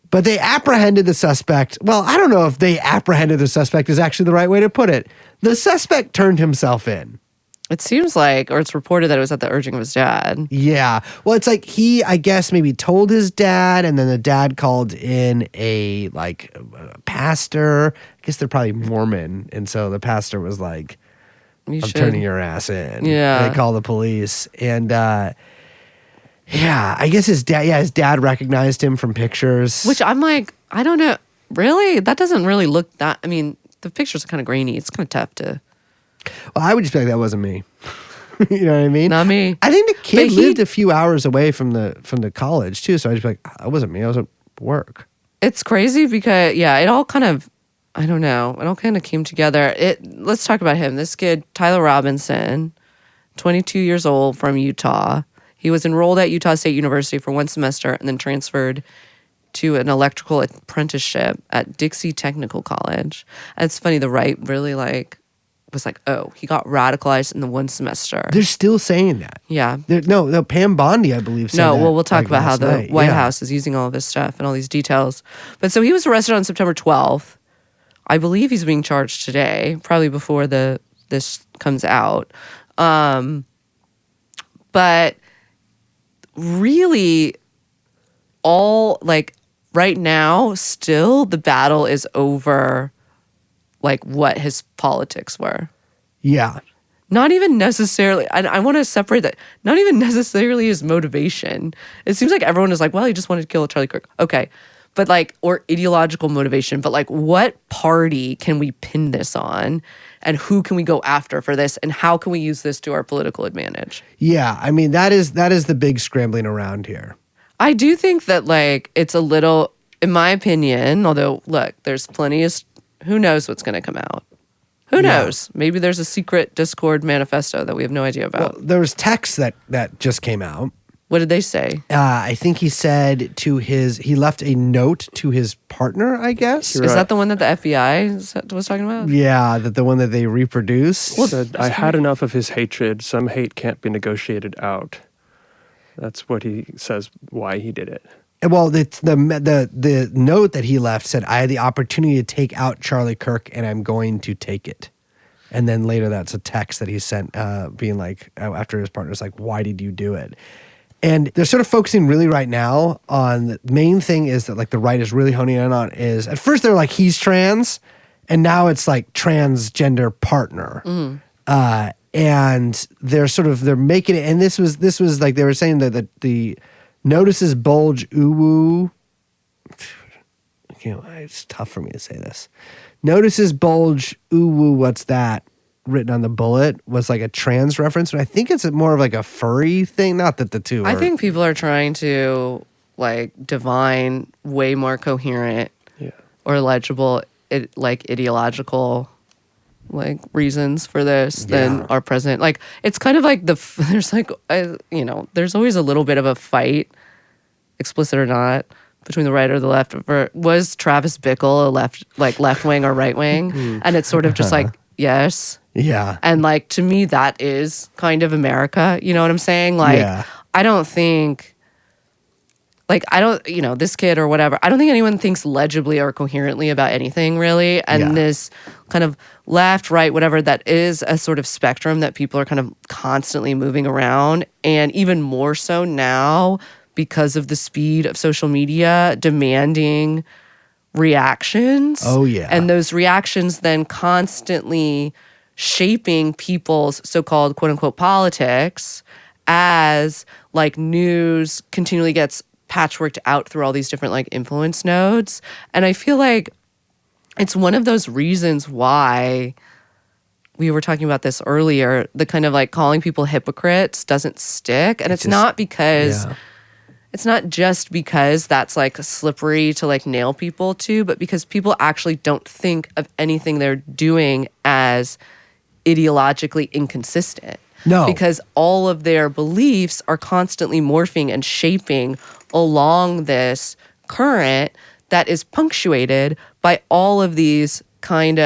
But they apprehended the suspect. Well, I don't know if they apprehended the suspect is actually the right way to put it. The suspect turned himself in. It seems like, or it's reported that it was at the urging of his dad. Yeah. Well, it's like he, I guess, maybe told his dad, and then the dad called in a pastor. I guess they're probably Mormon. And so the pastor was like, I'm turning your ass in. Yeah. They call the police. And yeah, I guess his dad recognized him from pictures. Which I'm like, I don't know. Really? That doesn't really look that. I mean, the pictures are kind of grainy. It's kind of tough to. Well, I would just be like, that wasn't me. You know what I mean? Not me. I think the kid But lived a few hours away from the college too. So I'd just be like, that wasn't me. I was at work. It's crazy because, yeah, it all kind of, I don't know. It all kind of came together. Let's talk about him. This kid, Tyler Robinson, 22 years old, from Utah. He was enrolled at Utah State University for one semester and then transferred to an electrical apprenticeship at Dixie Technical College. And it's funny, the right really was like, oh, he got radicalized in the one semester. They're still saying that. Yeah. No, Pam Bondi, I believe, said No, that, well, we'll talk about how last the night. White Yeah. House is using all of this stuff and all these details. But so he was arrested on September 12th. I believe he's being charged today, probably before this comes out. But really, all like right now, still the battle is over like what his politics were. Yeah. Not even necessarily, I want to separate that, not even necessarily his motivation. It seems like everyone is like, well, he just wanted to kill Charlie Kirk. Okay. But like, or ideological motivation, but like what party can we pin this on and who can we go after for this and how can we use this to our political advantage? Yeah. I mean, that is the big scrambling around here. I do think that like it's a little, in my opinion, although look, there's plenty of, who knows what's going to come out? Who knows? Maybe there's a secret Discord manifesto that we have no idea about. Well, there was text that just came out. What did they say? I think he said he left a note to his partner, I guess. Is that the one that the FBI was talking about? Yeah, the one that they reproduced. He said, I had enough of his hatred. Some hate can't be negotiated out. That's what he says, why he did it. Well, the note that he left said, I had the opportunity to take out Charlie Kirk, and I'm going to take it. And then later that's a text that he sent being like, after his partner's like, why did you do it? And they're sort of focusing really right now on the main thing is that like the right is really honing in on is, at first they're like, he's trans, and now it's like transgender partner. and they're making it. And this was like they were saying that the notices bulge uwu. It's tough for me to say this. Notices bulge uwu. What's that? Written on the bullet was like a trans reference, but I think it's more of like a furry thing. Not that the two. I think people are trying to like divine way more coherent or legible, ideological like reasons for this than are present. Like it's kind of like there's like there's always a little bit of a fight, explicit or not, between the right or the left. Was Travis Bickle a left wing or right wing? And it's sort of just like yes. Yeah. And like to me that is kind of America, you know what I'm saying? Like I don't think this kid or whatever, I don't think anyone thinks legibly or coherently about anything really. And this kind of left, right, whatever, that is a sort of spectrum that people are kind of constantly moving around. And even more so now because of the speed of social media demanding reactions. Oh, yeah. And those reactions then constantly shaping people's so-called quote-unquote politics as like news continually gets patchworked out through all these different like influence nodes. And I feel like it's one of those reasons why we were talking about this earlier, the kind of like calling people hypocrites doesn't stick. And it's not because it's not just because that's like slippery to like nail people to, but because people actually don't think of anything they're doing as ideologically inconsistent. No. Because all of their beliefs are constantly morphing and shaping along this current that is punctuated by all of these quote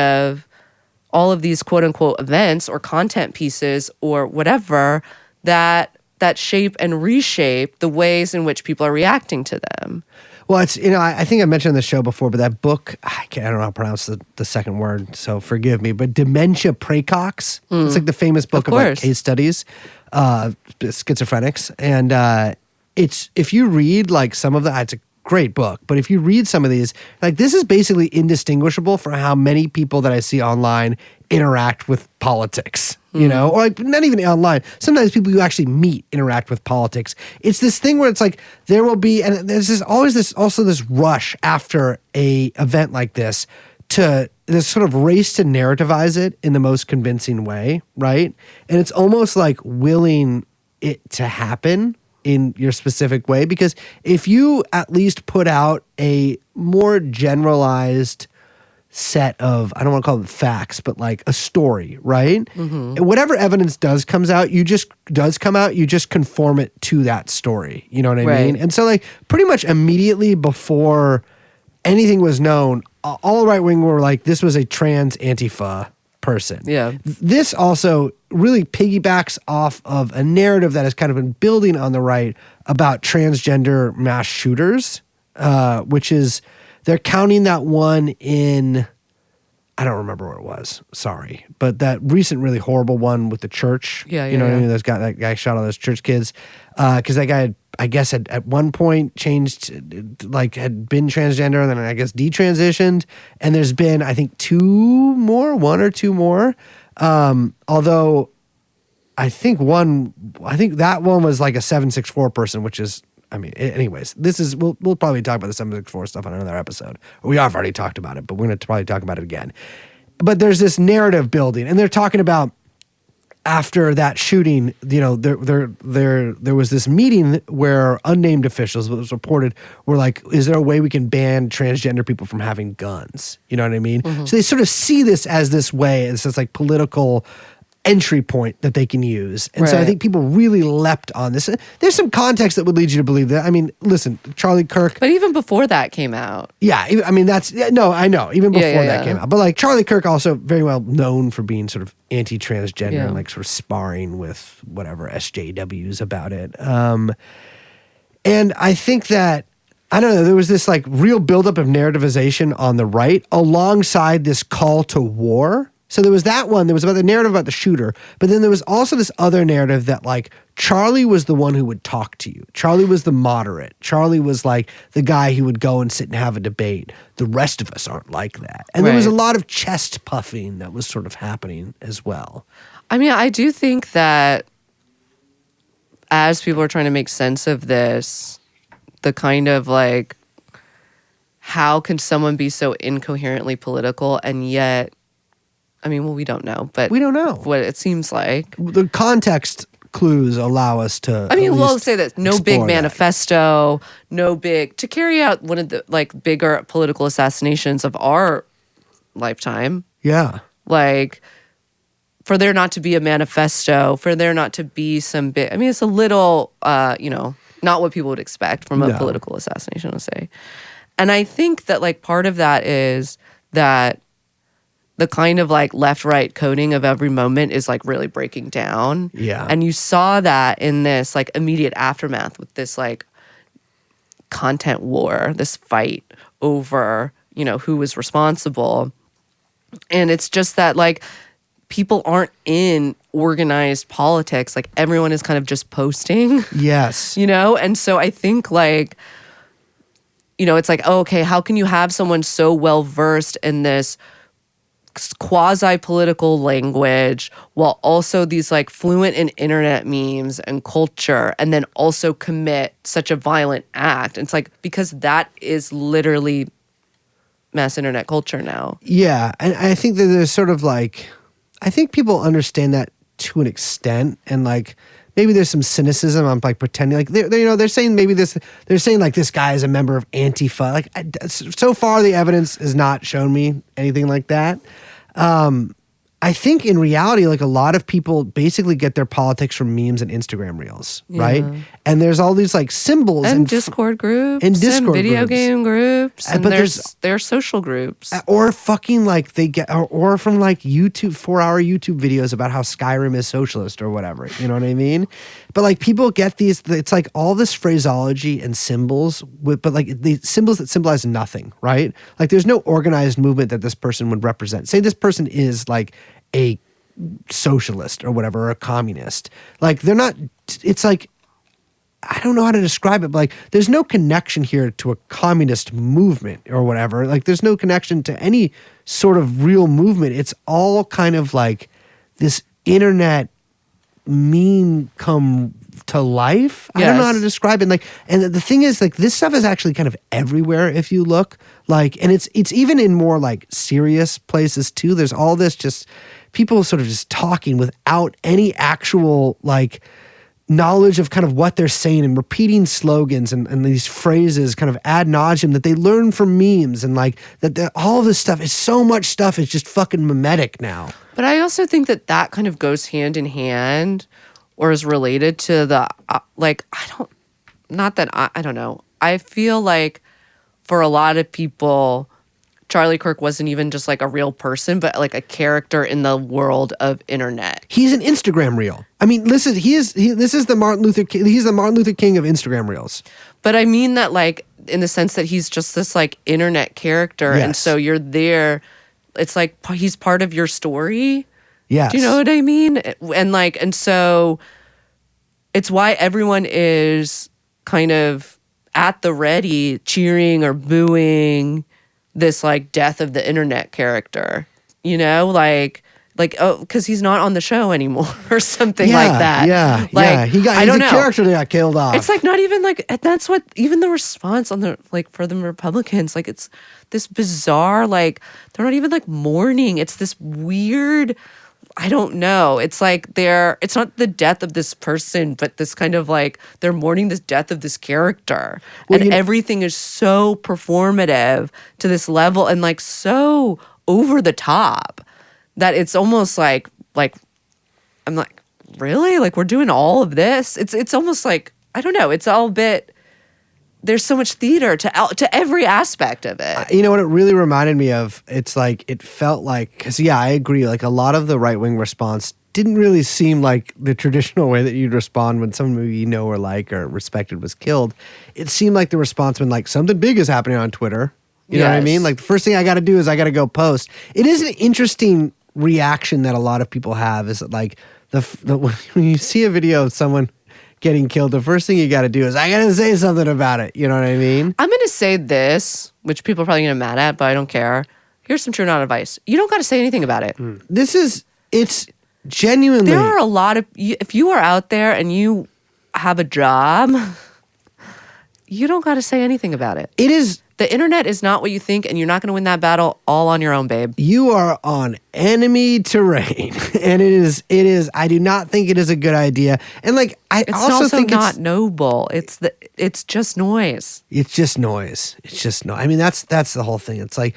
unquote events or content pieces or whatever that shape and reshape the ways in which people are reacting to them. Well, it's, I think I mentioned on the show before, but that book, I don't know how to pronounce the second word, so forgive me, but Dementia Praecox. It's like the famous book of like case studies, schizophrenics. And it's, if you read like some of that, it's a great book, but if you read some of these, like this is basically indistinguishable from how many people that I see online interact with politics, or like not even online. Sometimes people you actually meet interact with politics. It's this thing where it's like there will be, and there's always this rush after a event like this to this sort of race to narrativize it in the most convincing way, right? And it's almost like willing it to happen in your specific way, because if you at least put out a more generalized set of, I don't want to call it facts, but like a story, right? And whatever evidence comes out, you just conform it to that story. You know what I mean? And so like pretty much immediately before anything was known, all right wing were like, this was a trans Antifa person. Yeah. This also really piggybacks off of a narrative that has kind of been building on the right about transgender mass shooters, which is, they're counting that one in, I don't remember what it was, sorry, but that recent really horrible one with the church. What I mean? That guy shot all those church kids, because that guy I guess had at one point changed, like had been transgender and then I guess detransitioned. And there's been, I think, one or two more. Although I think that one was like a 764 person, which is, I mean, anyways, we'll probably talk about the 764 stuff on another episode. We have already talked about it, but we're going to probably talk about it again. But there's this narrative building, and they're talking about after that shooting, there was this meeting where unnamed officials, what was reported, were like, is there a way we can ban transgender people from having guns? You know what I mean? So they sort of see this as this way, it's this like political entry point that they can use. And so I think people really leapt on this. There's some context that would lead you to believe that. I mean, listen, Charlie Kirk. But even before that came out. Yeah, I mean, I know, even before that came out. But like Charlie Kirk also very well known for being sort of anti-transgender and like sort of sparring with whatever SJWs about it. And I think that, I don't know, there was this like real buildup of narrativization on the right alongside this call to war. So there was that one, there was about the narrative about the shooter, but then there was also this other narrative that like Charlie was the one who would talk to you. Charlie was the moderate. Charlie was like the guy who would go and sit and have a debate. The rest of us aren't like that. And there was a lot of chest puffing that was sort of happening as well. I mean, I do think that as people are trying to make sense of this, the kind of like, how can someone be so incoherently political and yet, I mean, well, we don't know, but We don't know. what it seems like. The context clues allow us to. I mean, at we'll least say that no big explore that. manifesto, no big, to carry out one of the like bigger political assassinations of our lifetime. Yeah. Like, for there not to be a manifesto, for there not to be some big, I mean, it's a little, not what people would expect from a No. political assassination, I'll say. And I think that like part of that is that the kind of like left-right coding of every moment is like really breaking down. Yeah. And you saw that in this like immediate aftermath with this like content war, this fight over, who was responsible. And it's just that like people aren't in organized politics. Like everyone is kind of just posting, Yes. And so I think like, it's like, oh, okay, how can you have someone so well versed in this quasi-political language while also these like fluent in internet memes and culture, and then also commit such a violent act? It's like, because that is literally mass internet culture now. Yeah, and I think that there's sort of like, I think people understand that to an extent, and like maybe there's some cynicism on like pretending like they're saying maybe this, they're saying like this guy is a member of Antifa. Like so far the evidence has not shown me anything like that. I think in reality, like a lot of people basically get their politics from memes and Instagram reels, right? And there's all these like symbols And Discord groups, and Discord video groups. game groups, and but there's social groups. or fucking like they get or from like YouTube 4-hour YouTube videos about how Skyrim is socialist or whatever, you know what I mean? But like people get these, it's like all this phraseology and symbols but like the symbols that symbolize nothing, right? Like there's no organized movement that this person would represent. Say this person is like a socialist or whatever, or a communist. Like they're not, it's like, I don't know how to describe it, but like there's no connection here to a communist movement or whatever. Like there's no connection to any sort of real movement. It's all kind of like this internet meme come to life. I don't know how to describe it. Like, and the thing is, like, this stuff is actually kind of everywhere if you look. Like, and it's even in more like serious places too. There's all this just people sort of just talking without any actual like knowledge of kind of what they're saying and repeating slogans and these phrases kind of ad nauseum that they learn from memes, and like that all of this stuff is so much stuff is just fucking mimetic now. But I also think that kind of goes hand in hand or is related to the, I don't know. I feel like for a lot of people, Charlie Kirk wasn't even just like a real person, but like a character in the world of internet. He's an Instagram reel. I mean, listen, this is the Martin Luther King. He's the Martin Luther King of Instagram reels. But I mean that like in the sense that he's just this like internet character. Yes. And so you're there. It's like he's part of your story. Yes. Do you know what I mean? And so it's why everyone is kind of at the ready cheering or booing this like death of the internet character, like, oh, because he's not on the show anymore or something like that. Yeah, like, He's a character that got killed off. It's like not even like, that's what, even the response on the, like for the Republicans, like it's this bizarre, like they're not even like mourning. It's this weird, I don't know. It's like it's not the death of this person, but this kind of like they're mourning this death of this character. Well, and everything is so performative to this level and like so over the top that it's almost like I'm like, really? Like we're doing all of this? It's almost like, I don't know. It's all a bit, there's so much theater to every aspect of it. You know what it really reminded me of? It's like, it felt like, because yeah, I agree. Like a lot of the right-wing response didn't really seem like the traditional way that you'd respond when someone maybe you know or like or respected was killed. It seemed like the response when like something big is happening on Twitter. You know what I mean? Like the first thing I got to do is I got to go post. It is an interesting reaction that a lot of people have is that like when you see a video of someone getting killed, the first thing you got to do is I got to say something about it. You know what I mean? I'm going to say this, which people are probably going to be mad at, but I don't care. Here's some TrueAnon advice. You don't got to say anything about it. It's Genuinely. There are a lot of, if you are out there and you have a job, you don't got to say anything about it. It is. The internet is not what you think, and you're not going to win that battle all on your own, babe. You are on enemy terrain, and it is. I do not think it is a good idea. And like, I It's also also think not noble. It's just noise. it's just noise. It's just no. I mean, that's the whole thing. It's like,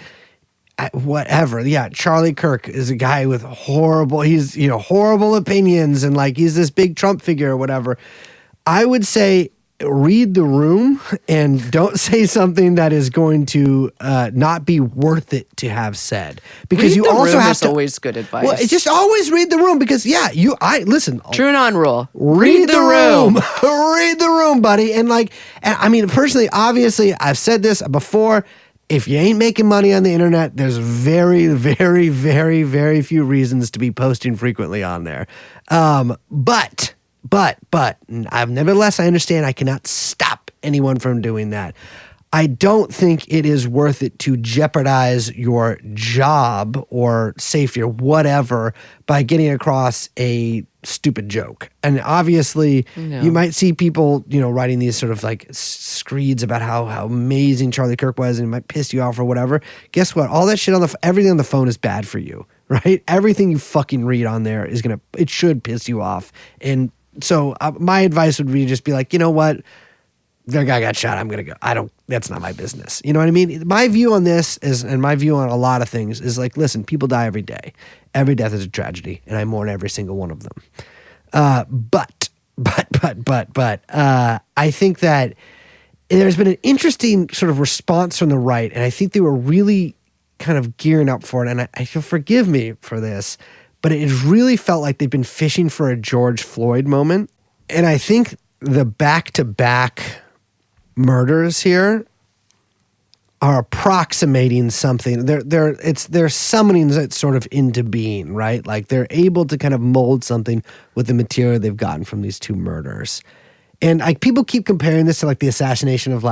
whatever. Yeah, Charlie Kirk is a guy with he's horrible opinions, and like he's this big Trump figure or whatever. I would say, read the room and don't say something that is going to not be worth it to have said, because Read you the also room have is to always good advice. Well, it's just always read the room, because listen. TrueAnon rule. Read the room. Read the room, buddy. And I mean, personally, obviously, I've said this before. If you ain't making money on the internet, there's very, very, very, very few reasons to be posting frequently on there. But nevertheless, I understand I cannot stop anyone from doing that. I don't think it is worth it to jeopardize your job or safety or whatever by getting across a stupid joke. And obviously, you might see people, writing these sort of like screeds about how amazing Charlie Kirk was, and it might piss you off or whatever. Guess what? All that shit everything on the phone is bad for you, right? Everything you fucking read on there it should piss you off. And so my advice would be just be like, you know what? Their guy got shot. I'm going to go. That's not my business. You know what I mean? My view on this is, and my view on a lot of things is like, listen, people die every day. Every death is a tragedy, and I mourn every single one of them. But I think that there's been an interesting sort of response from the right, and I think they were really kind of gearing up for it. And I forgive me for this, but it really felt like they've been fishing for a George Floyd moment. And I think the back-to-back murders here are approximating something. They're summoning it sort of into being, right? Like they're able to kind of mold something with the material they've gotten from these two murders. And like people keep comparing this to like the assassination of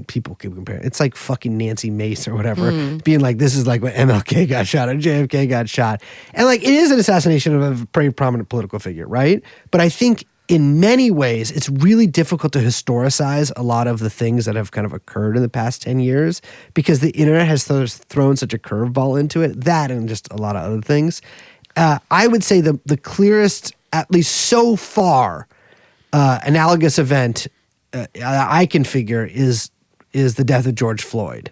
people keep comparing. It's like fucking Nancy Mace or whatever, being like, this is like when MLK got shot or JFK got shot. And like it is an assassination of a very prominent political figure, right? But I think in many ways, it's really difficult to historicize a lot of the things that have kind of occurred in the past 10 years, because the internet has thrown such a curveball into it, that and just a lot of other things. I would say the clearest, at least so far, analogous event I can figure is the death of George Floyd.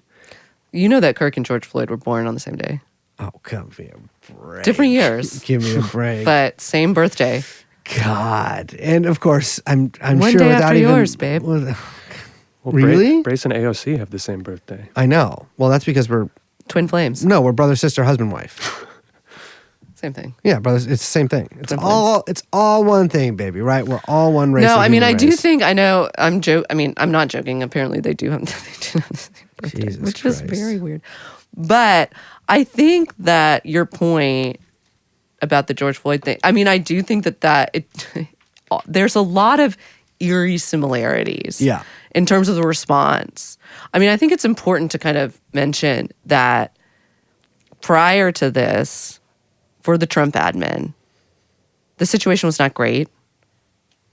You know that Kirk and George Floyd were born on the same day. Oh, give me a break. Different years. Give me a break. But same birthday. God. And of course, I'm One sure day without after even... yours, babe. Well, Really? Brace and AOC have the same birthday. I know. Well, that's because we're Twin flames. brother, sister, husband, wife. Same thing. Yeah, brothers. It's the same thing. It's Twin all one thing, baby. Right? We're all one race. No, of I mean, I human do race. think, I know, I'm not joking. Apparently they do have the same birthday, Jesus which Christ. is very weird. But I think that your point about the George Floyd thing, I mean, I do think that there's a lot of eerie similarities in terms of the response. I mean, I think it's important to kind of mention that prior to this, for the Trump admin, the situation was not great.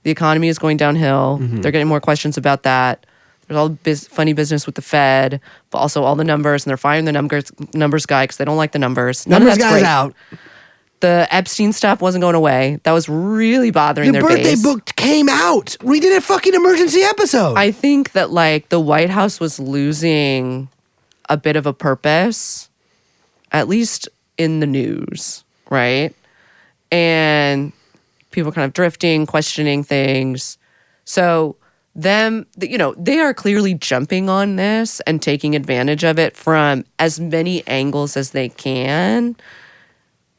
The economy is going downhill. They're getting more questions about that. There's all funny business with the Fed, but also all the numbers, and they're firing the numbers guy because they don't like the numbers. Numbers guy's out. The Epstein stuff wasn't going away. That was really bothering The their birthday base. book came out. We did a fucking emergency episode. I think that like the White House was losing a bit of a purpose, at least in the news, right? And people kind of drifting, questioning things. So they are clearly jumping on this and taking advantage of it from as many angles as they can.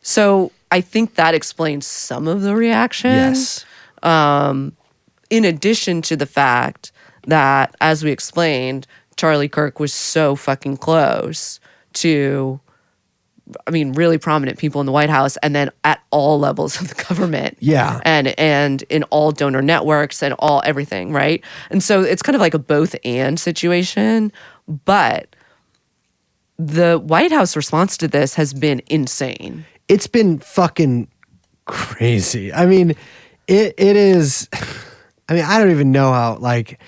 So I think that explains some of the reaction. Yes. In addition to the fact that, as we explained, Charlie Kirk was so fucking close to, I mean, really prominent people in the White House, and then at all levels of the government. Yeah. And in all donor networks and all everything, right? And so it's kind of like a both and situation. But the White House response to this has been insane. It's been fucking crazy. I mean, it is. I mean, I don't even know how like.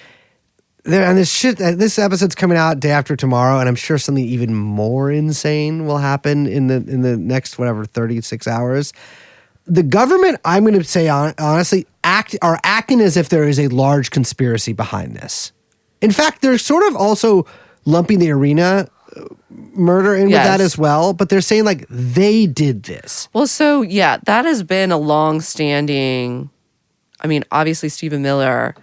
There and this episode's coming out day after tomorrow, and I'm sure something even more insane will happen in the next 36 hours. The government, I'm going to say honestly, are acting as if there is a large conspiracy behind this. In fact, they're sort of also lumping the arena murder in with that as well, but they're saying like they did this. Well, so yeah, that has been a long-standing. I mean, obviously Stephen Miller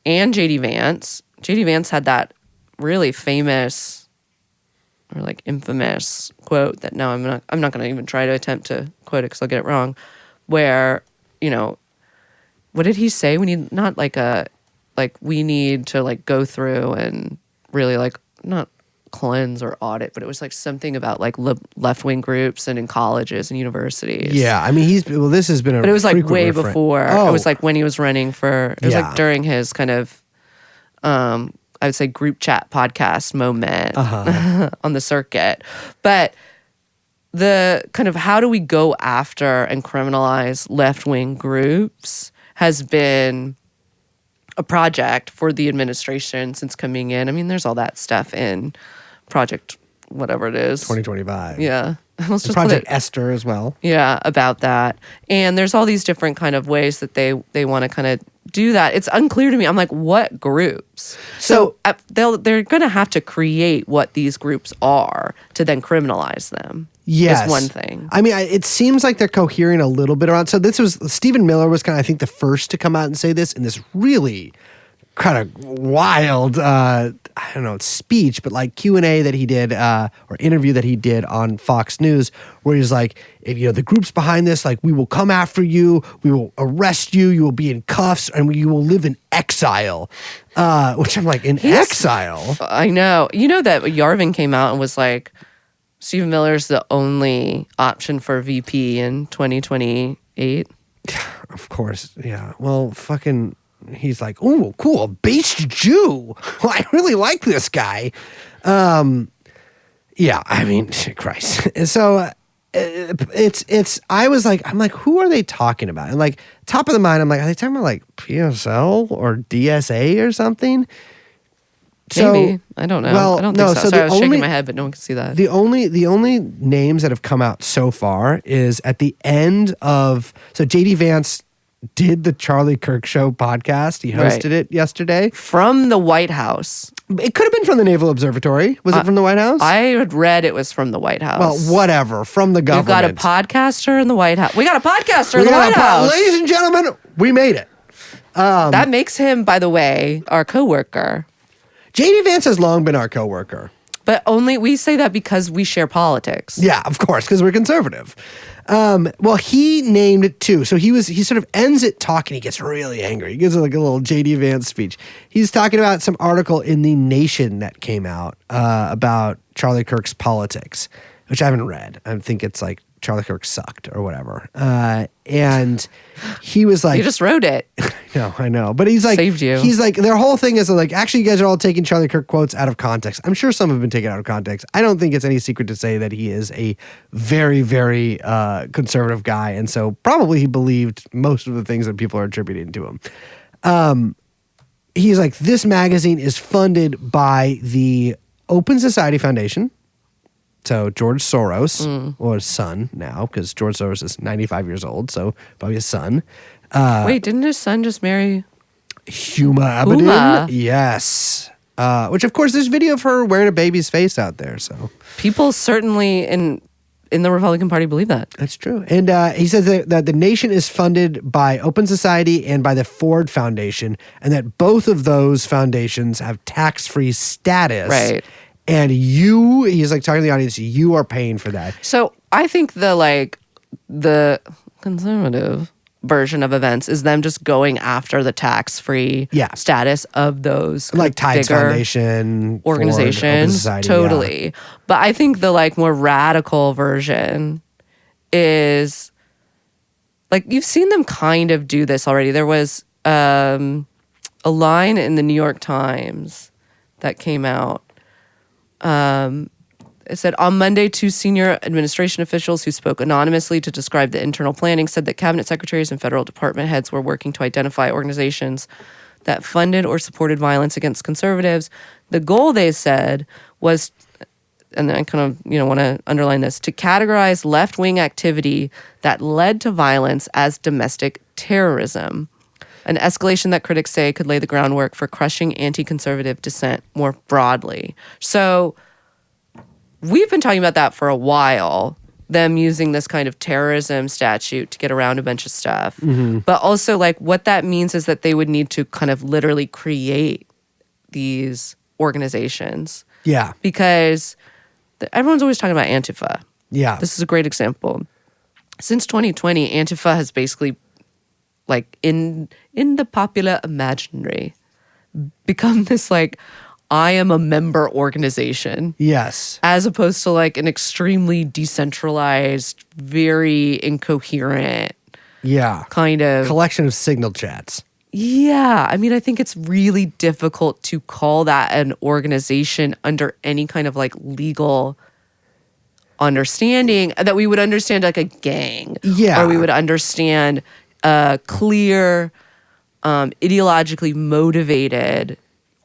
and JD Vance. JD Vance had that really famous or like infamous quote that I'm not going to even try to attempt to quote it because I'll get it wrong. Where, what did he say? We need we need to like go through and really like not cleanse or audit, but it was like something about like left-wing groups and in colleges and universities. Yeah, I mean this has been a. But it was like way refrain. before. Oh. It was like when he was running for. It was like during his kind of. I would say group chat podcast moment on the circuit. But the kind of how do we go after and criminalize left-wing groups has been a project for the administration since coming in. I mean, there's all that stuff in Project whatever it is. 2025. Yeah. Let's just Project Esther as well. Yeah, about that. And there's all these different kind of ways that they want to kind of do that. It's unclear to me. I'm like, what groups? So they're going to have to create what these groups are to then criminalize them. Yes. Is one thing. I mean, it seems like they're cohering a little bit around. So this was, Stephen Miller was kind of, I think, the first to come out and say this in this really kind of wild, I don't know, speech, but like Q&A that he did, or interview that he did on Fox News, where he's like, if the group's behind this, like, we will come after you, we will arrest you, you will be in cuffs, and you will live in exile. Which I'm like, exile? I know. You know that Yarvin came out and was like, Stephen Miller's the only option for VP in 2028. Of course, yeah. Well, fucking... He's like, "Ooh, cool, based Jew. Well, I really like this guy." Yeah, I mean, Christ. So it's. I was like, I'm like, who are they talking about? And like, top of the mind, I'm like, are they talking about like PSL or DSA or something? So, maybe. I don't know. Well, I don't no, think so. so Sorry, I was the shaking only- my head, but no one can see that. The only names that have come out so far is at the end of JD Vance did the Charlie Kirk Show podcast. He hosted it yesterday. From the White House. It could have been from the Naval Observatory. Was it from the White House? I had read it was from the White House. Well, whatever. From the We've government. got a podcaster in the White House. We got a podcaster in the White House. Ladies and gentlemen, we made it. That makes him, by the way, our coworker. JD Vance has long been our coworker. But only we say that because we share politics. Yeah, of course, because we're conservative. Well, he named it too. So he sort of ends it talking. He gets really angry. He gives like a little JD Vance speech. He's talking about some article in The Nation that came out about Charlie Kirk's politics, which I haven't read. I think it's like Charlie Kirk sucked or whatever. And he was like, You just wrote it. No, I know. But he's like, Saved you. He's like, their whole thing is like, actually, you guys are all taking Charlie Kirk quotes out of context. I'm sure some have been taken out of context. I don't think it's any secret to say that he is a very, very conservative guy. And so probably he believed most of the things that people are attributing to him. He's like, this magazine is funded by the Open Society Foundation. So George Soros, or his son now, because George Soros is 95 years old, so probably his son. Wait, didn't his son just marry Huma Abedin? Huma. Yes. Which, of course, there's video of her wearing a baby's face out there, so. people certainly in the Republican Party believe that. That's true. And he says that the Nation is funded by Open Society and by the Ford Foundation, and that both of those foundations have tax-free status. Right. And he's like talking to the audience, you are paying for that. So I think the conservative version of events is them just going after the tax-free status of those Like Tides bigger Foundation, Ford, Open organizations. Society, Totally. yeah. But I think the like more radical version is like you've seen them kind of do this already. There was a line in the New York Times that came out. And it said, on Monday, 2 senior administration officials who spoke anonymously to describe the internal planning said that cabinet secretaries and federal department heads were working to identify organizations that funded or supported violence against conservatives. The goal, they said, was, and I kind of, want to underline this, to categorize left-wing activity that led to violence as domestic terrorism, an escalation that critics say could lay the groundwork for crushing anti-conservative dissent more broadly. So we've been talking about that for a while, them using this kind of terrorism statute to get around a bunch of stuff. But also, like, what that means is that they would need to kind of literally create these organizations. Yeah. Because everyone's always talking about Antifa. Yeah. This is a great example. Since 2020, Antifa has basically, like, in the popular imaginary, become this, like, I am a member organization. Yes. As opposed to, like, an extremely decentralized, very incoherent Yeah. kind of... Collection of signal chats. Yeah. I mean, I think it's really difficult to call that an organization under any kind of, like, legal understanding that we would understand, like, a gang. Yeah. Or we would understand a clear, ideologically motivated,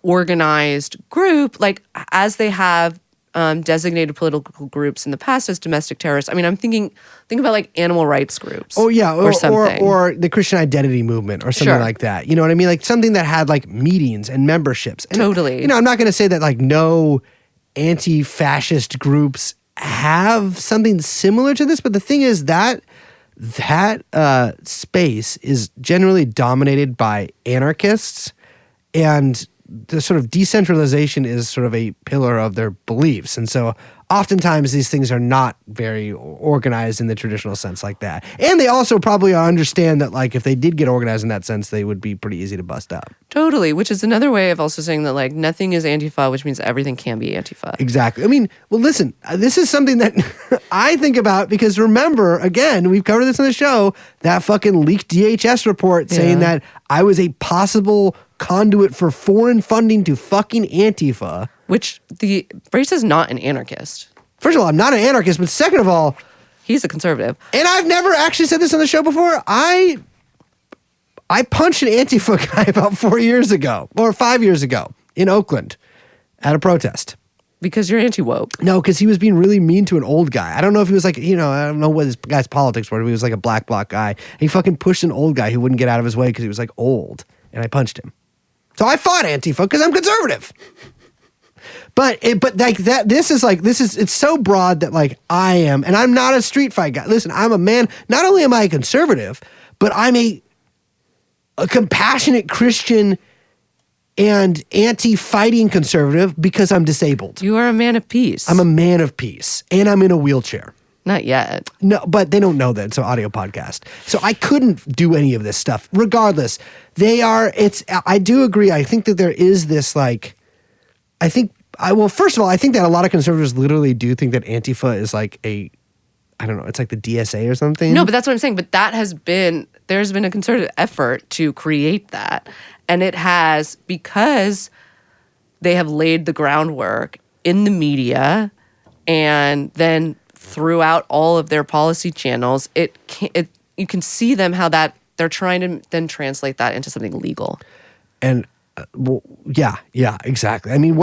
organized group, like as they have designated political groups in the past as domestic terrorists. I mean, think about like animal rights groups. Oh yeah, or something, or the Christian identity movement, or something Sure. like that. You know what I mean? Like something that had like meetings and memberships. And, Totally. I'm not going to say that like no anti-fascist groups have something similar to this, but the thing is that space is generally dominated by anarchists, and the sort of decentralization is sort of a pillar of their beliefs. And so oftentimes these things are not very organized in the traditional sense like that. And they also probably understand that like if they did get organized in that sense, they would be pretty easy to bust up. Totally, which is another way of also saying that like nothing is Antifa, which means everything can be Antifa. Exactly. I mean, well, listen, this is something that I think about because remember, again, we've covered this on the show, that fucking leaked DHS report saying that I was a possible conduit for foreign funding to fucking Antifa. Which Brace is not an anarchist. First of all, I'm not an anarchist, but second of all, He's a conservative. and I've never actually said this on the show before, I punched an Antifa guy about 4 years ago, or 5 years ago, in Oakland at a protest. Because you're anti-woke. No, because he was being really mean to an old guy. I don't know if he was like, I don't know what this guy's politics were. But he was like a black guy. And he fucking pushed an old guy who wouldn't get out of his way because he was like old. And I punched him. So I fought Antifa because I'm conservative. But like that, it's so broad that like I am, and I'm not a street fight guy. Listen, I'm a man. Not only am I a conservative, but I'm a compassionate Christian and anti-fighting conservative because I'm disabled. You are a man of peace. I'm a man of peace, and I'm in a wheelchair. Not yet. No, but they don't know that. It's an audio podcast. So I couldn't do any of this stuff. Regardless, I do agree. I think that there is this first of all, I think that a lot of conservatives literally do think that Antifa is like I don't know, it's like the DSA or something. No, but that's what I'm saying. But there's been a concerted effort to create that. And it has, because they have laid the groundwork in the media and then throughout all of their policy channels, you can see them how that they're trying to then translate that into something legal. And yeah, exactly. I mean,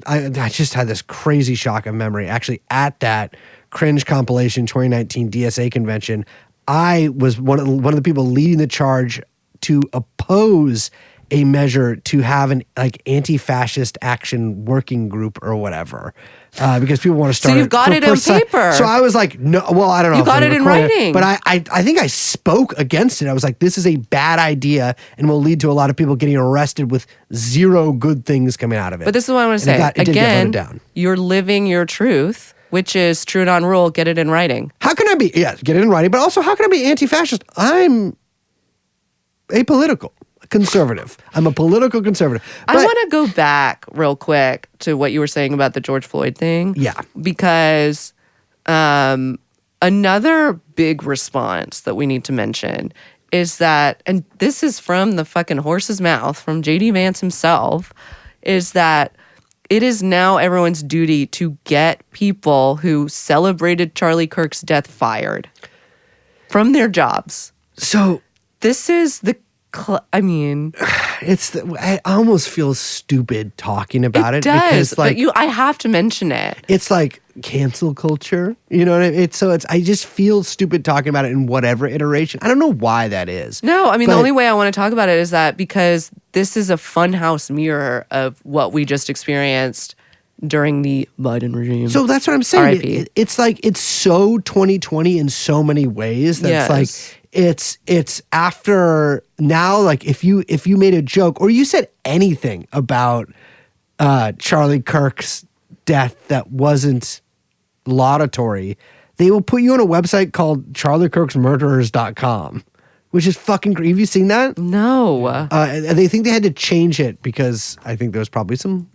I just had this crazy shock of memory. Actually, at that Cringe compilation 2019 DSA convention, I was one of the people leading the charge to oppose a measure to have an like anti-fascist action working group or whatever, because people want to start. So you've got it on paper. So I was like, no. Well, I don't know. You got it in writing. But I think I spoke against it. I was like, this is a bad idea and will lead to a lot of people getting arrested with zero good things coming out of it. But this is what I want to say. It did get Again, voted down. You're living your truth, which is TrueAnon rule. Get it in writing. How can I be? Yeah, get it in writing. But also, how can I be anti-fascist? I'm apolitical conservative. I'm a political conservative. I want to go back real quick to what you were saying about the George Floyd thing. Yeah. Because another big response that we need to mention is that, and this is from the fucking horse's mouth, from J.D. Vance himself, is that it is now everyone's duty to get people who celebrated Charlie Kirk's death fired from their jobs. So This is the, I mean, I almost feel stupid talking about it. does, because, like, but I have to mention it. it's like cancel culture. You know what I mean? I just feel stupid talking about it in whatever iteration. I don't know why that is. No, I mean, But- the only way I want to talk about it is that because this is a funhouse mirror of what we just experienced during the Biden regime. So that's what I'm saying. RIP. It's like it's so 2020 in so many ways that Yes. it's like it's after now. Like if you made a joke or you said anything about Charlie Kirk's death that wasn't laudatory, they will put you on a website called charliekirksmurderers.com, which is fucking crazy. Have you seen that? No. And they think they had to change it because I think there was probably some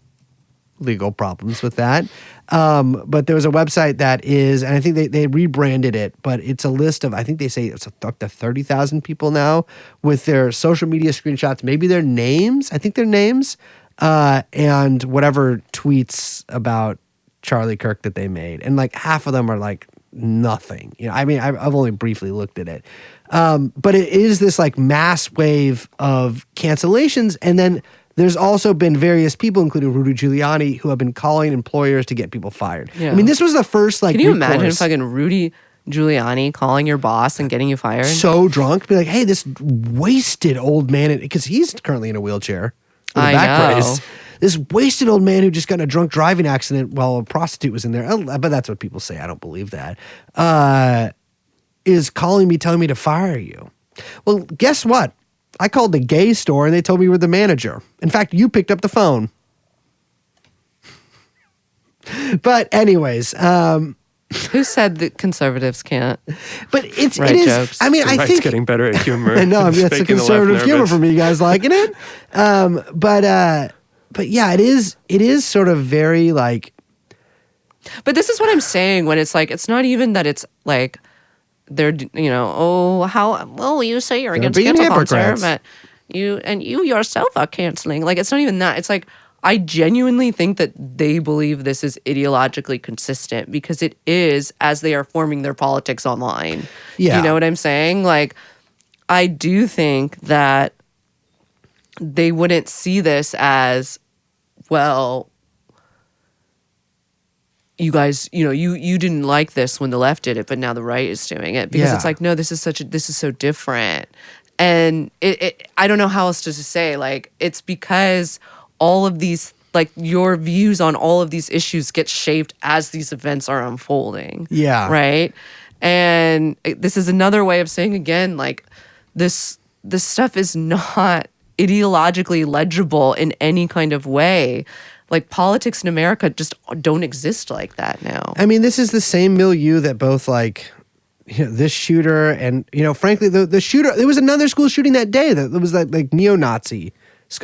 legal problems with that. But there was a website that is, and I think they rebranded it, but it's a list of, I think they say it's up to 30,000 people now with their social media screenshots, maybe their names, I think their names, and whatever tweets about Charlie Kirk that they made. And like half of them are like nothing. You know, I mean, I've only briefly looked at it. But it is this like mass wave of cancellations. And then there's also been various people, including Rudy Giuliani, who have been calling employers to get people fired. Yeah. I mean, this was the first like Can you imagine recourse. fucking Rudy Giuliani calling your boss and getting you fired? So drunk, be like, hey, this wasted old man, because he's currently in a wheelchair. With a I back know. brace. This wasted old man who just got in a drunk driving accident while a prostitute was in there. But that's what people say. I don't believe that. Is calling me, telling me to fire you. Well, guess what? I called the gay store and they told me you were the manager. In fact, you picked up the phone. But anyways, Who said that conservatives can't? but it Write is. jokes. I mean, The I right's think getting better at humor. I know. I mean, that's the Making the left conservative humor nervous. from you guys liking it. But yeah, it is sort of very like, But this is what I'm saying when it's like, it's not even that it's like, they're, you know, you say you're They're against being cancel culture, hypocrites. but you yourself are canceling. Like, it's not even that. It's like, I genuinely think that they believe this is ideologically consistent because it is as they are forming their politics online. Yeah. You know what I'm saying? Like, I do think that they wouldn't see this as, well, you guys, you know, you didn't like this when the left did it, but now the right is doing it, because it's Yeah. like, no, this is so different. And I don't know how else to say, like, it's because all of these, like, your views on all of these issues get shaped as these events are unfolding. Yeah. Right. And this is another way of saying, again, like, this stuff is not ideologically legible in any kind of way. Like, politics in America just don't exist like that now. I mean, this is the same milieu that both like, you know, this shooter and, you know, frankly, the shooter, there was another school shooting that day that was like neo-Nazi.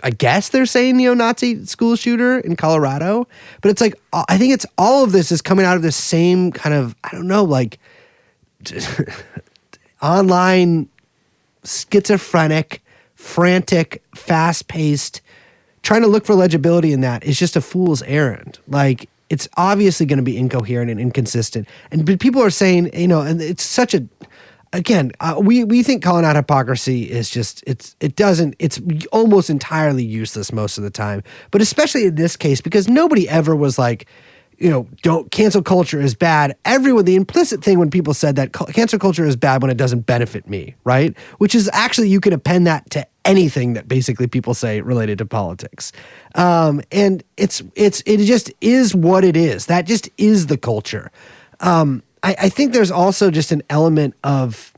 I guess they're saying neo-Nazi school shooter in Colorado, but it's like, I think it's all of this is coming out of the same kind of, I don't know, like online schizophrenic, frantic, fast-paced, trying to look for legibility in that is just a fool's errand. Like, it's obviously going to be incoherent and inconsistent. But people are saying, you know, and it's such a, again, we think calling out hypocrisy is just, it's almost entirely useless most of the time. But especially in this case, because nobody ever was like, you know, don't cancel culture is bad. Everyone, the implicit thing when people said that cancel culture is bad when it doesn't benefit me, right? Which is actually, you can append that to anything that basically people say related to politics. And it just is what it is. That just is the culture. I think there's also just an element of,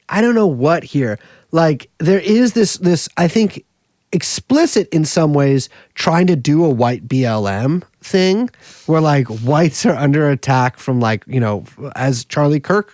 I don't know what here. Like, there is this, I think, explicit in some ways, trying to do a white BLM thing where like whites are under attack from, like, you know, as Charlie Kirk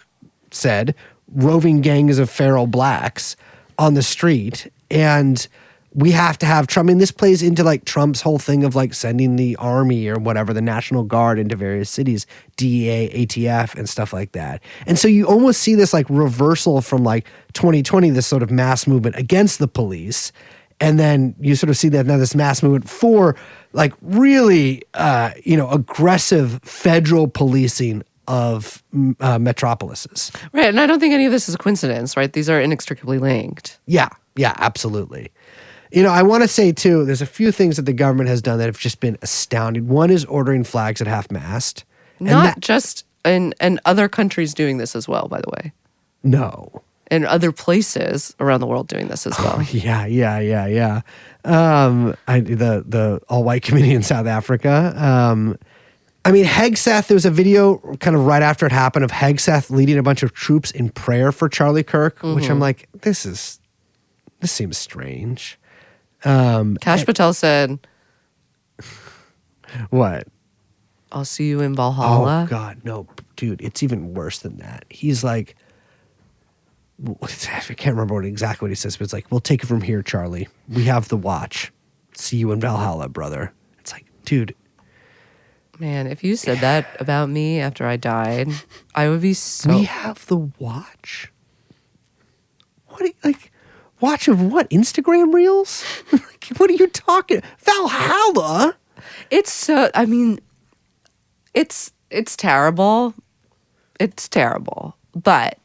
said, roving gangs of feral blacks on the street. And we have to have Trump. I mean, this plays into like Trump's whole thing of like sending the army or whatever, the National Guard into various cities, DEA, ATF, and stuff like that. And so you almost see this like reversal from like 2020, this sort of mass movement against the police. And then you sort of see that now this mass movement for like really, aggressive federal policing of metropolises. Right. And I don't think any of this is a coincidence, right? These are inextricably linked. Yeah, absolutely. I want to say too, there's a few things that the government has done that have just been astounding. One is ordering flags at half-mast. Not just in other countries doing this as well, by the way. No. And other places around the world doing this as well. Yeah. The all-white community in South Africa. Hegseth, there was a video kind of right after it happened of Hegseth leading a bunch of troops in prayer for Charlie Kirk, which I'm like, this seems strange. Kash Patel said, what? I'll see you in Valhalla. Oh, God, no. Dude, it's even worse than that. He's like, I can't remember exactly what he says, but it's like, we'll take it from here, Charlie. We have the watch. See you in Valhalla, brother. It's like, dude. Man, if you said that about me after I died, I would be so... We have the watch? Watch of what? Instagram reels? What are you talking? Valhalla? It's so... it's terrible. It's terrible. But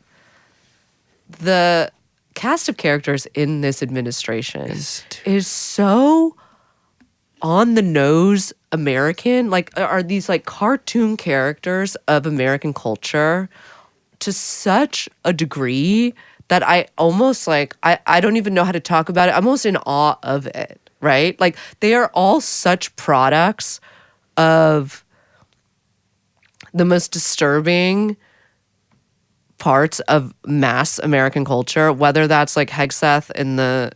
the cast of characters in this administration is so on the nose American. Are these cartoon characters of American culture to such a degree that I almost I don't even know how to talk about it. I'm almost in awe of it, right? They are all such products of the most disturbing parts of mass American culture, whether that's Hegseth in the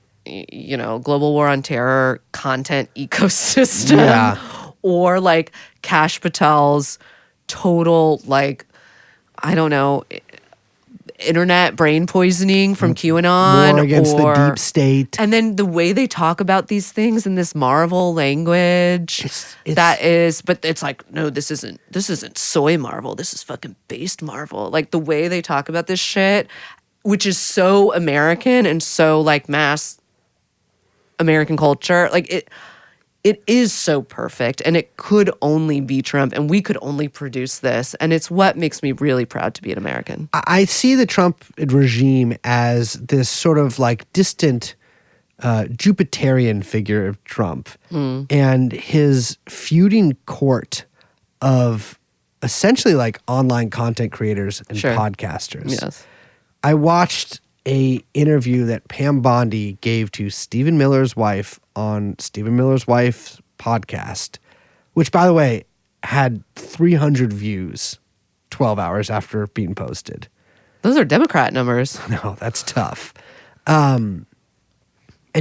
global war on terror content ecosystem, or Kash Patel's total I don't know, internet brain poisoning from QAnon, war against the deep state, and then the way they talk about these things in this Marvel language. But it's no, this isn't soy Marvel. This is fucking based Marvel. The way they talk about this shit, which is so American and so mass American culture, it is so perfect, and it could only be Trump, and we could only produce this, and it's what makes me really proud to be an American. I see the Trump regime as this sort of distant Jupiterian figure of Trump and his feuding court of essentially online content creators and podcasters. Yes. I watched a interview that Pam Bondi gave to Stephen Miller's wife on Stephen Miller's wife's podcast, which, by the way, had 300 views 12 hours after being posted. Those are Democrat numbers. No, that's tough. And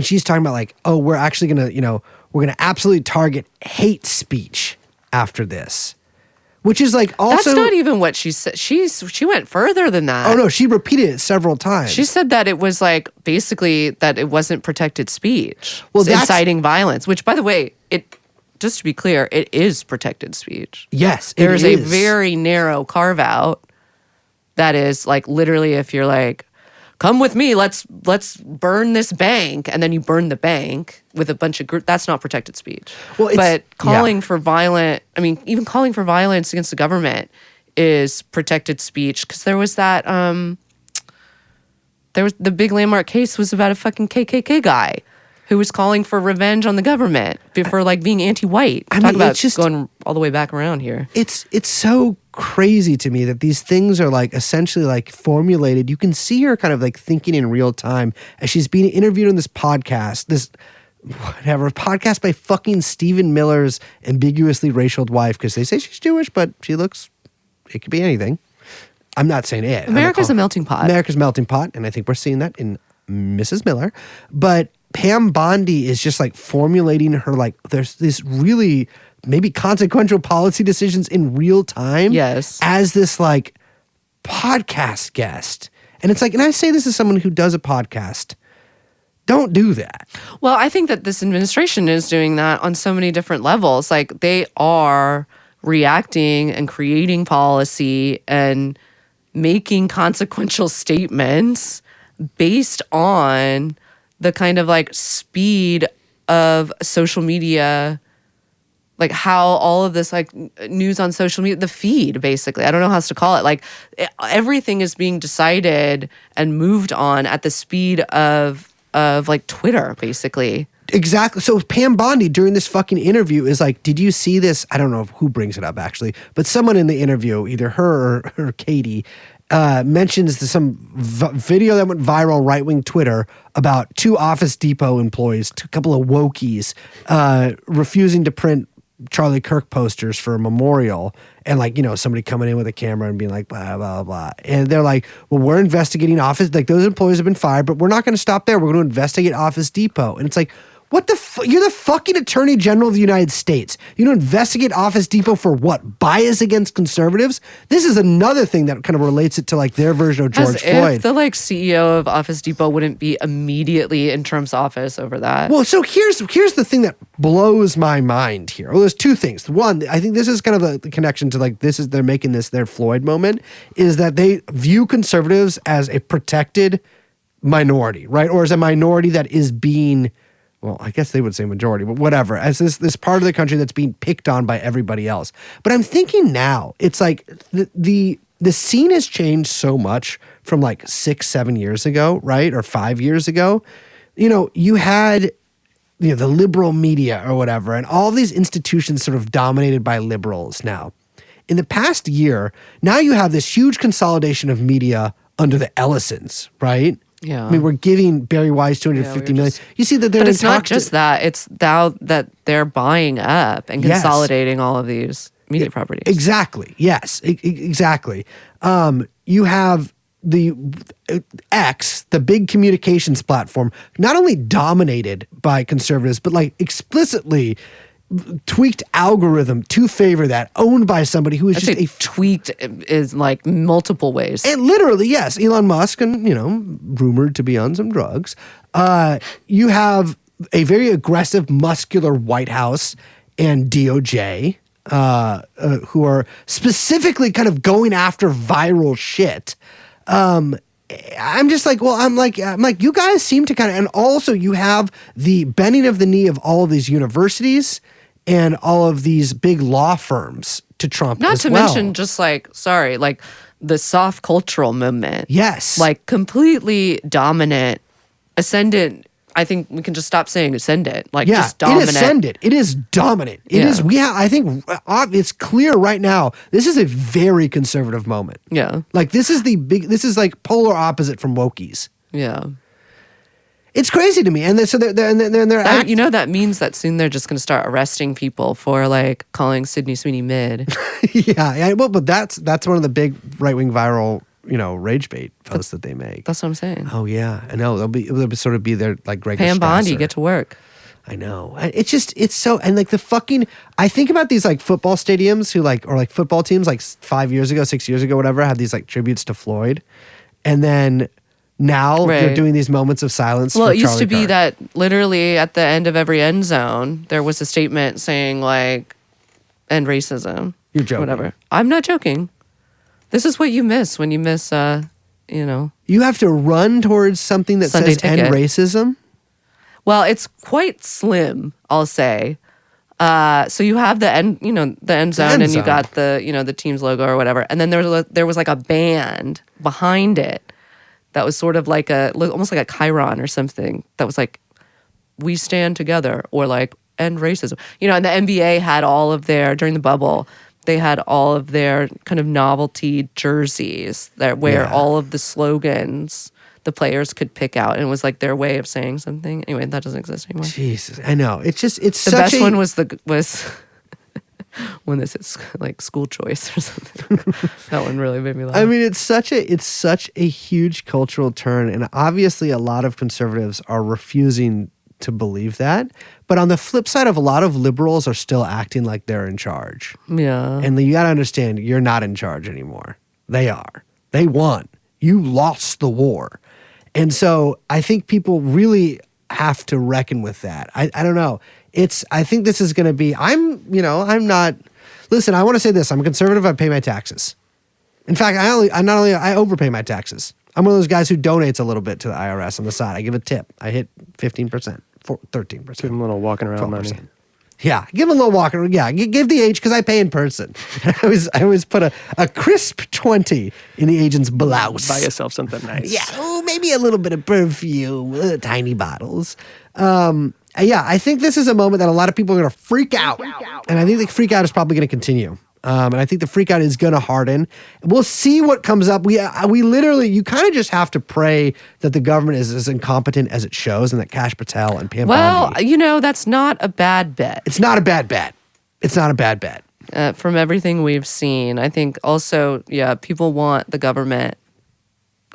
she's talking about we're actually going to, we're going to absolutely target hate speech after this. Which is also... That's not even what she said. She went further than that. Oh, no, she repeated it several times. She said that it was basically that it wasn't protected speech. Well, it's inciting violence, which, by the way, just to be clear, it is protected speech. Yes, there is a very narrow carve out that is literally if you're come with me, let's burn this bank, and then you burn the bank with a bunch of that's not protected speech. Well, but calling for even calling for violence against the government is protected speech, because there was that the big landmark case was about a fucking KKK guy who was calling for revenge on the government for being anti-white. Talk about just going all the way back around here. It's so crazy to me that these things are essentially formulated. You can see her kind of thinking in real time as she's being interviewed on this podcast, this podcast by fucking Stephen Miller's ambiguously racialed wife, because they say she's Jewish, but she looks, it could be anything. I'm not saying it. America's a melting pot. America's a melting pot, and I think we're seeing that in Mrs. Miller. But Pam Bondi is just formulating her there's this really maybe consequential policy decisions in real time. Yes. As this podcast guest. And it's and I say this as someone who does a podcast. Don't do that. Well, I think that this administration is doing that on so many different levels. They are reacting and creating policy and making consequential statements based on the kind of speed of social media like how all of this like news on social media, the feed basically, I don't know how else to call it, like everything is being decided and moved on at the speed of like Twitter basically. Exactly. So Pam Bondi during this fucking interview is like, did you see this? I don't know who brings it up actually, but someone in the interview, either her or Katie, mentions some video that went viral on right-wing Twitter about two Office Depot employees, a couple of wokies, refusing to print Charlie Kirk posters for a memorial, and like, you know, somebody coming in with a camera and being like, blah, blah, blah. And they're like, well, we're investigating Office, like those employees have been fired, but we're not going to stop there. We're going to investigate Office Depot. And it's like, what the you're the fucking Attorney General of the United States. You don't investigate Office Depot for what? Bias against conservatives? This is another thing that kind of relates it to like their version of George Floyd. If the like CEO of Office Depot wouldn't be immediately in Trump's office over that. Well, so here's the thing that blows my mind here. Well, there's two things. One, I think this is kind of the connection to like they're making this their Floyd moment, is that they view conservatives as a protected minority, right? Or as a minority that is being, well, I guess they would say majority, but whatever, as this part of the country that's being picked on by everybody else. But I'm thinking now, it's like the scene has changed so much from like 6-7 years ago, right? Or 5 years ago. You know, you had, you know, the liberal media or whatever, and all these institutions sort of dominated by liberals now. In the past year, now you have this huge consolidation of media under the Ellisons, right? Yeah. I mean, we're giving Barry Wise $250 million. You see that they're But in it's not talks just that. It's now that they're buying up and Yes. consolidating all of these media properties. Exactly. Yes, exactly. You have the X, the big communications platform, not only dominated by conservatives, but like explicitly tweaked algorithm to favor that, owned by somebody who is I'd just say tweaked is like multiple ways. And literally, yes, Elon Musk, and you know, rumored to be on some drugs. You have a very aggressive, muscular White House and DOJ, who are specifically kind of going after viral shit. I'm just like, well, I'm like, you guys seem to kind of, and also you have the bending of the knee of all of these universities and all of these big law firms to Trump. Not as to well. mention just like, like the soft cultural movement. Yes. Like completely dominant, ascendant. I think we can just stop saying ascendant. Like just dominant. It ascended. It is dominant. It is. I think it's clear right now. This is a very conservative moment. Yeah. Like this is like polar opposite from wokies. Yeah. It's crazy to me. And they're You know, that means that soon they're just going to start arresting people for like calling Sydney Sweeney mid. yeah. Well, but that's one of the big right wing viral, you know, rage bait posts that they make. That's what I'm saying. Oh yeah, I know. They'll sort of be their like Gregor Pam Bondi, Strasser. get to work. I know. It's so, and like the fucking, I think about these like football stadiums who like, or like football teams like 5 years ago, 6 years ago, whatever, had these like tributes to Floyd. And then now they're doing these moments of silence. Well, for it used Charlie to be Kirk. that literally at the end of every end zone, there was a statement saying like, end racism. You're joking. Whatever. I'm not joking. This is what you miss when you miss, you know. You have to run towards something that Sunday says end ticket. racism. Well, it's quite slim, I'll say. So you have the end, you know, the end zone, end and you zone. got the, you know, the team's logo or whatever, and then there was like a band behind it that was sort of like almost like a chyron or something that was like, "We stand together," or like end racism. You know, and the NBA had all of their during the bubble. They had all of their kind of novelty jerseys where all of the slogans the players could pick out, and it was like their way of saying something. Anyway, that doesn't exist anymore. Jesus, I know. It's just The such best a, one was when this is like school choice or something. That one really made me laugh. I mean, it's such a huge cultural turn, and obviously a lot of conservatives are refusing to believe that. But on the flip side, a lot of liberals are still acting like they're in charge. Yeah. And you got to understand, you're not in charge anymore. They are. They won. You lost the war. And so I think people really have to reckon with that. I don't know. I think this is going to be, I'm not, listen, I want to say this. I'm a conservative. I pay my taxes. In fact, I overpay my taxes. I'm one of those guys who donates a little bit to the IRS on the side. I give a tip. I hit 15%, 13%. Give them a little walking around money. 12%. Yeah, give him a little walk. Yeah, give the age because I pay in person. I always put a crisp 20 in the agent's blouse. Buy yourself something nice. Yeah, oh, maybe a little bit of perfume, tiny bottles. Yeah, I think this is a moment that a lot of people are going to freak out. And I think the freak out is probably going to continue. And I think the freak out is going to harden. We'll see what comes up. We literally, you kind of just have to pray that the government is as incompetent as it shows and that Kash Patel and Pam Well, Bondi- that's not a bad bet. It's not a bad bet. It's not a bad bet. From everything we've seen, I think also, people want the government,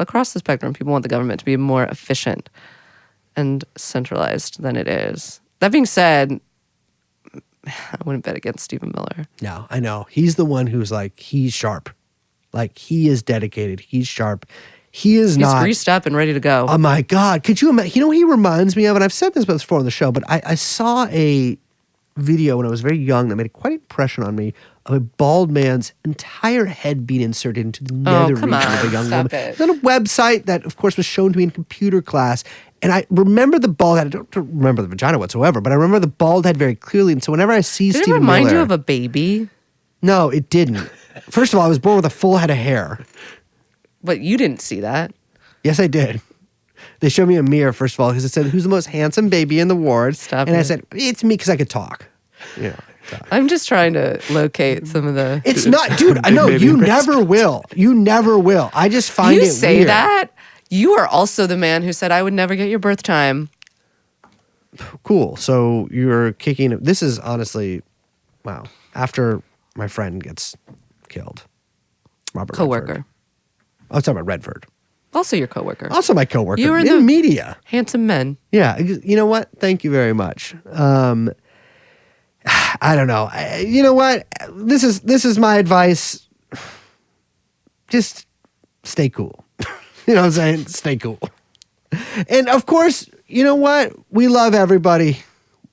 across the spectrum, people want the government to be more efficient and centralized than it is. That being said, I wouldn't bet against Stephen Miller. No, I know. He's the one who's like, he's sharp. Like, he is dedicated. He's sharp. He's not greased up and ready to go. Oh my God. Could you imagine? You know, he reminds me of, and I've said this before on the show, but I saw a video when I was very young that made quite an impression on me of a bald man's entire head being inserted into the nether region of a young woman. It. It's on a website that, of course, was shown to me in computer class. And I remember the bald head. I don't remember the vagina whatsoever, but I remember the bald head very clearly. And so whenever I see Did it Stephen remind Miller, you of a baby? No, it didn't. First of all, I was born with a full head of hair. But you didn't see that. Yes, I did. They showed me a mirror, first of all, because it said, "Who's the most handsome baby in the ward?" Stop and I it. said, "It's me," because I could talk. Yeah. I'm just trying to locate some of the... It's not, dude. I know Maybe you embarrassed. never will. You never will. I just find You it say weird. that? You are also the man who said I would never get your birth time. Cool. So you're kicking. This is honestly, wow. After my friend gets killed, Robert Coworker. Redford. I was talking about Redford. Also your coworker. Also my coworker You were in the- media. Handsome men. Yeah. You know what? Thank you very much. I don't know. You know what? This is my advice. Just stay cool. You know what I'm saying? Stay cool. And of course, you know what? We love everybody.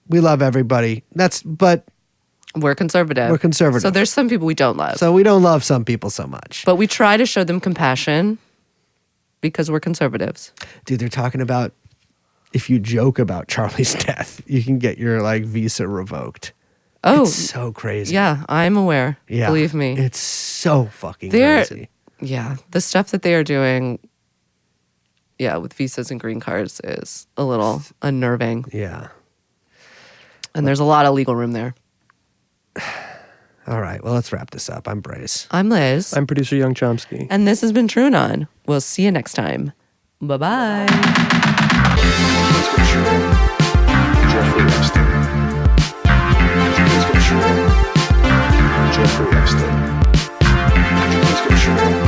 We love everybody. But We're conservative. We're conservative. So there's some people we don't love. so we don't love some people so much. But we try to show them compassion because we're conservatives. Dude, they're talking about if you joke about Charlie's death, you can get your visa revoked. Oh, It's so crazy. yeah, I'm aware. Yeah. Believe me. It's so fucking They're- crazy. Yeah, the stuff that they are doing, with visas and green cards is a little unnerving. Yeah. And there's a lot of legal room there. All right. Well, let's wrap this up. I'm Bryce. I'm Liz. I'm producer Young Chomsky. And this has been TrueAnon. We'll see you next time. Bye-bye. Let's go shoot. Jeffrey Epstein. Let's go shoot. Jeffrey Epstein. Let's go shoot.